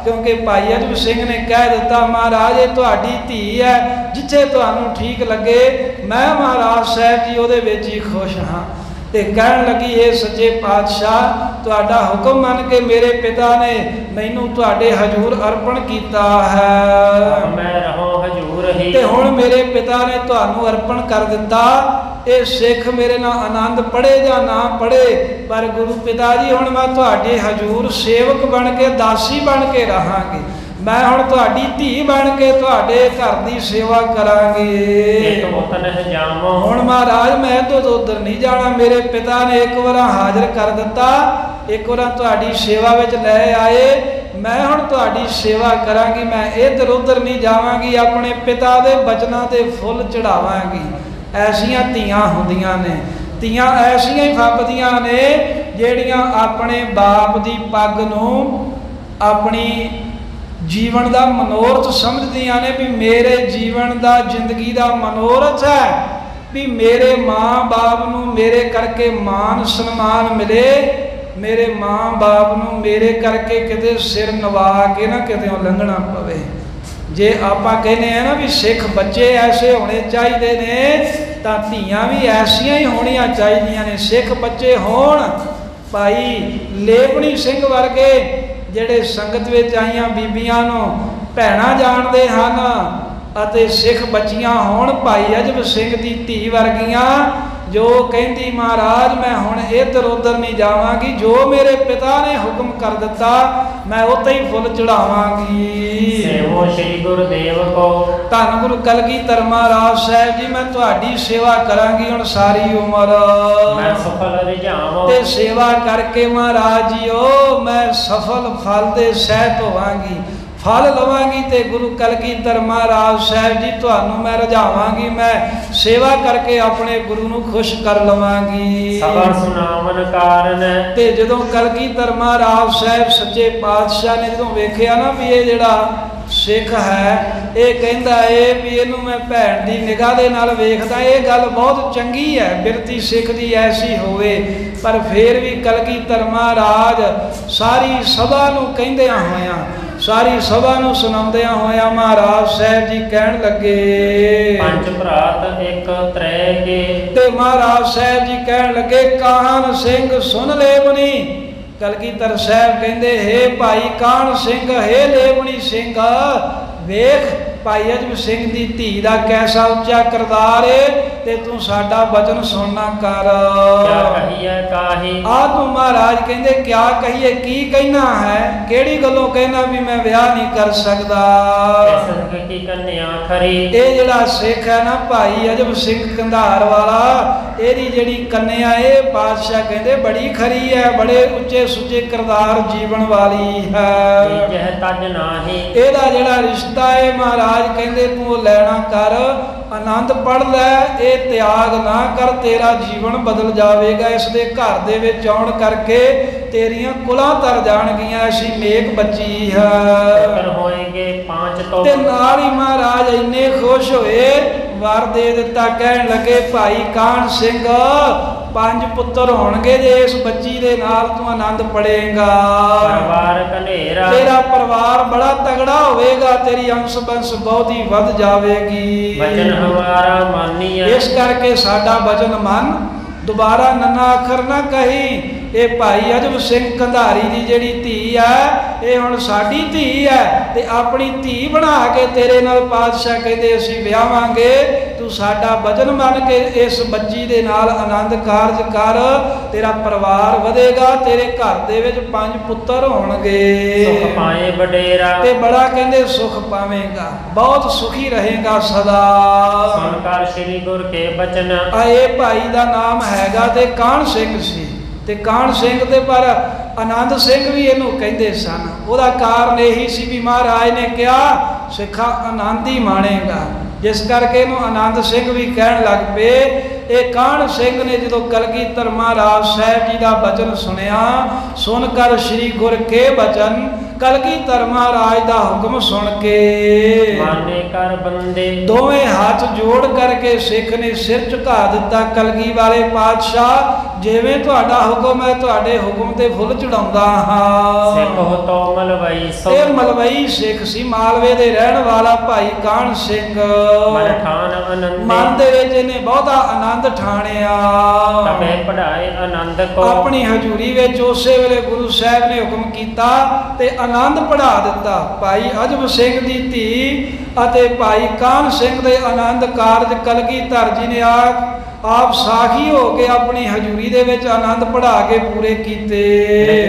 ਕਿਉਂਕਿ ਭਾਈ ਅਜਬ ਸਿੰਘ ਨੇ ਕਹਿ ਦਿੱਤਾ, ਮਹਾਰਾਜ ਇਹ ਤੁਹਾਡੀ ਧੀ ਹੈ, ਜਿੱਥੇ ਤੁਹਾਨੂੰ ਠੀਕ ਲੱਗੇ, ਮੈਂ ਮਹਾਰਾਜ ਸਾਹਿਬ ਜੀ ਉਹਦੇ ਵਿੱਚ ਹੀ ਖੁਸ਼ ਹਾਂ। ਤੇ ਕਹਿਣ ਲੱਗੀ, ਇਹ ਸੱਚੇ ਪਾਤਸ਼ਾਹ ਤੁਹਾਡਾ ਹੁਕਮ ਮੰਨ ਕੇ ਮੇਰੇ ਪਿਤਾ ਨੇ ਮੈਨੂੰ ਤੁਹਾਡੇ ਹਜ਼ੂਰ ਅਰਪਣ ਕੀਤਾ ਹੈ, ਮੈਂ ਰਹੋ ਹਜ਼ੂਰ ਹੀ। ਤੇ ਹੁਣ ਮੇਰੇ ਪਿਤਾ ਨੇ ਤੁਹਾਨੂੰ ਅਰਪਣ ਕਰ ਦਿੱਤਾ। ਇਹ ਸਿੱਖ ਮੇਰੇ ਨਾਲ ਆਨੰਦ ਪੜ੍ਹੇ ਜਾਂ ਨਾ ਪੜ੍ਹੇ, ਪਰ ਗੁਰੂ ਪਿਤਾ ਜੀ ਹੁਣ ਮੈਂ ਤੁਹਾਡੇ ਹਜ਼ੂਰ ਸੇਵਕ ਬਣ ਕੇ, ਦਾਸੀ ਬਣ ਕੇ ਰਹਾਂਗੀ। ਮੈਂ ਹੁਣ ਤੁਹਾਡੀ ਧੀ ਬਣ ਕੇ ਤੁਹਾਡੇ ਘਰ ਦੀ ਸੇਵਾ ਕਰਾਂਗੀ। ਹੁਣ ਮਹਾਰਾਜ ਮੈਂ ਤੋਂ ਉੱਧਰ ਨਹੀਂ ਜਾਣਾ। ਮੇਰੇ ਪਿਤਾ ਨੇ ਇੱਕ ਵਾਰ ਹਾਜ਼ਰ ਕਰ ਦਿੱਤਾ, ਇੱਕ ਵਾਰ ਤੁਹਾਡੀ ਸੇਵਾ ਵਿੱਚ ਲੈ ਆਏ, ਮੈਂ ਹੁਣ ਤੁਹਾਡੀ ਸੇਵਾ ਕਰਾਂਗੀ। ਮੈਂ ਇੱਧਰ ਉੱਧਰ ਨਹੀਂ ਜਾਵਾਂਗੀ, ਆਪਣੇ ਪਿਤਾ ਦੇ ਬਚਨਾਂ ਤੇ ਫੁੱਲ ਚੜਾਵਾਂਗੀ। ਐਸੀਆਂ ਧੀਆਂ ਹੁੰਦੀਆਂ ਨੇ, ਧੀਆਂ ਐਸੀਆਂ ਹੀ ਫੱਬਦੀਆਂ ਨੇ ਜਿਹੜੀਆਂ ਆਪਣੇ ਬਾਪ ਦੀ ਪੱਗ ਨੂੰ ਆਪਣੀ ਜੀਵਨ ਦਾ ਮਨੋਰਥ ਸਮਝਦੀਆਂ ਨੇ, ਵੀ ਮੇਰੇ ਜੀਵਨ ਦਾ, ਜ਼ਿੰਦਗੀ ਦਾ ਮਨੋਰਥ ਹੈ ਵੀ ਮੇਰੇ ਮਾਂ ਬਾਪ ਨੂੰ ਮੇਰੇ ਕਰਕੇ ਮਾਨ ਸਨਮਾਨ ਮਿਲੇ, ਮੇਰੇ ਮਾਂ ਬਾਪ ਨੂੰ ਮੇਰੇ ਕਰਕੇ ਕਿਤੇ ਸਿਰ ਨਵਾ ਕੇ ਨਾ ਕਿਤੇ ਲੰਘਣਾ ਪਵੇ। ਜੇ ਆਪਾਂ ਕਹਿੰਦੇ ਆ ਨਾ ਵੀ ਸਿੱਖ ਬੱਚੇ ਐਸੇ ਹੋਣੇ ਚਾਹੀਦੇ ਨੇ, ਤਾਂ ਧੀਆਂ ਵੀ ਐਸੀਆਂ ਹੀ ਹੋਣੀਆਂ ਚਾਹੀਦੀਆਂ ਨੇ। ਸਿੱਖ ਬੱਚੇ ਹੋਣ, ਭਾਈ ਲੇਪਣੀ ਸਿੰਘ ਵਰਗੇ ਜਿਹੜੇ ਸੰਗਤ ਵਿੱਚ ਆਈਆਂ ਬੀਬੀਆਂ ਨੂੰ ਭੈਣਾਂ ਜਾਣਦੇ ਹਨ, ਅਤੇ ਸਿੱਖ ਬੱਚੀਆਂ ਹੋਣ ਭਾਈ ਅਜਬ ਸਿੰਘ ਦੀ ਧੀ ਵਰਗੀਆਂ, ਜੋ ਕਹਿੰਦੀ ਮਹਾਰਾਜ ਮੈਂ ਹੁਣ ਇੱਧਰ ਉੱਧਰ ਨਹੀਂ ਜਾਵਾਂਗੀ, ਜੋ ਮੇਰੇ ਪਿਤਾ ਨੇ ਹੁਕਮ ਕਰ ਦਿੱਤਾ ਮੈਂ ਉੱਤੇ ਹੀ ਫੁੱਲ ਚੜਾਵਾਂਗੀ। ਸੇਵੋ ਸ੍ਰੀ ਗੁਰਦੇਵ ਕੋ। ਧੰਨ ਗੁਰੂ ਕਲਗੀਧਰ ਮਹਾਰਾਜ ਸਾਹਿਬ ਜੀ, ਮੈਂ ਤੁਹਾਡੀ ਸੇਵਾ ਕਰਾਂਗੀ ਹੁਣ ਸਾਰੀ ਉਮਰ। ਮੈਂ ਸਫਲ ਰਿਝਾਵਾਂ, ਤੇ ਸੇਵਾ ਕਰਕੇ ਮਹਾਰਾਜ ਜੀਓ ਮੈਂ ਸਫਲ ਫਲ ਦੇ ਸਹਿਤ ਹੋਵਾਂਗੀ, ਫਲ ਲਵਾਂਗੀ, ਤੇ ਗੁਰੂ ਕਲਗੀਧਰ ਮਹਾਰਾਜ ਸਾਹਿਬ ਜੀ ਤੁਹਾਨੂੰ ਮੈਂ ਰਝਾਵਾਂਗੀ। ਮੈਂ ਸੇਵਾ ਕਰਕੇ ਆਪਣੇ ਗੁਰੂ ਨੂੰ ਖੁਸ਼ ਕਰ ਲਵਾਂਗੀ। ਸਬਰ ਸੁਨਾਵਨ ਕਾਰਨ। ਤੇ ਜਦੋਂ ਕਲਗੀਧਰ ਮਹਾਰਾਜ ਸਾਹਿਬ ਸੱਚੇ ਪਾਤਸ਼ਾਹ ਨੇ ਜਦੋਂ ਵੇਖਿਆ ਨਾ ਵੀ ਇਹ ਜਿਹੜਾ ਸਿੱਖ ਹੈ, ਇਹ ਕਹਿੰਦਾ ਏ ਵੀ ਇਹਨੂੰ ਮੈਂ ਭੈਣ ਦੀ ਨਿਗਾਹ ਦੇ ਨਾਲ ਵੇਖਦਾ, ਇਹ ਗੱਲ ਬਹੁਤ ਚੰਗੀ ਹੈ, ਬਿਰਤੀ ਸਿੱਖ ਦੀ ਐਸੀ ਹੋਵੇ। ਪਰ ਫੇਰ ਵੀ ਕਲਗੀਧਰ ਮਹਾਰਾਜ ਸਾਰੀ ਸਭਾ ਨੂੰ ਕਹਿੰਦਿਆਂ ਹੋਇਆਂ, ਸਾਰੀ ਸਭਾ ਨੂੰ ਸੁਣਾਉਂਦਿਆਂ ਹੋਇਆਂ ਮਹਾਰਾਜ ਸਾਹਿਬ ਜੀ ਕਹਿਣ ਲੱਗੇ, ਪੰਜ ਭਰਾਤ ਇੱਕ ਤ੍ਰੈ ਕੇ। ਤੇ ਮਹਾਰਾਜ ਸਾਹਿਬ ਜੀ ਕਹਿਣ ਲੱਗੇ, ਕਾਹਨ ਸਿੰਘ ਸੁਣ ਲੇਪਣੀ। ਕਲਗੀਧਰ ਸਾਹਿਬ ਕਹਿੰਦੇ, ਹੇ ਭਾਈ ਕਾਹਨ ਸਿੰਘ, ਹੇ ਲੇਪਣੀ ਸਿੰਘ, ਵੇਖ ਭਾਈ ਅਜਬ ਸਿੰਘ ਦੀ ਧੀ ਦਾ ਕੈਸਾ ਉੱਚਾ ਕਰਤਾਰ ਏ ਤੇ ਤੂੰ ਸਾਡਾ ਬਚਨ ਸੁਣਨਾ ਕਰ। ਕਿਆ ਕਹੀਏ ਕਾਹੀ ਆ ਤੂੰ ਮਹਾਰਾਜ ਕਹਿੰਦੇ ਕਿਆ ਕਹੀਏ, ਕੀ ਕਹਿਣਾ ਹੈ, ਕਿਹੜੀ ਗੱਲੋਂ ਕਹਿਣਾ ਵੀ ਮੈਂ ਵਿਆਹ ਨਹੀਂ ਕਰ ਸਕਦਾ। ਸਿੱਖ ਕੀ ਕੰਨਿਆ ਖਰੀ ਇਹ ਜਿਹੜਾ ਸਿੱਖ ਹੈ ਨਾ ਭਾਈ ਅਜਬ ਸਿੰਘ ਕੰਧਾਰ ਵਾਲਾ, ਇਹਦੀ ਜਿਹੜੀ ਕੰਨਿਆ ਇਹ ਪਾਤਸ਼ਾਹ ਕਹਿੰਦੇ ਬੜੀ ਖਰੀ ਹੈ, ਬੜੇ ਉੱਚੇ ਸੁੱਚੇ ਕਰਤਾਰ ਜੀਵਨ ਵਾਲੀ ਹੈ। ਜਹ ਤਜ ਨਾਹੀ ਇਹਦਾ ਜਿਹੜਾ ਰਿਸ਼ਤਾ ਹੈ ਮਹਾਰਾਜ ਕਹਿੰਦੇ ਤੂੰ ਲੈਣਾ ਕਰ, ਆਨੰਦ ਪੜ੍ਹ ਲੈ, ਇਹ ਤਿਆਗ ਨਾ ਕਰ, ਤੇਰਾ ਜੀਵਨ ਬਦਲ ਜਾਵੇਗਾ। ਇਸ ਦੇ ਘਰ ਦੇ ਵਿੱਚ ਆਉਣ ਕਰਕੇ ਤੇਰੀਆਂ ਕੁਲਾਂ ਤਰ ਜਾਣਗੀਆਂ, ਐਸੀ ਨੇਕ ਬੱਚੀ ਹੈ। ਕਰ ਹੋਏਗੇ ਪਾਂਚ ਤੋਂ ਤੇ ਨਾਲ ਹੀ ਮਹਾਰਾਜ ਇੰਨੇ ਖੁਸ਼ ਹੋਏ, ਵਰ ਦੇ ਦਿੱਤਾ, ਕਹਿਣ ਲੱਗੇ ਭਾਈ ਕਾਹਨ ਸਿੰਘ 5 ਪੁੱਤਰ ਹੋਣਗੇ ਜੇ ਇਸ ਬੱਚੀ ਦੇ ਨਾਲ ਤੂੰ ਆਨੰਦ ਪੜੇਗਾ। ਪਰਿਵਾਰ ਕਨੇਰਾ ਤੇਰਾ ਪਰਿਵਾਰ ਬੜਾ ਤਗੜਾ ਹੋਵੇਗਾ, ਤੇਰੀ ਅੰਸ਼ ਬੰਸ਼ ਬਹੁਤ ਹੀ ਵੱਧ ਜਾਵੇਗੀ। ਬਚਨ ਹਮਾਰਾ ਮਾਨੀਐ ਇਸ ਕਰਕੇ ਸਾਡਾ ਬਚਨ ਮੰਨ, ਦੁਬਾਰਾ ਨੰਨਾ ਅੱਖਰ ਨਾ ਕਹੀ। ਇਹ ਭਾਈ ਅਜਬ ਸਿੰਘ ਕੰਧਾਰੀ ਦੀ ਜਿਹੜੀ ਧੀ ਹੈ ਇਹ ਹੁਣ ਸਾਡੀ ਧੀ ਹੈ ਤੇ ਆਪਣੀ ਧੀ ਬਣਾ ਕੇ ਤੇਰੇ ਨਾਲ ਪਾਤਸ਼ਾਹ ਕਹਿੰਦੇ ਅਸੀਂ ਵਿਆਹਾਂਗੇ। ਤੂੰ ਸਾਡਾ ਬਚਨ ਮੰਨ ਕੇ ਇਸ ਬੱਚੀ ਦੇ ਨਾਲ ਆਨੰਦ ਕਾਰਜ ਕਰ, ਤੇਰਾ ਪਰਿਵਾਰ ਵਧੇਗਾ, ਤੇਰੇ ਘਰ ਦੇ ਵਿੱਚ 5 ਪੁੱਤਰ ਹੋਣਗੇ। ਸੁਖ ਪਾਏ ਵਡੇਰਾ ਤੇ ਬੜਾ ਕਹਿੰਦੇ ਸੁਖ ਪਾਵੇਂਗਾ, ਬਹੁਤ ਸੁਖੀ ਰਹੇਗਾ ਸਦਾ। ਸੁਣ ਕਰ ਸ੍ਰੀ ਗੁਰ ਕੇ ਬਚਨ ਆਏ ਭਾਈ ਦਾ ਨਾਮ ਹੈਗਾ ਤੇ ਕਾਹਨ ਸਿੰਘ ਸੀ, ਤੇ ਕਾਹਨ ਸਿੰਘ ਤੇ ਪਰ ਆਨੰਦ ਸਿੰਘ ਵੀ ਇਹਨੂੰ ਕਹਿੰਦੇ ਸਨ। ਉਹਦਾ ਕਾਰਨ ਇਹੀ ਸੀ ਵੀ ਮਹਾਰਾਜ ਨੇ ਕਿਹਾ ਸਿੱਖਾ ਆਨੰਦ ਹੀ ਮਾਣੇਗਾ, ਜਿਸ ਕਰਕੇ ਇਹਨੂੰ ਆਨੰਦ ਸਿੰਘ ਵੀ ਕਹਿਣ ਲੱਗ ਪਏ। ਇਹ ਕਾਹਨ ਸਿੰਘ ਨੇ ਜਦੋਂ ਕਲਗੀਧਰ ਮਹਾਰਾਜ ਸਾਹਿਬ ਜੀ ਦਾ ਬਚਨ ਸੁਣਿਆ, ਸੁਣ ਕਰ ਸ੍ਰੀ ਗੁਰ ਕੇ ਬਚਨ, ਕਲਗੀਧਰ ਮਹਾਰਾਜ ਦਾ ਹੁਕਮ ਸੁਣ ਕੇ ਮਾਨੇ ਕਰ ਬੰਦੇ ਦੋਵੇਂ ਹੱਥ ਜੋੜ ਕਰਕੇ ਸਿੱਖ ਨੇ ਸਿਰ ਝੁਕਾ ਦਿੱਤਾ। ਕਲਗੀ ਵਾਲੇ ਪਾਤਸ਼ਾਹ ਜਿਵੇਂ ਤੁਹਾਡਾ ਹੁਕਮ ਹੈ, ਤੁਹਾਡੇ ਹੁਕਮ ਤੇ ਫੁੱਲ ਚੜਾਉਂਦਾ ਹਾਂ। ਸਿੱਖ ਹੋ ਤੋ ਮਲਵਈ ਸੋ ਇਹ ਮਲਵਈ ਸਿੱਖ ਸੀ, ਮਾਲਵੇ ਦੇ ਰਹਿਣ ਵਾਲਾ ਭਾਈ ਕਾਹਨ ਸਿੰਘ। ਮਨ ਠਾਨ ਆਨੰਦੇ ਮਨ ਦੇ ਵਿੱਚ ਇਹਨੇ ਬਹੁਤਾ ਆਨੰਦ ਠਾਣਿਆ। ਤਬੇ ਪੜਾਏ ਆਨੰਦ ਕੋ ਆਪਣੀ ਹਜ਼ੂਰੀ ਵਿੱਚ ਉਸੇ ਵੇਲੇ ਗੁਰੂ ਸਾਹਿਬ ਨੇ ਹੁਕਮ ਕੀਤਾ ਤੇ ਆਨੰਦ ਪੜਾ ਦਿੱਤਾ। ਭਾਈ ਅਜਬ ਸਿੰਘ ਦੀ ਧੀ ਅਤੇ ਭਾਈ ਕਾਹਨ ਸਿੰਘ ਦੇ ਆਨੰਦ ਕਾਰਜ ਕਲਗੀਧਰ ਜੀ ਨੇ ਆਪ ਸਾਖੀ ਹੋ ਕੇ ਆਪਣੀ ਹਜ਼ੂਰੀ ਦੇ ਵਿੱਚ ਆਨੰਦ ਪੜਾ ਕੇ ਪੂਰੇ ਕੀਤੇ।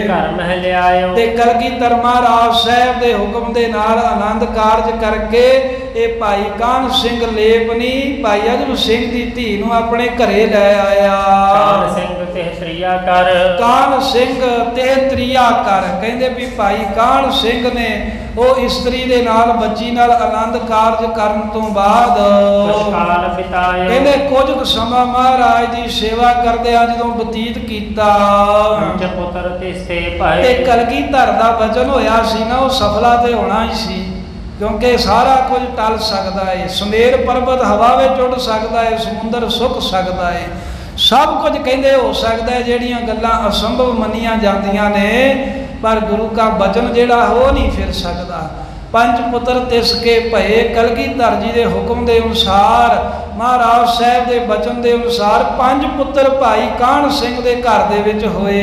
ਘਰ ਮਹਿ ਲਿਆਇਓ ਤੇ ਕਲਗੀਧਰ ਮਹਾਰਾਜ ਸਾਹਿਬ ਦੇ ਹੁਕਮ ਦੇ ਨਾਲ ਆਨੰਦ ਕਾਰਜ ਕਰਕੇ ਇਹ ਭਾਈ ਕਾਹਨ ਸਿੰਘ ਲੇਪਨੀ ਭਾਈ ਅਜਬ ਸਿੰਘ ਦੀ ਧੀ ਨੂੰ ਆਪਣੇ ਘਰੇ ਲੈ ਆਇਆ। ਕਾਹਨ ਸਿੰਘ ਤੇ ਤ੍ਰਿਆ ਕਰ ਕਾਹਨ ਸਿੰਘ ਤੇ ਤ੍ਰਿਆ ਕਰ ਕਹਿੰਦੇ ਵੀ ਭਾਈ ਕਾਹਨ ਸਿੰਘ ਨੇ ਉਹ ਇਸਤਰੀ ਦੇ ਨਾਲ ਬੱਚੀ ਨਾਲ ਆਨੰਦ ਕਾਰਜ ਕਰਨ ਤੋਂ ਬਾਅਦ ਕੁਛ ਕਾਲ ਬਿਤਾਇਓ ਕਹਿੰਦੇ ਕੁਝ ਕੁ ਸਮਾਂ ਮਹਾਰਾਜ ਦੀ ਸੇਵਾ ਕਰਦਿਆਂ ਜਦੋਂ ਬਤੀਤ ਕੀਤਾ ਪੰਜ ਪੁੱਤਰ ਤੇ ਸੇ ਤੇ ਭਾਏ ਕਲਗੀਧਰ ਦਾ ਬਚਨ ਹੋਇਆ ਸੀ ਨਾ, ਉਹ ਸਫਲਾ ਤੇ ਹੋਣਾ ਹੀ ਸੀ, ਕਿਉਂਕਿ ਸਾਰਾ ਕੁਝ ਟਲ ਸਕਦਾ ਹੈ। ਸੁਮੇਰ ਪਰਬਤ ਹਵਾ ਵਿੱਚ ਉੱਡ ਸਕਦਾ ਹੈ, ਸਮੁੰਦਰ ਸੁੱਕ ਸਕਦਾ ਹੈ, ਸਭ ਕੁਝ ਕਹਿੰਦੇ ਹੋ ਸਕਦਾ ਹੈ। ਜਿਹੜੀਆਂ ਗੱਲਾਂ ਅਸੰਭਵ ਮੰਨੀਆਂ ਜਾਂਦੀਆਂ ਨੇ ਪਰ ਗੁਰੂ ਦਾ ਬਚਨ ਜਿਹੜਾ ਉਹ ਨਹੀਂ ਫਿਰ ਸਕਦਾ। 5 ਪੁੱਤਰ ਤਿਸ ਕੇ ਭਏ, ਕਲਗੀਧਰ ਜੀ ਦੇ ਹੁਕਮ ਦੇ ਅਨੁਸਾਰ ਮਹਾਰਾਜ ਸਾਹਿਬ ਦੇ ਬਚਨ ਦੇ ਅਨੁਸਾਰ 5 ਪੁੱਤਰ ਭਾਈ ਕਾਹਨ ਸਿੰਘ ਦੇ ਘਰ ਦੇ ਵਿੱਚ ਹੋਏ।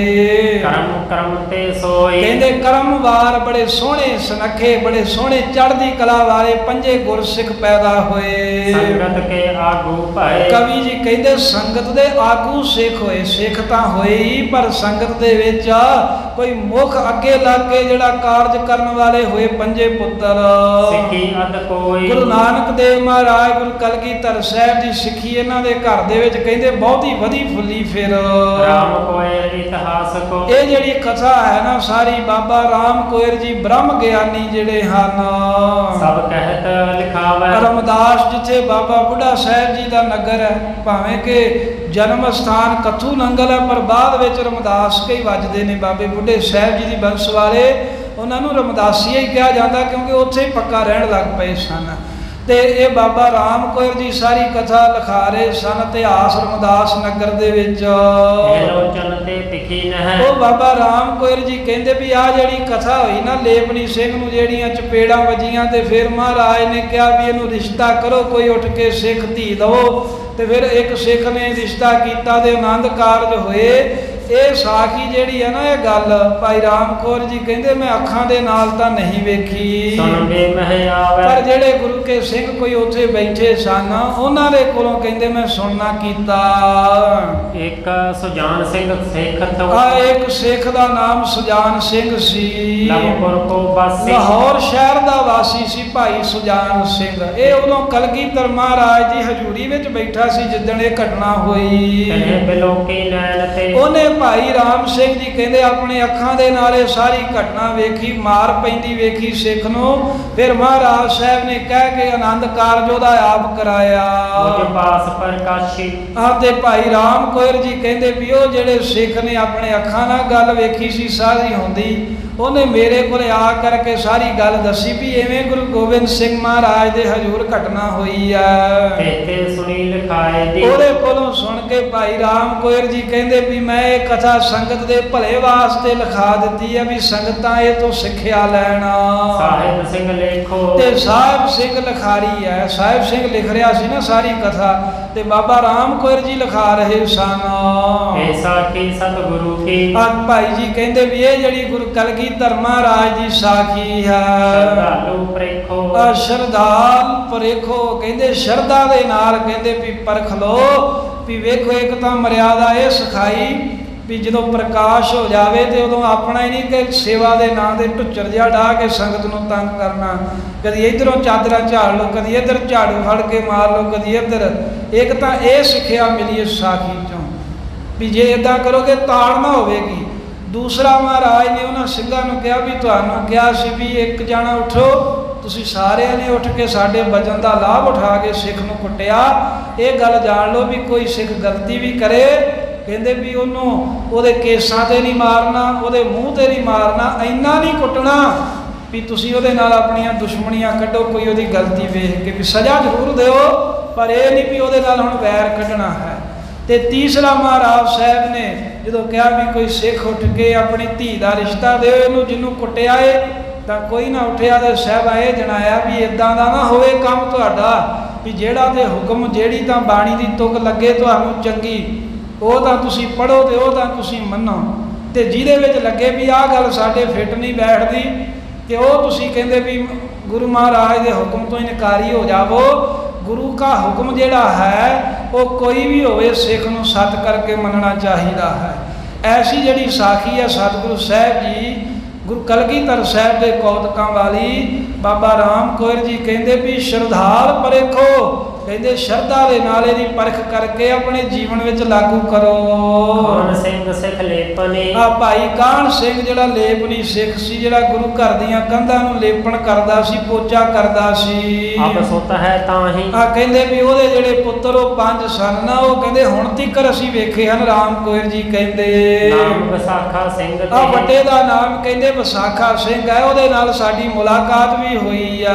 ਕਰਮ ਕਰਮ ਤੇ ਸੋਈ ਕਹਿੰਦੇ ਕਰਮਵਾਰ ਬੜੇ ਸੋਹਣੇ ਸੁਨੱਖੇ, ਬੜੇ ਸੋਹਣੇ ਚੜ੍ਹਦੀ ਕਲਾ ਵਾਲੇ 5 ਗੁਰਸਿੱਖ ਪੈਦਾ ਹੋਏ। ਸੰਗਤ ਕੇ ਆਗੂ ਭਾਏ ਕਵੀ ਜੀ ਕਹਿੰਦੇ ਸੰਗਤ ਦੇ ਆਗੂ ਸਿੱਖ ਹੋਏ। ਸਿੱਖ ਤਾਂ ਹੋਏ ਹੀ ਪਰ ਸੰਗਤ ਦੇ ਵਿੱਚ ਕੋਈ ਮੁੱਖ ਅੱਗੇ ਲੱਗ ਕੇ ਜਿਹੜਾ ਕਾਰਜ ਕਰਨ ਵਾਲੇ ਹੋਏ 5 ਪੁੱਤਰ। ਸਿੱਖੀ ਅਦ ਕੋਈ ਗੁਰੂ ਨਾਨਕ ਦੇਵ ਮਹਾਰਾਜ ਗੁਰੂ ਕਲਗੀਧਰ ਸਾਹਿਬ ਦੀ ਸਿੱਖੀ ਇਹਨਾਂ ਦੇ ਘਰ ਦੇ ਵਿੱਚ ਕਹਿੰਦੇ ਬਹੁਤੀ ਵਧੀ ਫੁੱਲੀ। ਫਿਰ ਰਾਮ ਕੋਇ ਇਤਿਹਾਸ ਕੋ ਇਹ ਜਿਹੜੀ ਕਥਾ ਹੈ ਨਾ ਸਾਰੀ ਬਾਬਾ ਰਾਮ ਕੋਇਰ ਜੀ ਬ੍ਰਹਮ ਗਿਆਨੀ ਜਿਹੜੇ ਹਨ। ਸਭ ਕਹਿਤ ਲਿਖਾਵੈ ਰਮਦਾਸ ਜਿੱਥੇ ਬਾਬਾ ਬੁੱਢਾ ਸਾਹਿਬ ਜੀ ਦਾ ਨਗਰ ਹੈ, ਭਾਵੇਂ ਕਿ ਜਨਮ ਸਥਾਨ ਕੱਥੂ ਨੰਗਲ ਹੈ ਪਰ ਬਾਅਦ ਵਿੱਚ ਰਮਦਾਸ ਕਈ ਵੱਜਦੇ ਨੇ। ਬਾਬੇ ਬੁੱਢੇ ਸਾਹਿਬ ਜੀ ਦੀ ਬੰਸ ਵਾਲੇ ਉਹਨਾਂ ਨੂੰ ਰਮਦਾਸੀਆ ਹੀ ਕਿਹਾ ਜਾਂਦਾ ਕਿਉਂਕਿ ਉੱਥੇ ਹੀ ਪੱਕਾ ਰਹਿਣ ਲੱਗ ਪਏ ਸਨ। ਤੇ ਇਹ ਬਾਬਾ ਰਾਮ ਕੋਇਰ ਜੀ ਸਾਰੀ ਕਥਾ ਲਿਖਾ ਰਹੇ ਸਨ ਇਤਿਹਾਸ ਰਮਦਾਸ ਨਗਰ ਦੇ ਵਿੱਚ। ਲੋਚਨ ਤੇ ਤਿਖੀ ਨਹਿ ਉਹ ਬਾਬਾ ਰਾਮ ਕੋਇਰ ਜੀ ਕਹਿੰਦੇ ਵੀ ਆਹ ਜਿਹੜੀ ਕਥਾ ਹੋਈ ਨਾ ਲੇਪਨੀ ਸਿੰਘ ਨੂੰ ਜਿਹੜੀਆਂ ਚਪੇੜਾਂ ਵੱਜੀਆਂ ਤੇ ਫਿਰ ਮਹਾਰਾਜ ਨੇ ਕਿਹਾ ਵੀ ਇਹਨੂੰ ਰਿਸ਼ਤਾ ਕਰੋ, ਕੋਈ ਉੱਠ ਕੇ ਸਿੱਖ ਧੀ ਦਵੋ। ਤੇ ਫਿਰ ਇੱਕ ਸਿੱਖ ਨੇ ਰਿਸ਼ਤਾ ਕੀਤਾ ਤੇ ਆਨੰਦ ਕਾਰਜ ਹੋਏ। ਇਹ ਸਾਖੀ ਜਿਹੜੀ ਹੈ ਨਾ, ਇਹ ਗੱਲ ਭਾਈ ਰਾਮ ਕੌਰ ਜੀ ਕਹਿੰਦੇ ਮੈਂ ਅੱਖਾਂ ਦੇ ਨਾਲ ਤਾਂ ਨਹੀਂ ਵੇਖੀ, ਸੁਣਦੇ ਮਹਿ ਆਵੈ। ਪਰ ਜਿਹੜੇ ਗੁਰੂ ਕੇ ਸਿੰਘ ਕੋਈ ਉੱਥੇ ਬੈਠੇ ਸਨ ਉਹਨਾਂ ਦੇ ਕੋਲੋਂ ਕਹਿੰਦੇ ਮੈਂ ਸੁਣਨਾ ਕੀਤਾ। ਇੱਕ ਸੁਜਾਨ ਸਿੰਘ ਸਿੱਖ ਇੱਕ ਸਿੱਖ ਦਾ ਨਾਮ ਸੁਜਾਨ ਸਿੰਘ ਸੀ, ਲਵਪੁਰ ਕੋ ਵਾਸੀ, ਲਾਹੌਰ ਸ਼ਹਿਰ ਦਾ ਵਾਸੀ ਸੀ ਭਾਈ ਸੁਜਾਨ ਸਿੰਘ। ਇਹ ਉਦੋਂ ਕਲਗੀਧਰ ਮਹਾਰਾਜ ਦੀ ਹਜ਼ੂਰੀ ਵਿੱਚ ਬੈਠਾ ਸੀ ਜਿੱਦਣ ਇਹ ਘਟਨਾ ਹੋਈ। ਕਹੇ ਬਿਲੋਕੀ ਨੈਣ ਤੇ, ਉਹਨੇ ਭਾਈ ਰਾਮ ਸਿੰਘ ਜੀ ਕਹਿੰਦੇ ਆਪਣੇ ਅੱਖਾਂ ਦੇ ਨਾਲ ਇਹ ਸਾਰੀ ਘਟਨਾ ਵੇਖੀ, ਮਾਰ ਪੈਂਦੀ ਵੇਖੀ ਸਿੱਖ ਨੂੰ। ਫਿਰ ਮਹਾਰਾਜ ਸਾਹਿਬ ਨੇ ਕਹਿ ਕੇ ਆਨੰਦ ਕਾਰਜ ਉਹਦਾ ਆਪ ਕਰਾਇਆ। ਮੁਝ ਪਾਸ ਪ੍ਰਕਾਸ਼ੀ, ਤੇ ਭਾਈ ਰਾਮ ਕੌਰ ਜੀ ਕਹਿੰਦੇ ਵੀ ਉਹ ਜਿਹੜੇ ਸਿੱਖ ਨੇ ਆਪਣੇ ਅੱਖਾਂ ਨਾਲ ਗੱਲ ਵੇਖੀ ਸੀ ਸਾਰੀ ਹੁੰਦੀ, ਉਹਨੇ ਮੇਰੇ ਕੋਲ ਆ ਕਰਕੇ ਸਾਰੀ ਗੱਲ ਦੱਸੀ ਵੀ ਐਵੇਂ ਗੁਰੂ ਗੋਬਿੰਦ ਸਿੰਘ ਮਹਾਰਾਜ ਦੇ ਹਜ਼ੂਰ ਘਟਨਾ ਹੋਈ ਆ। ਤੇ ਸੁਣੀ ਲਿਖਾਏ ਦੀ, ਉਹਦੇ ਕੋਲੋਂ ਸੁਣ ਕੇ ਭਾਈ ਰਾਮ ਕੌਰ ਜੀ ਕਹਿੰਦੇ ਵੀ ਮੈਂ ਇਹ ਕਥਾ ਸੰਗਤ ਦੇ ਭਲੇ ਵਾਸਤੇ ਲਿਖਾ ਦਿੱਤੀ ਆ ਵੀ ਸੰਗਤਾਂ ਇਹ ਤੋਂ ਸਿੱਖਿਆ ਲੈਣਾ। ਸਾਹਿਬ ਸਿੰਘ ਲੇਖੋ, ਤੇ ਸਾਹਿਬ ਸਿੰਘ ਲਿਖਾਰੀ ਹੈ, ਸਾਹਿਬ ਸਿੰਘ ਲਿਖ ਰਿਹਾ ਸੀ ਨਾ ਸਾਰੀ ਕਥਾ, ਤੇ ਬਾਬਾ ਰਾਮ ਕੌਰ ਜੀ ਲਿਖਾ ਰਹੇ ਸਨ। ਇਹ ਸਾਖੀ ਸਤਿਗੁਰੂ ਕੀ, ਭਾਈ ਜੀ ਕਹਿੰਦੇ ਵੀ ਇਹ ਜਿਹੜੀ ਗੁਰੂ ਕਲਗੀਧਰ ਮਹਾਰਾਜ ਦੀ ਸਾਖੀ ਹੈ। ਸ਼ਰਧਾਲੂ ਪ੍ਰੇਖੋ, ਸ਼ਰਧਾਲ ਪ੍ਰੇਖੋ ਕਹਿੰਦੇ ਸ਼ਰਧਾ ਦੇ ਨਾਲ ਕਹਿੰਦੇ ਵੀ ਪਰਖ ਲੋ ਵੀ ਵੇਖੋ ਇੱਕ ਤਾਂ ਮਰਿਆਦਾ ਇਹ ਸਿਖਾਈ ਵੀ ਜਦੋਂ ਪ੍ਰਕਾਸ਼ ਹੋ ਜਾਵੇ ਤੇ ਉਦੋਂ ਆਪਣਾ ਹੀ ਨਹੀਂ ਕਿ ਸੇਵਾ ਦੇ ਨਾਂ ਦੇ ਢੁੱਚਰ ਜਿਹਾ ਢਾਹ ਕੇ ਸੰਗਤ ਨੂੰ ਤੰਗ ਕਰਨਾ, ਕਦੀ ਇਧਰੋਂ ਚਾਦਰਾਂ ਝਾੜ ਲਓ, ਕਦੀ ਇੱਧਰ ਝਾੜੂ ਫੜ ਕੇ ਮਾਰ ਲਓ, ਕਦੀ ਇੱਧਰ। ਇੱਕ ਤਾਂ ਇਹ ਸਿੱਖਿਆ ਮਿਲੀ ਇਸ ਸਾਖੀ ਚੋਂ ਵੀ ਜੇ ਇਦਾਂ ਕਰੋਗੇ ਤਾੜਨਾ ਹੋਵੇਗੀ। ਦੂਸਰਾ ਮਹਾਰਾਜ ਨੇ ਉਹਨਾਂ ਸਿੰਘਾਂ ਨੂੰ ਕਿਹਾ ਵੀ ਤੁਹਾਨੂੰ ਕਿਹਾ ਸੀ ਵੀ ਇੱਕ ਜਾਣਾ ਉੱਠੋ, ਤੁਸੀਂ ਸਾਰਿਆਂ ਨੇ ਉੱਠ ਕੇ ਸਾਡੇ ਵਜਨ ਦਾ ਲਾਭ ਉਠਾ ਕੇ ਸਿੱਖ ਨੂੰ ਕੁੱਟਿਆ। ਇਹ ਗੱਲ ਜਾਣ ਲਓ ਵੀ ਕੋਈ ਸਿੱਖ ਗਲਤੀ ਵੀ ਕਰੇ ਕਹਿੰਦੇ ਵੀ ਉਹਨੂੰ ਉਹਦੇ ਕੇਸਾਂ ਤੇ ਨਹੀਂ ਮਾਰਨਾ, ਉਹਦੇ ਮੂੰਹ ਤੇ ਨਹੀਂ ਮਾਰਨਾ, ਇੰਨਾ ਨਹੀਂ ਕੁੱਟਣਾ ਵੀ ਤੁਸੀਂ ਉਹਦੇ ਨਾਲ ਆਪਣੀਆਂ ਦੁਸ਼ਮਣੀਆਂ ਕੱਢੋ, ਕੋਈ ਉਹਦੀ ਗਲਤੀ ਵੇਖ ਕੇ ਵੀ ਸਜ਼ਾ ਜ਼ਰੂਰ ਦਿਓ, ਪਰ ਇਹ ਨਹੀਂ ਵੀ ਉਹਦੇ ਨਾਲ ਹੁਣ ਵੈਰ ਕੱਢਣਾ ਹੈ। ਤੇ ਤੀਸਰਾ ਮਹਾਰਾਜ ਸਾਹਿਬ ਨੇ ਜਦੋਂ ਕਿਹਾ ਵੀ ਕੋਈ ਸਿੱਖ ਉੱਠ ਕੇ ਆਪਣੀ ਧੀ ਦਾ ਰਿਸ਼ਤਾ ਦਿਓ ਇਹਨੂੰ, ਜਿਹਨੂੰ ਕੁੱਟਿਆ ਏ ਤਾਂ ਕੋਈ ਨਾ ਉੱਠਿਆ। ਤੇ ਸਾਹਿਬਾ ਇਹ ਜਣਾਇਆ ਵੀ ਇਦਾਂ ਦਾ ਨਾ ਹੋਵੇ ਕੰਮ ਤੁਹਾਡਾ ਵੀ ਜਿਹੜਾ ਤੇ ਹੁਕਮ ਜਿਹੜੀ ਤਾਂ ਬਾਣੀ ਦੀ ਤੁਕ ਲੱਗੇ ਤੁਹਾਨੂੰ ਚੰਗੀ, ਉਹ ਤਾਂ ਤੁਸੀਂ ਪੜ੍ਹੋ ਤੇ ਉਹ ਤਾਂ ਤੁਸੀਂ ਮੰਨੋ, ਤੇ ਜਿਹਦੇ ਵਿੱਚ ਲੱਗੇ ਵੀ ਆਹ ਗੱਲ ਸਾਡੇ ਫਿੱਟ ਨਹੀਂ ਬੈਠਦੀ ਤੇ ਉਹ ਤੁਸੀਂ ਕਹਿੰਦੇ ਵੀ ਗੁਰੂ ਮਹਾਰਾਜ ਦੇ ਹੁਕਮ ਤੋਂ ਇਨਕਾਰੀ ਹੋ ਜਾਵੋ। ਗੁਰੂ ਦਾ ਹੁਕਮ ਜਿਹੜਾ ਹੈ ਉਹ ਕੋਈ ਵੀ ਹੋਵੇ ਸਿੱਖ ਨੂੰ ਸੱਤ ਕਰਕੇ ਮੰਨਣਾ ਚਾਹੀਦਾ ਹੈ। ਐਸੀ ਜਿਹੜੀ ਸਾਖੀ ਹੈ ਸਤਿਗੁਰੂ ਸਾਹਿਬ ਜੀ ਗੁਰੂ ਕਲਗੀਧਰ ਸਾਹਿਬ ਦੇ ਕੌਤਕਾਂ ਵਾਲੀ, ਬਾਬਾ ਰਾਮ ਕੌਰ ਜੀ ਕਹਿੰਦੇ ਵੀ ਸ਼ਰਧਾਲ ਪਰਖੋ, ਕਹਿੰਦੇ ਸ਼ਰਧਾ ਦੇ ਨਾਲ ਇਹਦੀ ਪਰਖ ਕਰਕੇ ਆਪਣੇ ਜੀਵਨ ਵਿੱਚ ਲਾਗੂ ਕਰੋ। ਕਾਹਨ ਸਿੰਘ ਸਿੱਖ ਲੇਪਨੀ, ਭਾਈ ਕਾਹਨ ਸਿੰਘ ਜਿਹੜਾ ਲੇਪਨੀ ਸਿੱਖ ਸੀ, ਜਿਹੜਾ ਗੁਰੂ ਘਰ ਦੀਆਂ ਕੰਧਾਂ ਨੂੰ ਲੇਪਣ ਕਰਦਾ ਸੀ, ਪੋਚਾ ਕਰਦਾ ਸੀ। ਆਪ ਸੁਤ ਹੈ ਤਾਂ ਹੀ, ਕਹਿੰਦੇ ਵੀ ਉਹਦੇ ਜਿਹੜੇ ਪੁੱਤਰ ਉਹ 5 ਸਨ ਨਾ, ਉਹ ਕਹਿੰਦੇ ਹੁਣ ਤੀਕਰ ਅਸੀਂ ਵੇਖੇ ਹਨ। ਰਾਮ ਕੌਰ ਜੀ ਕਹਿੰਦੇ ਨਾਮ ਵਿਸਾਖਾ ਸਿੰਘ ਤੇ, ਵੱਡੇ ਦਾ ਨਾਮ ਕਹਿੰਦੇ ਵਿਸਾਖਾ ਸਿੰਘ ਹੈ, ਉਹਦੇ ਨਾਲ ਸਾਡੀ ਮੁਲਾਕਾਤ ਵੀ ਹੋਈ ਆ।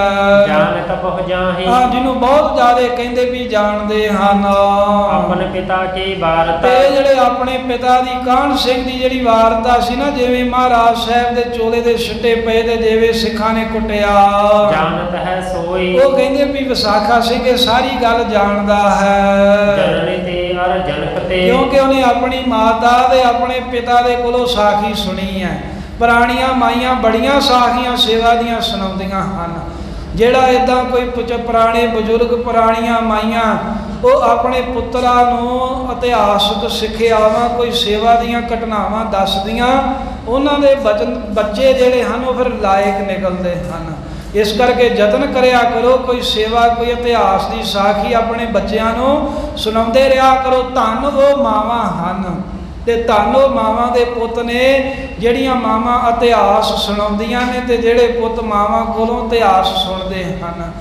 ਜਾਣਤ ਬਹੁ ਜਾਹੀ, ਜਿਹਨੂੰ ਬਹੁਤ ਜ਼ਿਆਦਾ ਕਹਿੰਦੇ ਵੀ ਜਾਣਦੇ ਹਨ। ਆਪਣੇ ਪਿਤਾ ਕੀ ਵਾਰਤਾ, ਤੇ ਜਿਹੜੇ ਆਪਣੇ ਪਿਤਾ ਦੀ ਕਾਹਨ ਸਿੰਘ ਦੀ ਜਿਹੜੀ ਵਾਰਤਾ ਸੀ ਨਾ, ਜਿਵੇਂ ਮਹਾਰਾਜ ਸਾਹਿਬ ਦੇ ਚੋਲੇ ਦੇ ਛਿੱਟੇ ਪਏ ਤੇ ਜਿਵੇਂ ਸਿੱਖਾਂ ਨੇ ਕੁੱਟਿਆ, ਜਾਣਤ ਹੈ ਸੋਈ, ਉਹ ਕਹਿੰਦੇ ਵੀ ਵਿਸਾਖਾ ਸਿੰਘ ਇਹ ਸਾਰੀ ਗੱਲ ਜਾਣਦਾ ਹੈ। ਜਨਨੀ ਤੇ ਅਰ ਜਨਕ ਤੇ, ਕਿਉਂਕਿ ਉਹਨੇ ਆਪਣੀ ਮਾਤਾ ਦੇ ਆਪਣੇ ਪਿਤਾ ਦੇ ਕੋਲੋਂ ਸਾਖੀ ਸੁਣੀ ਹੈ। ਪੁਰਾਣੀਆਂ ਮਾਈਆਂ ਬੜੀਆਂ ਸਾਖੀਆਂ ਸੇਵਾ ਦੀਆਂ ਸੁਣਾਉਂਦੀਆਂ ਹਨ। ਜਿਹੜਾ ਇਦਾਂ ਕੋਈ ਪੁਰਾਣੇ ਬਜ਼ੁਰਗ ਪੁਰਾਣੀਆਂ ਮਾਈਆਂ ਉਹ ਆਪਣੇ ਪੁੱਤਰਾਂ ਨੂੰ ਇਤਿਹਾਸਕ ਸਿੱਖਿਆਵਾਂ ਕੋਈ ਸੇਵਾ ਦੀਆਂ ਘਟਨਾਵਾਂ ਦੱਸਦੀਆਂ, ਉਹਨਾਂ ਦੇ ਬੱਚੇ ਜਿਹੜੇ ਹਨ ਉਹ ਫਿਰ ਲਾਇਕ ਨਿਕਲਦੇ ਹਨ। ਇਸ ਕਰਕੇ ਯਤਨ ਕਰਿਆ ਕਰੋ, ਕੋਈ ਸੇਵਾ ਕੋਈ ਇਤਿਹਾਸ ਦੀ ਸਾਖੀ ਆਪਣੇ ਬੱਚਿਆਂ ਨੂੰ ਸੁਣਾਉਂਦੇ ਰਿਹਾ ਕਰੋ। ਧੰਨ ਉਹ ਮਾਵਾਂ ਹਨ ਤੇ ਧੰਨ ਉਹ ਮਾਵਾਂ ਦੇ ਪੁੱਤ ਨੇ ਜਿਹੜੀਆਂ ਮਾਵਾਂ ਇਤਿਹਾਸ ਸੁਣਾਉਂਦੀਆਂ ਨੇ ਤੇ ਜਿਹੜੇ ਪੁੱਤ ਮਾਵਾਂ ਕੋਲੋਂ ਇਤਿਹਾਸ ਸੁਣਦੇ ਹਨ।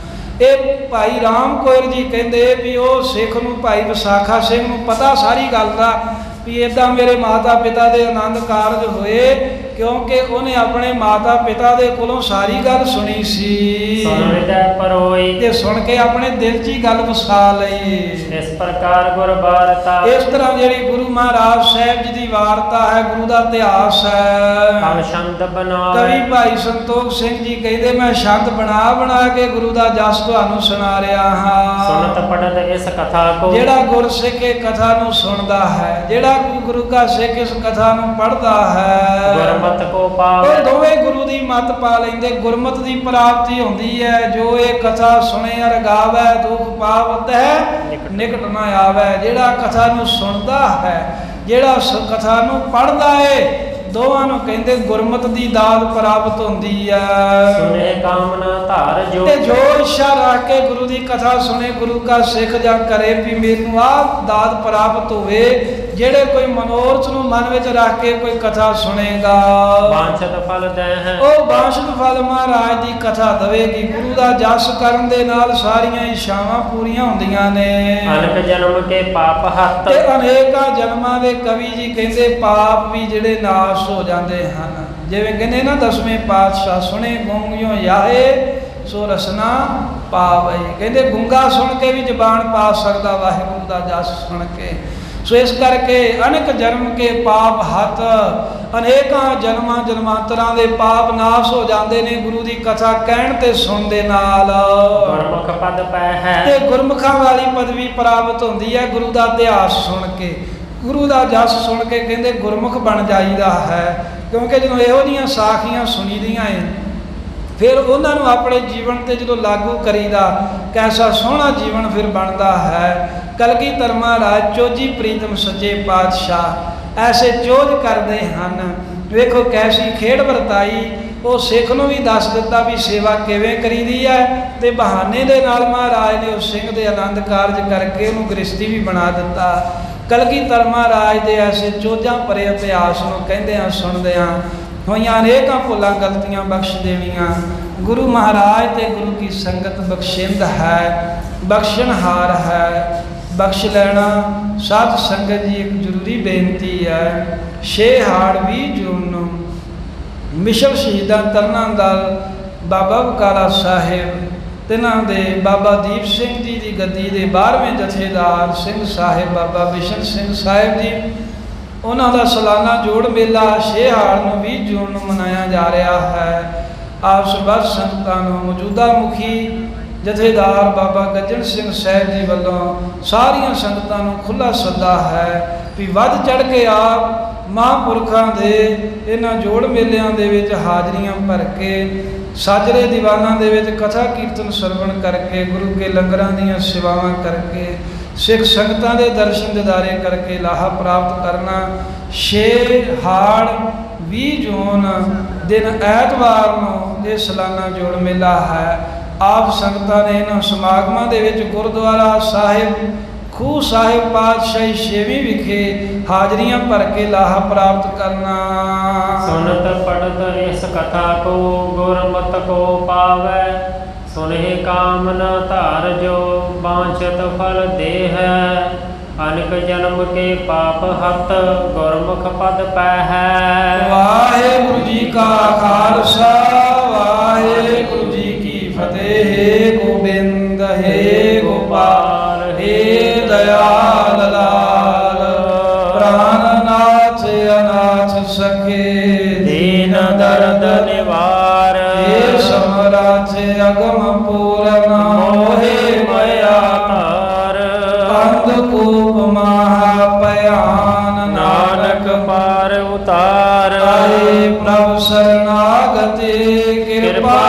ਇਹ ਭਾਈ ਰਾਮ ਕੌਰ ਜੀ ਕਹਿੰਦੇ ਵੀ ਉਹ ਸਿੱਖ ਨੂੰ, ਭਾਈ ਵਿਸਾਖਾ ਸਿੰਘ ਨੂੰ ਪਤਾ ਸਾਰੀ ਗੱਲ ਦਾ ਵੀ ਇੱਦਾਂ ਮੇਰੇ ਮਾਤਾ ਪਿਤਾ ਦੇ ਆਨੰਦ ਕਾਰਜ ਹੋਏ ਕਿਉਂਕਿ ਉਹਨੇ ਆਪਣੇ ਮਾਤਾ ਪਿਤਾ ਦੇ ਕੋਲੋਂ ਸਾਰੀ ਗੱਲ ਸੁਣੀ ਸੀ ਸੁਨ ਹਿਰਦੈ ਪਰੋਈ ਤੇ ਸੁਣ ਕੇ ਆਪਣੇ ਦਿਲ 'ਚ ਹੀ ਗੱਲ ਵਸਾ ਲਈ। ਇਸ ਪ੍ਰਕਾਰ ਗੁਰ ਵਾਰਤਾ ਇਸ ਤਰ੍ਹਾਂ ਜਿਹੜੀ ਗੁਰੂ ਮਹਾਰਾਜ ਸਾਹਿਬ ਜੀ ਦੀ ਵਾਰਤਾ ਹੈ, ਗੁਰੂ ਦਾ ਇਤਿਹਾਸ ਹੈ। ਕਵ ਛੰਦ ਬਣਾਵੇ ਕਵੀ ਭਾਈ ਸੰਤੋਖ ਸਿੰਘ ਜੀ ਕਹਿੰਦੇ ਮੈਂ ਛੰਦ ਬਣਾ ਕੇ ਗੁਰੂ ਦਾ ਜਸ ਤੁਹਾਨੂੰ ਸੁਣਾ ਰਿਹਾ ਹਾਂ। ਸੁਨਤ ਪੜਤ ਇਸ ਕਥਾ ਕੋ ਜਿਹੜਾ ਗੁਰਸਿੱਖ ਇਹ ਕਥਾ ਨੂੰ ਸੁਣਦਾ ਹੈ, ਜਿਹੜਾ ਗੁਰੂ ਕਾ ਸਿੱਖ ਇਸ ਕਥਾ ਨੂੰ ਪੜ੍ਹਦਾ ਹੈ, ਗੁਰਮਤਿ ਕੋ ਉਹ ਪਾਵੇ ਦੋਵੇਂ ਗੁਰੂ ਦੀ ਮੱਤ ਪਾ ਲੈਂਦੇ। ਗੁਰਮਤਿ ਦੀ ਪ੍ਰਾਪਤੀ ਹੁੰਦੀ ਹੈ। ਜੋ ਇਹ ਕਥਾ ਸੁਣੇ ਅਰ ਗਾਵੇ ਦੁਖ ਪਾਵਤ ਹੈ ਨਿਕਟ ਨਾ ਆਵੇ। ਜਿਹੜਾ ਕਥਾ ਨੂੰ ਸੁਣਦਾ ਹੈ, ਜਿਹੜਾ ਕਥਾ ਨੂੰ ਪੜ੍ਹਦਾ ਏ, ਦੋਵਾਂ ਨੂੰ ਕਹਿੰਦੇ ਗੁਰਮਤਿ ਦੀ ਦਾਤ ਪ੍ਰਾਪਤ ਹੁੰਦੀ ਹੈ। ਸੁਨੇ ਕਾਮਨਾ ਧਾਰ ਜੋ ਤੇ ਜੋ ਇੱਛਾ ਰੱਖ ਕੇ ਗੁਰੂ ਦੀ ਕਥਾ ਸੁਣੇ, ਗੁਰੂ ਕਾ ਸਿੱਖ ਜਾਂ ਕਰੇ ਵੀ ਮੈਨੂੰ ਆਹ ਦਾਤ ਪ੍ਰਾਪਤ ਹੋਵੇ। ਜਿਹੜੇ ਕੋਈ ਮਨੋਰਥ ਨੂੰ ਮਨ ਵਿੱਚ ਰੱਖ ਕੇ ਕੋਈ ਕਥਾ ਸੁਣੇਗਾ, ਵਾਂਛਤ ਫਲ ਦੇ ਹੈ ਉਹ ਵਾਂਛਤ ਫਲ ਮਹਾਰਾਜ ਦੀ ਕਥਾ ਦੇਵੇਗੀ। ਗੁਰੂ ਦਾ ਜਸ ਕਰਨ ਦੇ ਨਾਲ ਸਾਰੀਆਂ ਇੱਛਾਵਾਂ ਪੂਰੀਆਂ ਹੁੰਦੀਆਂ ਨੇ। ਅਨਕ ਜਨਮ ਕੇ ਪਾਪ ਹੱਤ ਤੇ ਅਨੇਕਾਂ ਜਨਮਾਂ ਦੇ ਕਵੀ ਜੀ ਕਹਿੰਦੇ ਪਾਪ ਵੀ ਜਿਹੜੇ ਨਾਸ਼ ਹੋ ਜਾਂਦੇ ਹਨ। ਜਿਵੇਂ ਕਹਿੰਦੇ ਨਾ ਦਸਵੇਂ ਪਾਤਸ਼ਾਹ ਸੁਣੇ ਗੂੰਗਿਓ ਯਾਹੇ ਸੋ ਰਸਨਾ ਪਾਵੈ। ਕਹਿੰਦੇ ਗੁੰਗਾ ਸੁਣ ਕੇ ਵੀ ਜ਼ਬਾਨ ਪਾ ਸਕਦਾ ਵਾਹਿਗੁਰੂ ਦਾ ਜਸ ਸੁਣ ਕੇ। ਸੋ ਇਸ ਕਰਕੇ ਅਨੇਕ ਜਨਮ ਕੇ ਪਾਪ ਹੱਥ, ਅਨੇਕਾਂ ਜਨਮਾਂ ਜਨਮਾਂਤਰਾਂ ਦੇ ਪਾਪ ਨਾਸ਼ ਹੋ ਜਾਂਦੇ ਨੇ ਗੁਰੂ ਦੀ ਕਥਾ ਕਹਿਣ ਤੇ ਸੁਣਨ ਦੇ ਨਾਲ। ਗੁਰਮੁਖ ਪਦ ਪੈ ਹੈ ਤੇ ਗੁਰਮੁਖਾਂ ਵਾਲੀ ਪਦਵੀ ਪ੍ਰਾਪਤ ਹੁੰਦੀ ਹੈ ਗੁਰੂ ਦਾ ਇਤਿਹਾਸ ਸੁਣ ਕੇ, ਗੁਰੂ ਦਾ ਜਸ ਸੁਣ ਕੇ। ਕਹਿੰਦੇ ਗੁਰਮੁਖ ਬਣ ਜਾਈਦਾ ਹੈ, ਕਿਉਂਕਿ ਜਦੋਂ ਇਹੋ ਜਿਹੀਆਂ ਸਾਖੀਆਂ ਸੁਣੀਦੀਆਂ ਏ ਫਿਰ ਉਹਨਾਂ ਨੂੰ ਆਪਣੇ ਜੀਵਨ ਤੇ ਜਦੋਂ ਲਾਗੂ ਕਰੀਦਾ, ਕੈਸਾ ਸੋਹਣਾ ਜੀਵਨ ਫਿਰ ਬਣਦਾ ਹੈ। ਕਲਗੀਧਰ ਮਹਾਰਾਜ ਚੋਜੀ ਪ੍ਰੀਤਮ ਸੱਚੇ ਪਾਤਸ਼ਾਹ ਐਸੇ ਚੋਜ ਕਰਦੇ ਹਨ। ਵੇਖੋ ਕੈਸੀ ਖੇਡ ਵਰਤਾਈ। ਉਹ ਸਿੱਖ ਨੂੰ ਵੀ ਦੱਸ ਦਿੱਤਾ ਵੀ ਸੇਵਾ ਕਿਵੇਂ ਕਰੀਦੀ ਹੈ, ਤੇ ਬਹਾਨੇ ਦੇ ਨਾਲ ਮਹਾਰਾਜ ਨੇ ਉਸ ਸਿੰਘ ਦੇ ਆਨੰਦ ਕਾਰਜ ਕਰਕੇ ਉਹਨੂੰ ਗ੍ਰਸਤੀ ਵੀ ਬਣਾ ਦਿੱਤਾ। ਕਲਗੀਧਰ ਮਹਾਰਾਜ ਦੇ ਐਸੇ ਚੋਜਾਂ ਭਰੇ ਇਤਿਹਾਸ ਨੂੰ ਕਹਿੰਦਿਆਂ ਸੁਣਦਿਆਂ ਹੋਈਆਂ ਅਨੇਕਾਂ ਭੁੱਲਾਂ ਗਲਤੀਆਂ ਬਖਸ਼ ਦੇਣੀਆਂ। ਗੁਰੂ ਮਹਾਰਾਜ ਤੇ ਗੁਰੂ ਕੀ ਸੰਗਤ ਬਖਸ਼ਿੰਦ ਹੈ, ਬਖਸ਼ਣਹਾਰ ਹੈ। ਬਖਸ਼ ਲੈਣਾ ਸਾਧ ਸੰਗਤ ਜੀ ਇੱਕ ਜ਼ਰੂਰੀ ਬੇਨਤੀ ਹੈ। 6 ਹਾੜ 20 ਜੂਨ ਨੂੰ ਮਿਸ਼ਲ ਸ਼ਹੀਦਾਂ ਤਰਨਾ ਦਲ ਬਾਬਾ ਬਕਾਲਾ ਸਾਹਿਬ ਤਿਨਾਂ ਦੇ ਬਾਬਾ ਦੀਪ ਸਿੰਘ ਜੀ ਦੀ ਗੱਦੀ ਦੇ 12ਵੇਂ ਜਥੇਦਾਰ ਸਿੰਘ ਸਾਹਿਬ ਬਾਬਾ ਬਿਸ਼ਨ ਸਿੰਘ ਸਾਹਿਬ ਜੀ, ਉਹਨਾਂ ਦਾ ਸਾਲਾਨਾ ਜੋੜ ਮੇਲਾ 6 ਹਾੜ ਨੂੰ 20 ਜੂਨ ਨੂੰ ਮਨਾਇਆ ਜਾ ਰਿਹਾ ਹੈ। ਆਪ ਸਭ ਸੰਗਤਾਂ ਨੂੰ ਮੌਜੂਦਾ ਮੁਖੀ ਜਥੇਦਾਰ ਬਾਬਾ ਗੱਜਣ ਸਿੰਘ ਸਾਹਿਬ ਜੀ ਵੱਲੋਂ ਸਾਰੀਆਂ ਸੰਗਤਾਂ ਨੂੰ ਖੁੱਲ੍ਹਾ ਸੱਦਾ ਹੈ ਵੀ ਵੱਧ ਚੜ੍ਹ ਕੇ ਆਪ ਮਹਾਂਪੁਰਖਾਂ ਦੇ ਇਹਨਾਂ ਜੋੜ ਮੇਲਿਆਂ ਦੇ ਵਿੱਚ ਹਾਜ਼ਰੀਆਂ ਭਰ ਕੇ, ਸਾਜਰੇ ਦੀਵਾਨਾਂ ਦੇ ਵਿੱਚ ਕਥਾ ਕੀਰਤਨ ਸਰਵਣ ਕਰਕੇ, ਗੁਰੂ ਕੇ ਲੰਗਰਾਂ ਦੀਆਂ ਸੇਵਾਵਾਂ ਕਰਕੇ, ਸਿੱਖ ਸੰਗਤਾਂ ਦੇ ਦਰਸ਼ਨ ਦਿਦਾਰੇ ਕਰਕੇ ਲਾਹਾ ਪ੍ਰਾਪਤ ਕਰਨਾ। 6 ਹਾੜ 20 ਜੂਨ ਦਿਨ ਐਤਵਾਰ ਨੂੰ ਇਹ ਸਾਲਾਨਾ ਜੋੜ ਮੇਲਾ ਹੈ। ਆਪ ਸੰਗਤਾਂ ਨੇ ਇਹਨਾਂ ਸਮਾਗਮਾਂ ਦੇ ਵਿੱਚ ਗੁਰਦੁਆਰਾ ਸਾਹਿਬ ਖੂਹ ਸਾਹਿਬ ਪਾਤਸ਼ਾਹੀ 6ਵੀਂ ਵਿਖੇ ਹਾਜ਼ਰੀਆਂ ਭਰ ਕੇ ਲਾਹਾ ਪ੍ਰਾਪਤ ਕਰਨਾ। ਸੁਨਤ ਪੜਤ ਇਸ ਕਥਾ ਕੋ ਗੁਰਮਤਿ ਕੋ ਪਾਵੈ। ਸੁਨੇ ਕਾਮਨਾ ਧਾਰ ਜੋ ਵਾਂਛਤ ਫਲ ਦੇ ਹੈ। ਅਨਕ ਜਨਮ ਕੇ ਪਾਪ ਹੱਤ ਗੁਰਮੁਖ ਪਦ ਪੈ ਹੈ। ਵਾਹਿਗੁਰੂ ਜੀ ਕਾ ਖਾਲਸਾ ਵਾਹਿਗੁਰੂ ਜੀ ਕੀ ਫਤਿਹ। ਗੋਬਿੰਦ ਹੈ ਗੋਪਾਲ ਹੈ ਦਇਆਲ ਲਾਲ। ਪ੍ਰਾਨਨਾਥ ਅਨਾਥ ਸਖੇ ਦੀਨ ਦਰਦ ਨਿਵਾਰ। हे ਸਮਰਾਥ ਅਗਮ ਪੂਰਨ ਮੋਹਿ ਮਇਆ ਤਾਰ। ਅੰਧਕੂਪ ਮਹਾ ਭਿਆਨ ਨਾਨਕ ਪਾਰ ਉਤਾਰ। ਆਏ ਪ੍ਰਭ ਸਰਨਾਗਤੀ ਕਿਰਪਾ